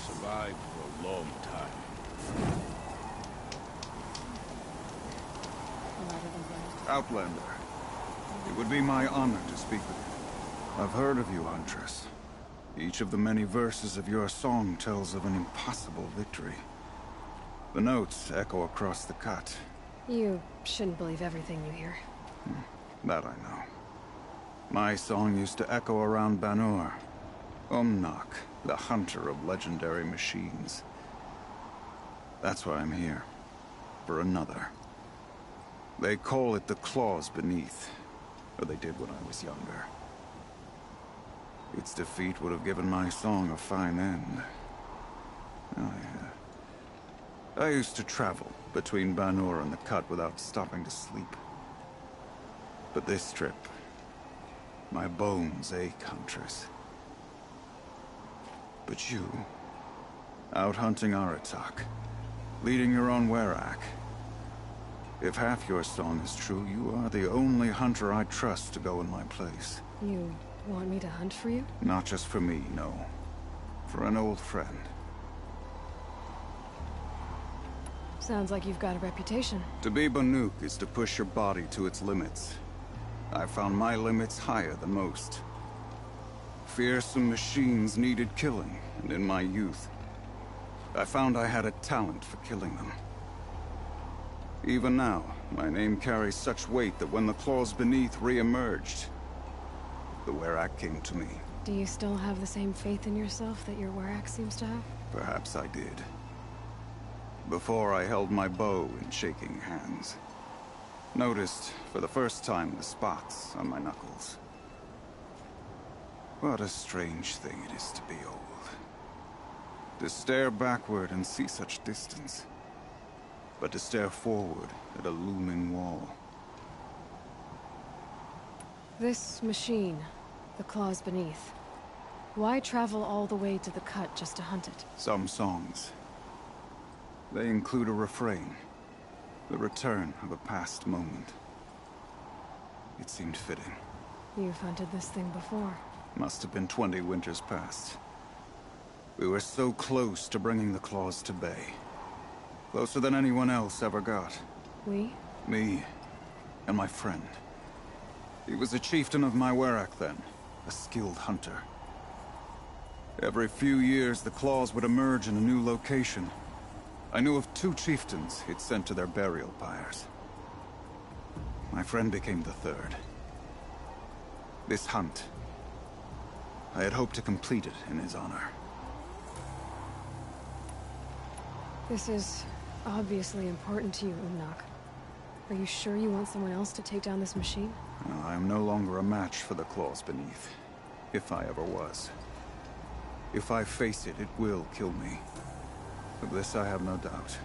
Survived for a long time. Outlander, it would be my honor to speak with you. I've heard of you, Huntress. Each of the many verses of your song tells of an impossible victory. The notes echo across the cut. You shouldn't believe everything you hear. That I know. My song used to echo around Banur. Umnak, the hunter of legendary machines. That's why I'm here. For another. They call it the Claws Beneath. Or they did when I was younger. Its defeat would have given my song a fine end. Oh, yeah. I used to travel between Banur and the Cut without stopping to sleep. But this trip, my bones ache, Huntress. But you, out hunting Aratak, leading your own Werak. If half your song is true, you are the only hunter I trust to go in my place. You want me to hunt for you? Not just for me, no. For an old friend. Sounds like you've got a reputation. To be Banuk is to push your body to its limits. I found my limits higher than most. Fearsome machines needed killing, and in my youth, I found I had a talent for killing them. Even now, my name carries such weight that when the Claws Beneath re-emerged, the Werak came to me. Do you still have the same faith in yourself that your Werak seems to have? Perhaps I did. Before I held my bow in shaking hands. Noticed, for the first time, the spots on my knuckles. What a strange thing it is to be old. To stare backward and see such distance. But to stare forward at a looming wall. This machine, the Claws Beneath. Why travel all the way to the Cut just to hunt it? Some songs. They include a refrain. The return of a past moment. It seemed fitting. You've hunted this thing before. Must have been 20 winters past. We were so close to bringing the Claws to bay. Closer than anyone else ever got. We? Me, and my friend. He was a chieftain of my Werak then, a skilled hunter. Every few years, the Claws would emerge in a new location. I knew of 2 chieftains he'd sent to their burial pyres. My friend became the 3rd. This hunt, I had hoped to complete it in his honor. This is obviously important to you, Umnak. Are you sure you want someone else to take down this machine? I am no longer a match for the Claws Beneath, if I ever was. If I face it, it will kill me. Of this I have no doubt.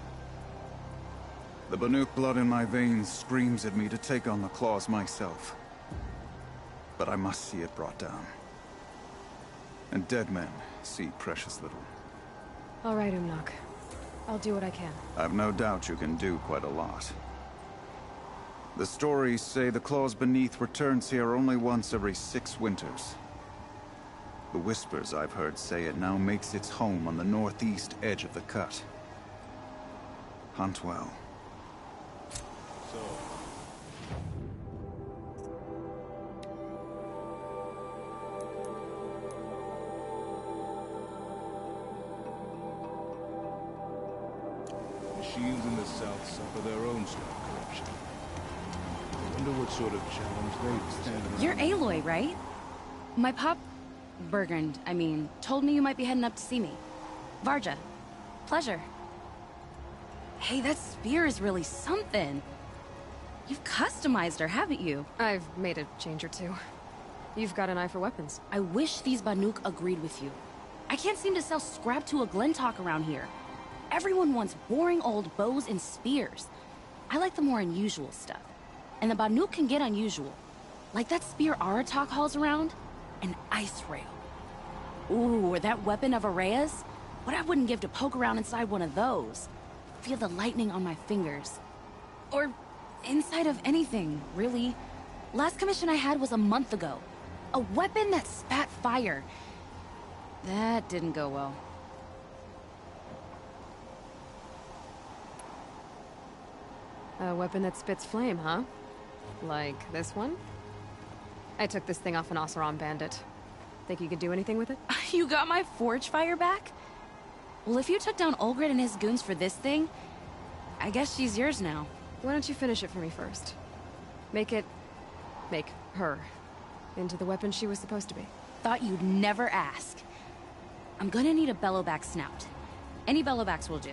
The Banuk blood in my veins screams at me to take on the Claws myself. But I must see it brought down. And dead men see precious little. All right, Umnak. I'll do what I can. I've no doubt you can do quite a lot. The stories say the Claws Beneath returns here only once every 6 winters. The whispers I've heard say it now makes its home on the northeast edge of the Cut. Hunt well. So, Machines in the south suffer their own stock corruption. I wonder what sort of challenge they stand around. You're Aloy, right? My pop... Bergund, I mean, told me you might be heading up to see me. Varja. Pleasure. Hey, that spear is really something. You've customized her, haven't you? I've made a change or two. You've got an eye for weapons. I wish these Banuk agreed with you. I can't seem to sell scrap to a Glentalk around here. Everyone wants boring old bows and spears. I like the more unusual stuff. And the Banuk can get unusual. Like that spear Aratak hauls around. An ice rail. Ooh, or that weapon of Araya's? What I wouldn't give to poke around inside one of those. Feel the lightning on my fingers. Or inside of anything, really. Last commission I had was a month ago. A weapon that spat fire. That didn't go well. A weapon that spits flame, huh? Like this one? I took this thing off an Oseram bandit. Think you could do anything with it? You got my forge fire back? Well, if you took down Olgrid and his goons for this thing, I guess she's yours now. Why don't you finish it for me first? Make her into the weapon she was supposed to be. Thought you'd never ask. I'm gonna need a bellowback snout. Any bellowbacks will do.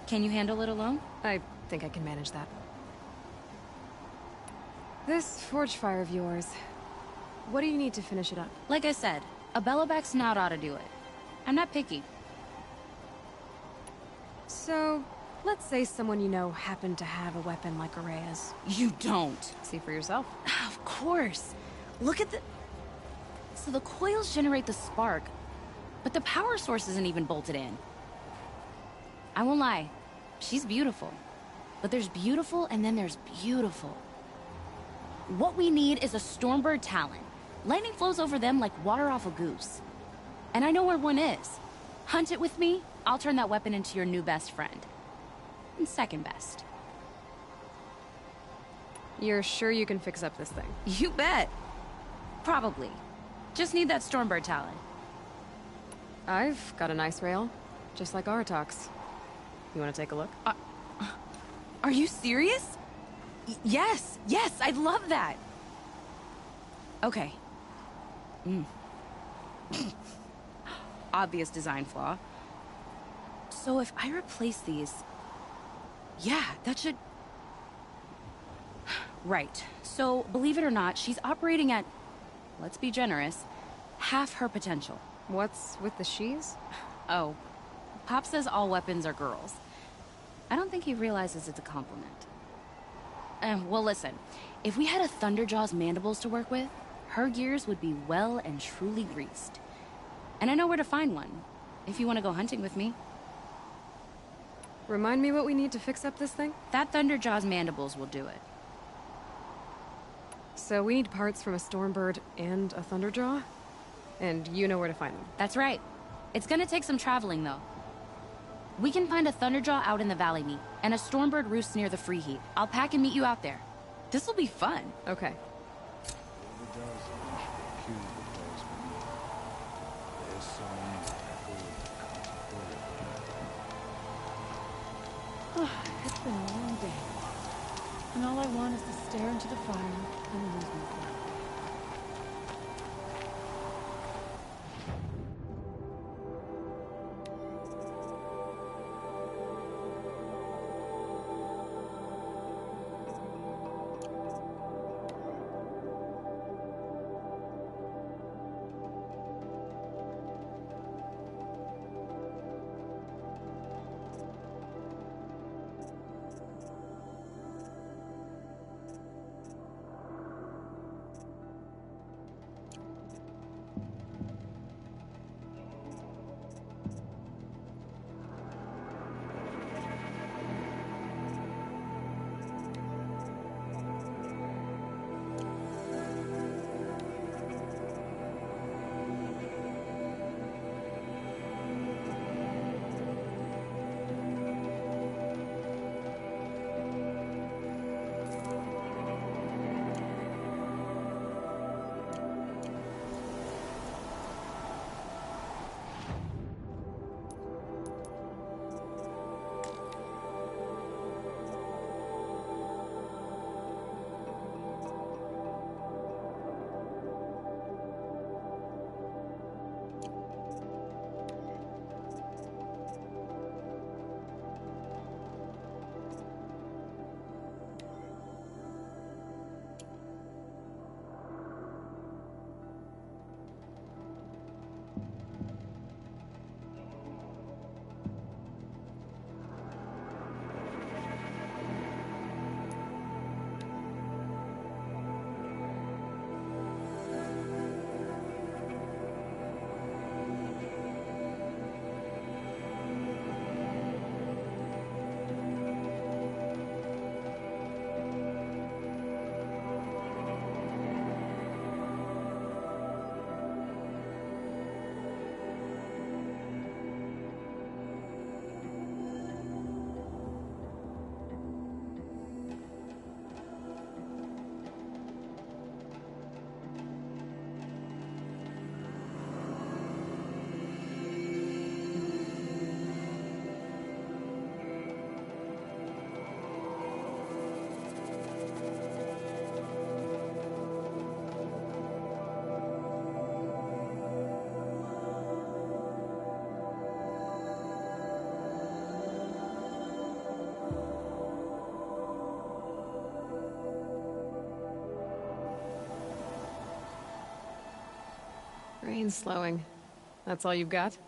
Can you handle it alone? I think I can manage that. This forge fire of yours, what do you need to finish it up? Like I said, a bellowback snout ought to do it. I'm not picky. So, let's say someone you know happened to have a weapon like Araya's. You don't. See for yourself. Of course. Look at the... So the coils generate the spark, but the power source isn't even bolted in. I won't lie. She's beautiful. But there's beautiful and then there's beautiful. What we need is a Stormbird Talon. Lightning flows over them like water off a goose. And I know where one is. Hunt it with me, I'll turn that weapon into your new best friend. And second best. You're sure you can fix up this thing? You bet. Probably. Just need that Stormbird Talon. I've got an ice rail, just like Aratak's. You want to take a look? Are you serious? Yes, I'd love that. Okay. Obvious design flaw. So if I replace these... Yeah, that should... Right. So, believe it or not, she's operating at, let's be generous, half her potential. What's with the she's? Oh, Pop says all weapons are girls. I don't think he realizes it's a compliment. Well, listen. If we had a Thunderjaw's mandibles to work with, her gears would be well and truly greased. And I know where to find one, if you want to go hunting with me. Remind me what we need to fix up this thing? That Thunderjaw's mandibles will do it. So we need parts from a Stormbird and a Thunderjaw? And you know where to find them? That's right. It's gonna take some traveling, though. We can find a Thunderjaw out in the Valley Meet, and a Stormbird roost near the Free Heat. I'll pack and meet you out there. This'll be fun. Okay. It's been a long day. And all I want is to stare into the fire and lose myself. brain slowing. That's all you've got?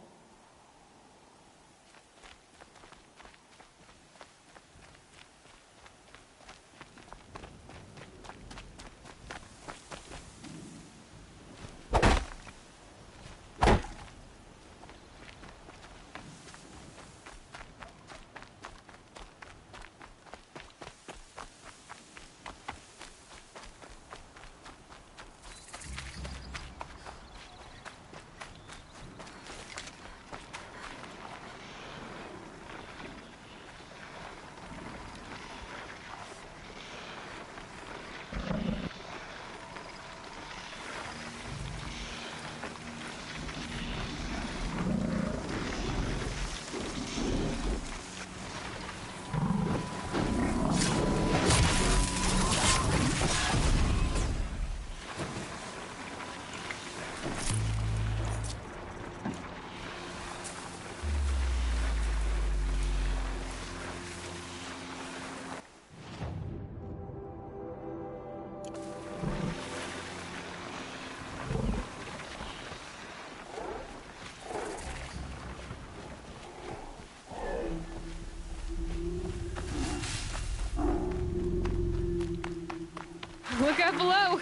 Look out below!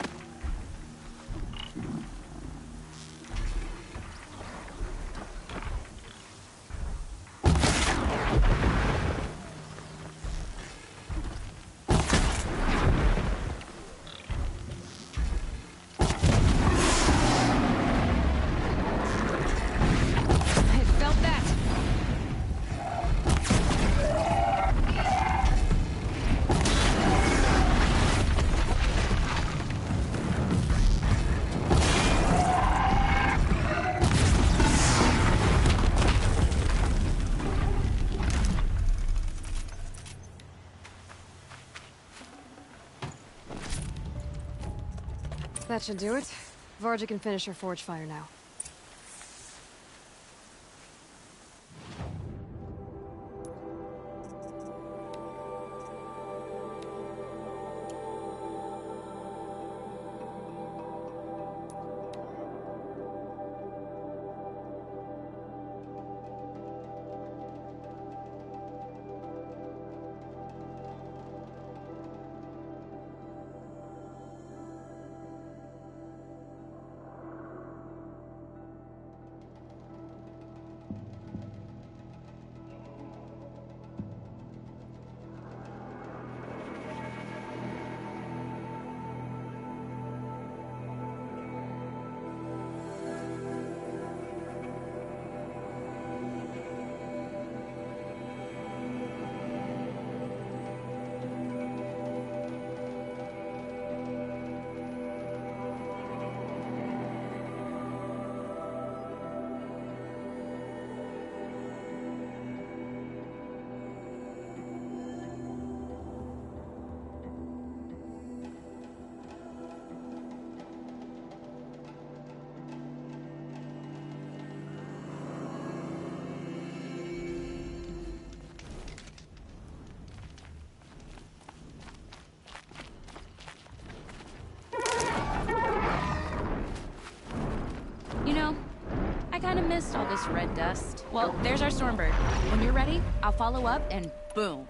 That should do it. Varga can finish her forge fire now. You know, I kind of missed all this red dust. Well, there's our Stormbird. When you're ready, I'll follow up and boom.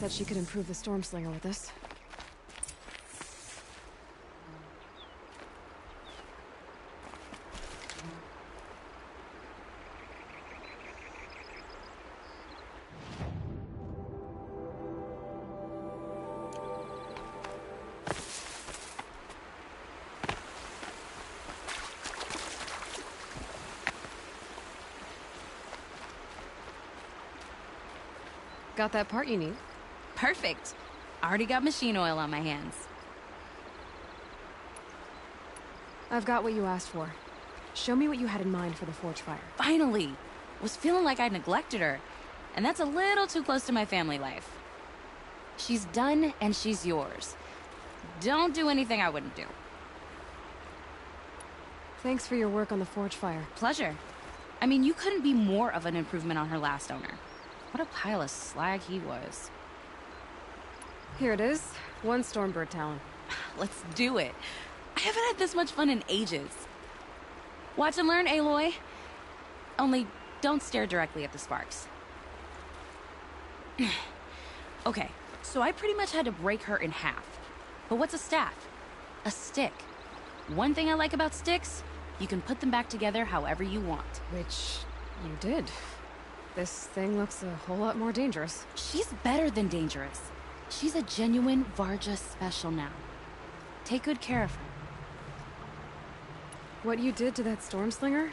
said she could improve the Stormslinger with this. Got that part you need? Perfect. Already got machine oil on my hands. I've got what you asked for. Show me what you had in mind for the forge fire. Finally! Was feeling like I neglected her. And that's a little too close to my family life. She's done and she's yours. Don't do anything I wouldn't do. Thanks for your work on the forge fire. Pleasure. I mean, you couldn't be more of an improvement on her last owner. What a pile of slag he was. Here it is. 1 Stormbird talon. Let's do it. I haven't had this much fun in ages. Watch and learn, Aloy. Only don't stare directly at the sparks. Okay, so I pretty much had to break her in half. But what's a staff? A stick. One thing I like about sticks, you can put them back together however you want. Which you did. This thing looks a whole lot more dangerous. She's better than dangerous. She's a genuine Varja special now. Take good care of her. What you did to that Stormslinger?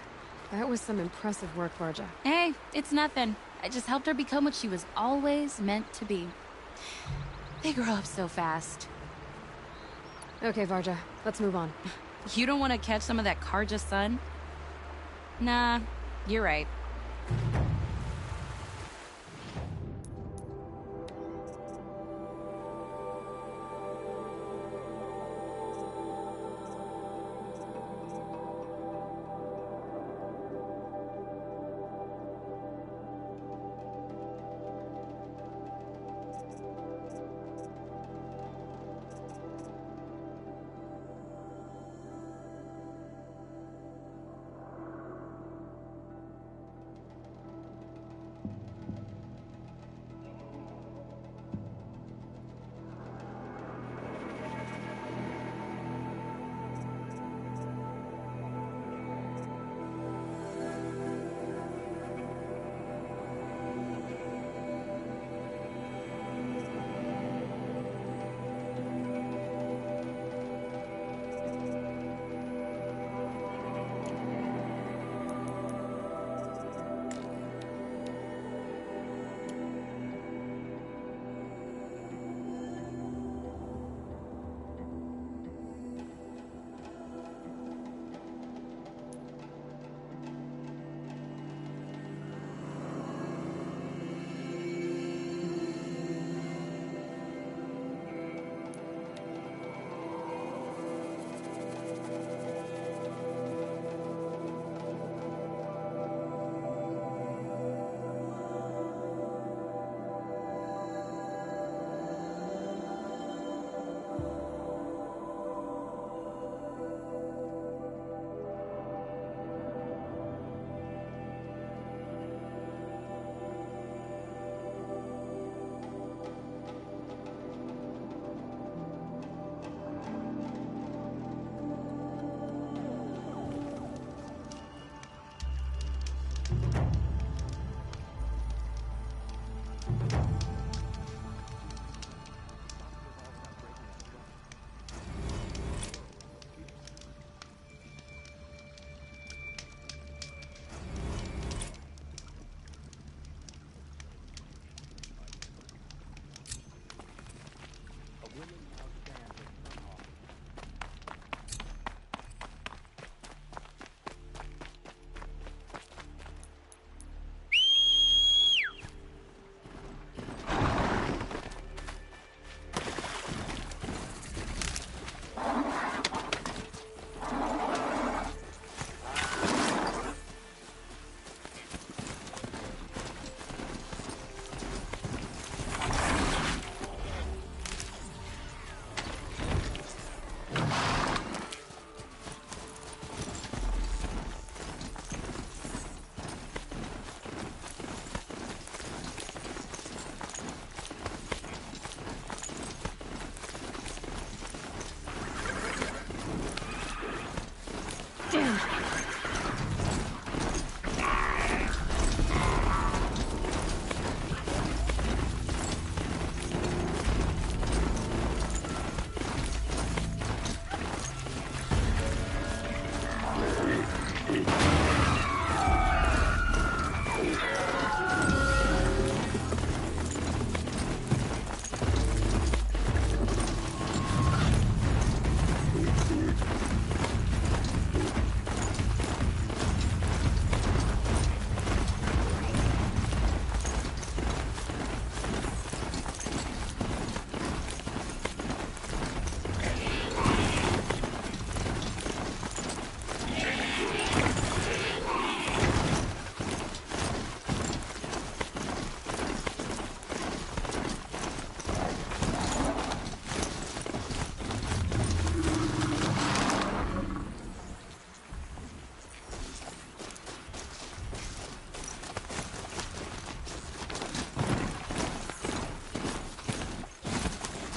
That was some impressive work, Varja. Hey, it's nothing. I just helped her become what she was always meant to be. They grow up so fast. Okay, Varja, let's move on. You don't want to catch some of that Karja sun? Nah, you're right.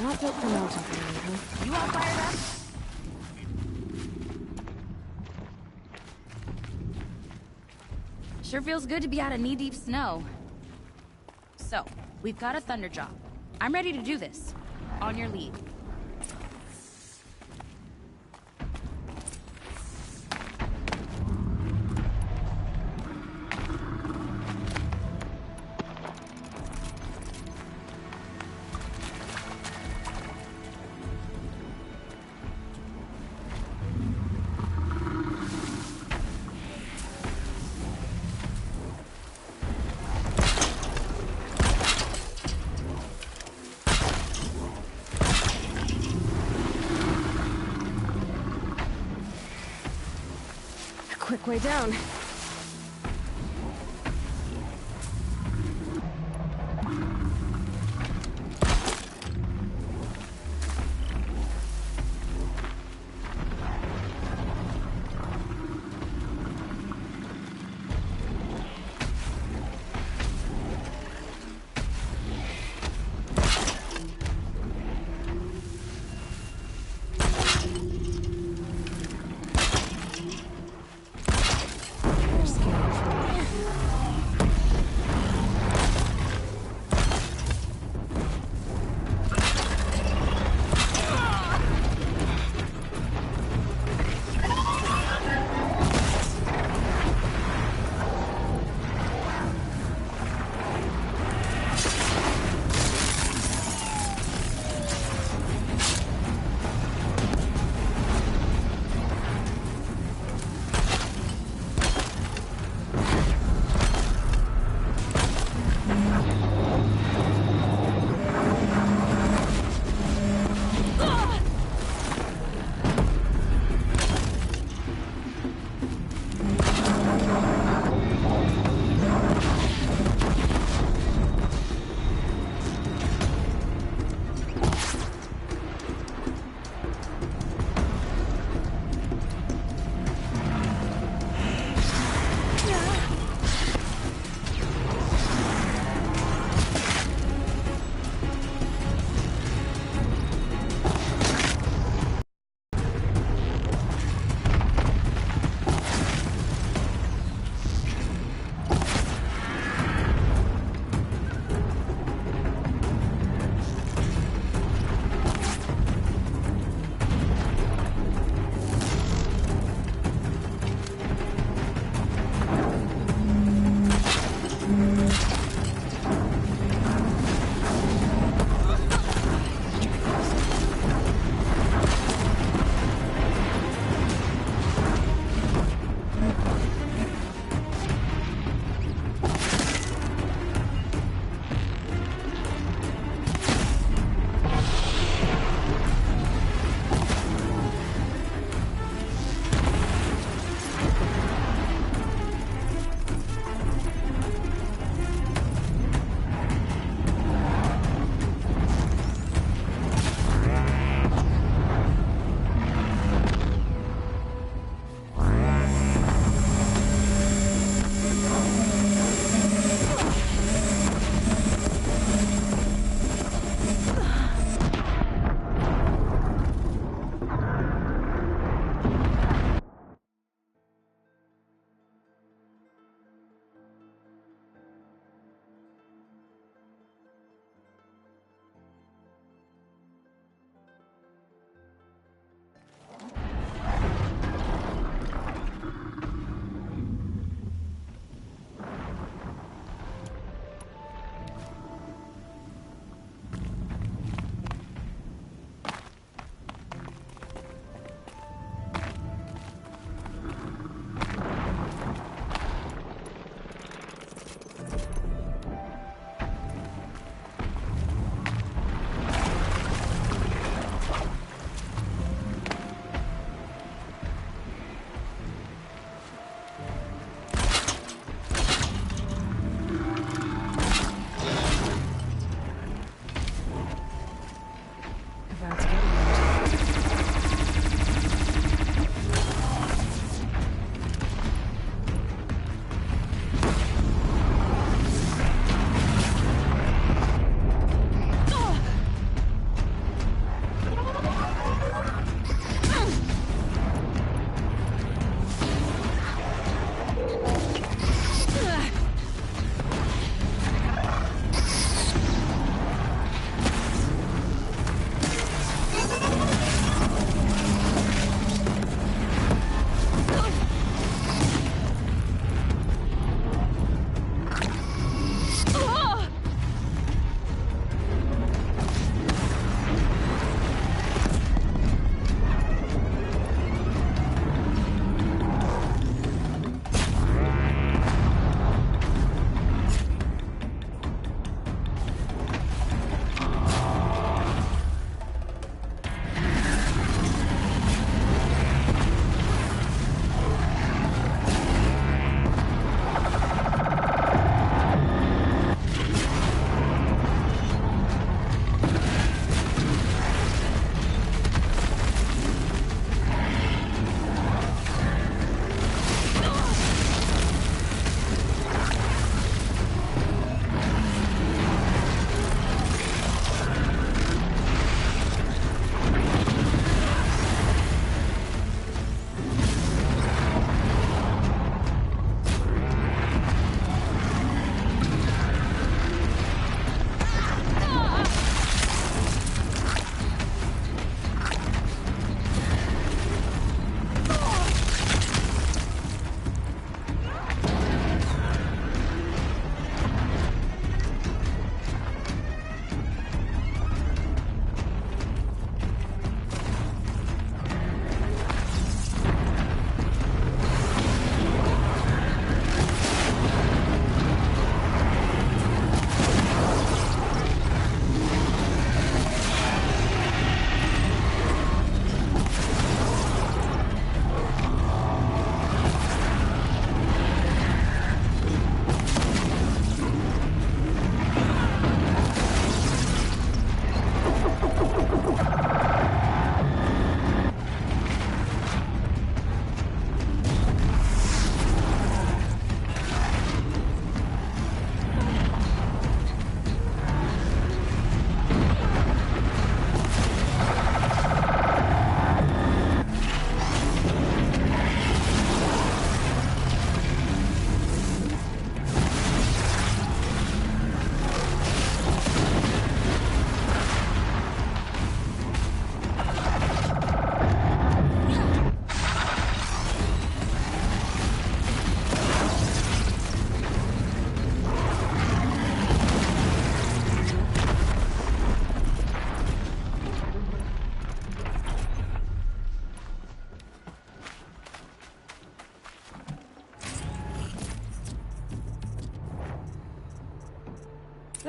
Not built for mountain climbing, huh? You all fired up? Sure feels good to be out of knee-deep snow. So, we've got a thunder job. I'm ready to do this. On your lead. Quick way down.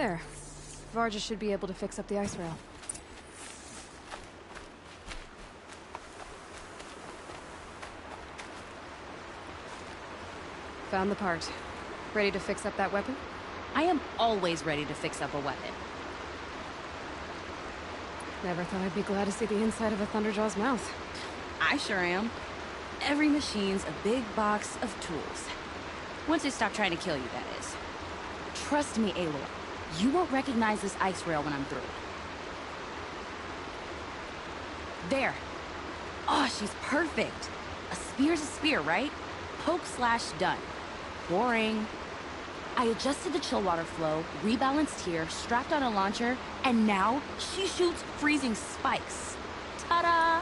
There. Varja should be able to fix up the ice rail. Found the part. Ready to fix up that weapon? I am always ready to fix up a weapon. Never thought I'd be glad to see the inside of a Thunderjaw's mouth. I sure am. Every machine's a big box of tools. Once they stop trying to kill you, that is. Trust me, Aloy. You won't recognize this ice rail when I'm through. There. Oh, she's perfect. A spear's a spear, right? Poke slash done. Boring. I adjusted the chill water flow, rebalanced here, strapped on a launcher, and now she shoots freezing spikes. Ta-da!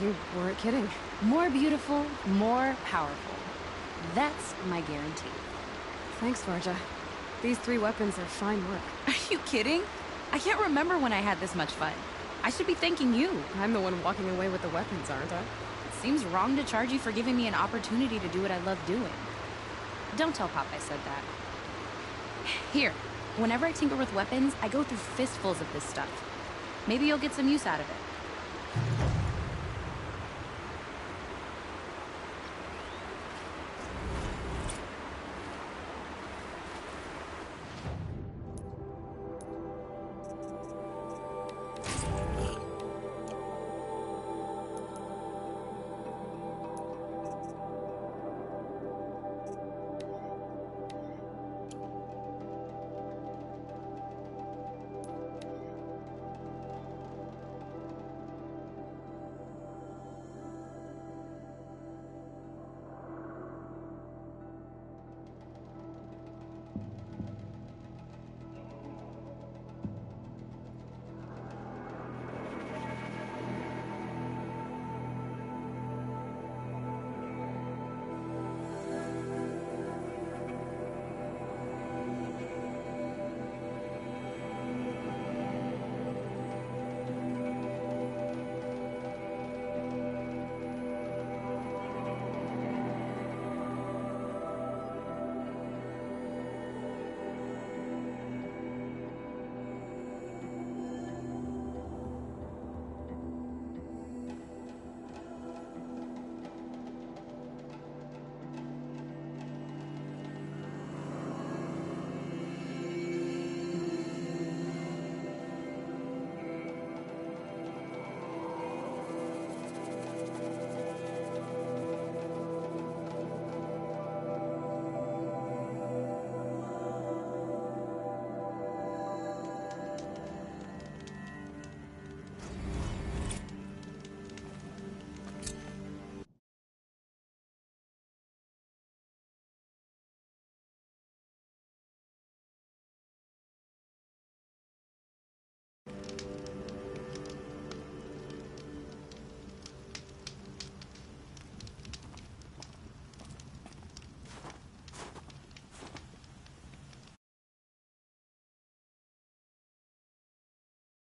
You weren't kidding. More beautiful, more powerful. That's my guarantee. Thanks, Varja. These 3 weapons are fine work. Are you kidding? I can't remember when I had this much fun. I should be thanking you. I'm the one walking away with the weapons, aren't I? It seems wrong to charge you for giving me an opportunity to do what I love doing. Don't tell Pop I said that. Here, whenever I tinker with weapons, I go through fistfuls of this stuff. Maybe you'll get some use out of it.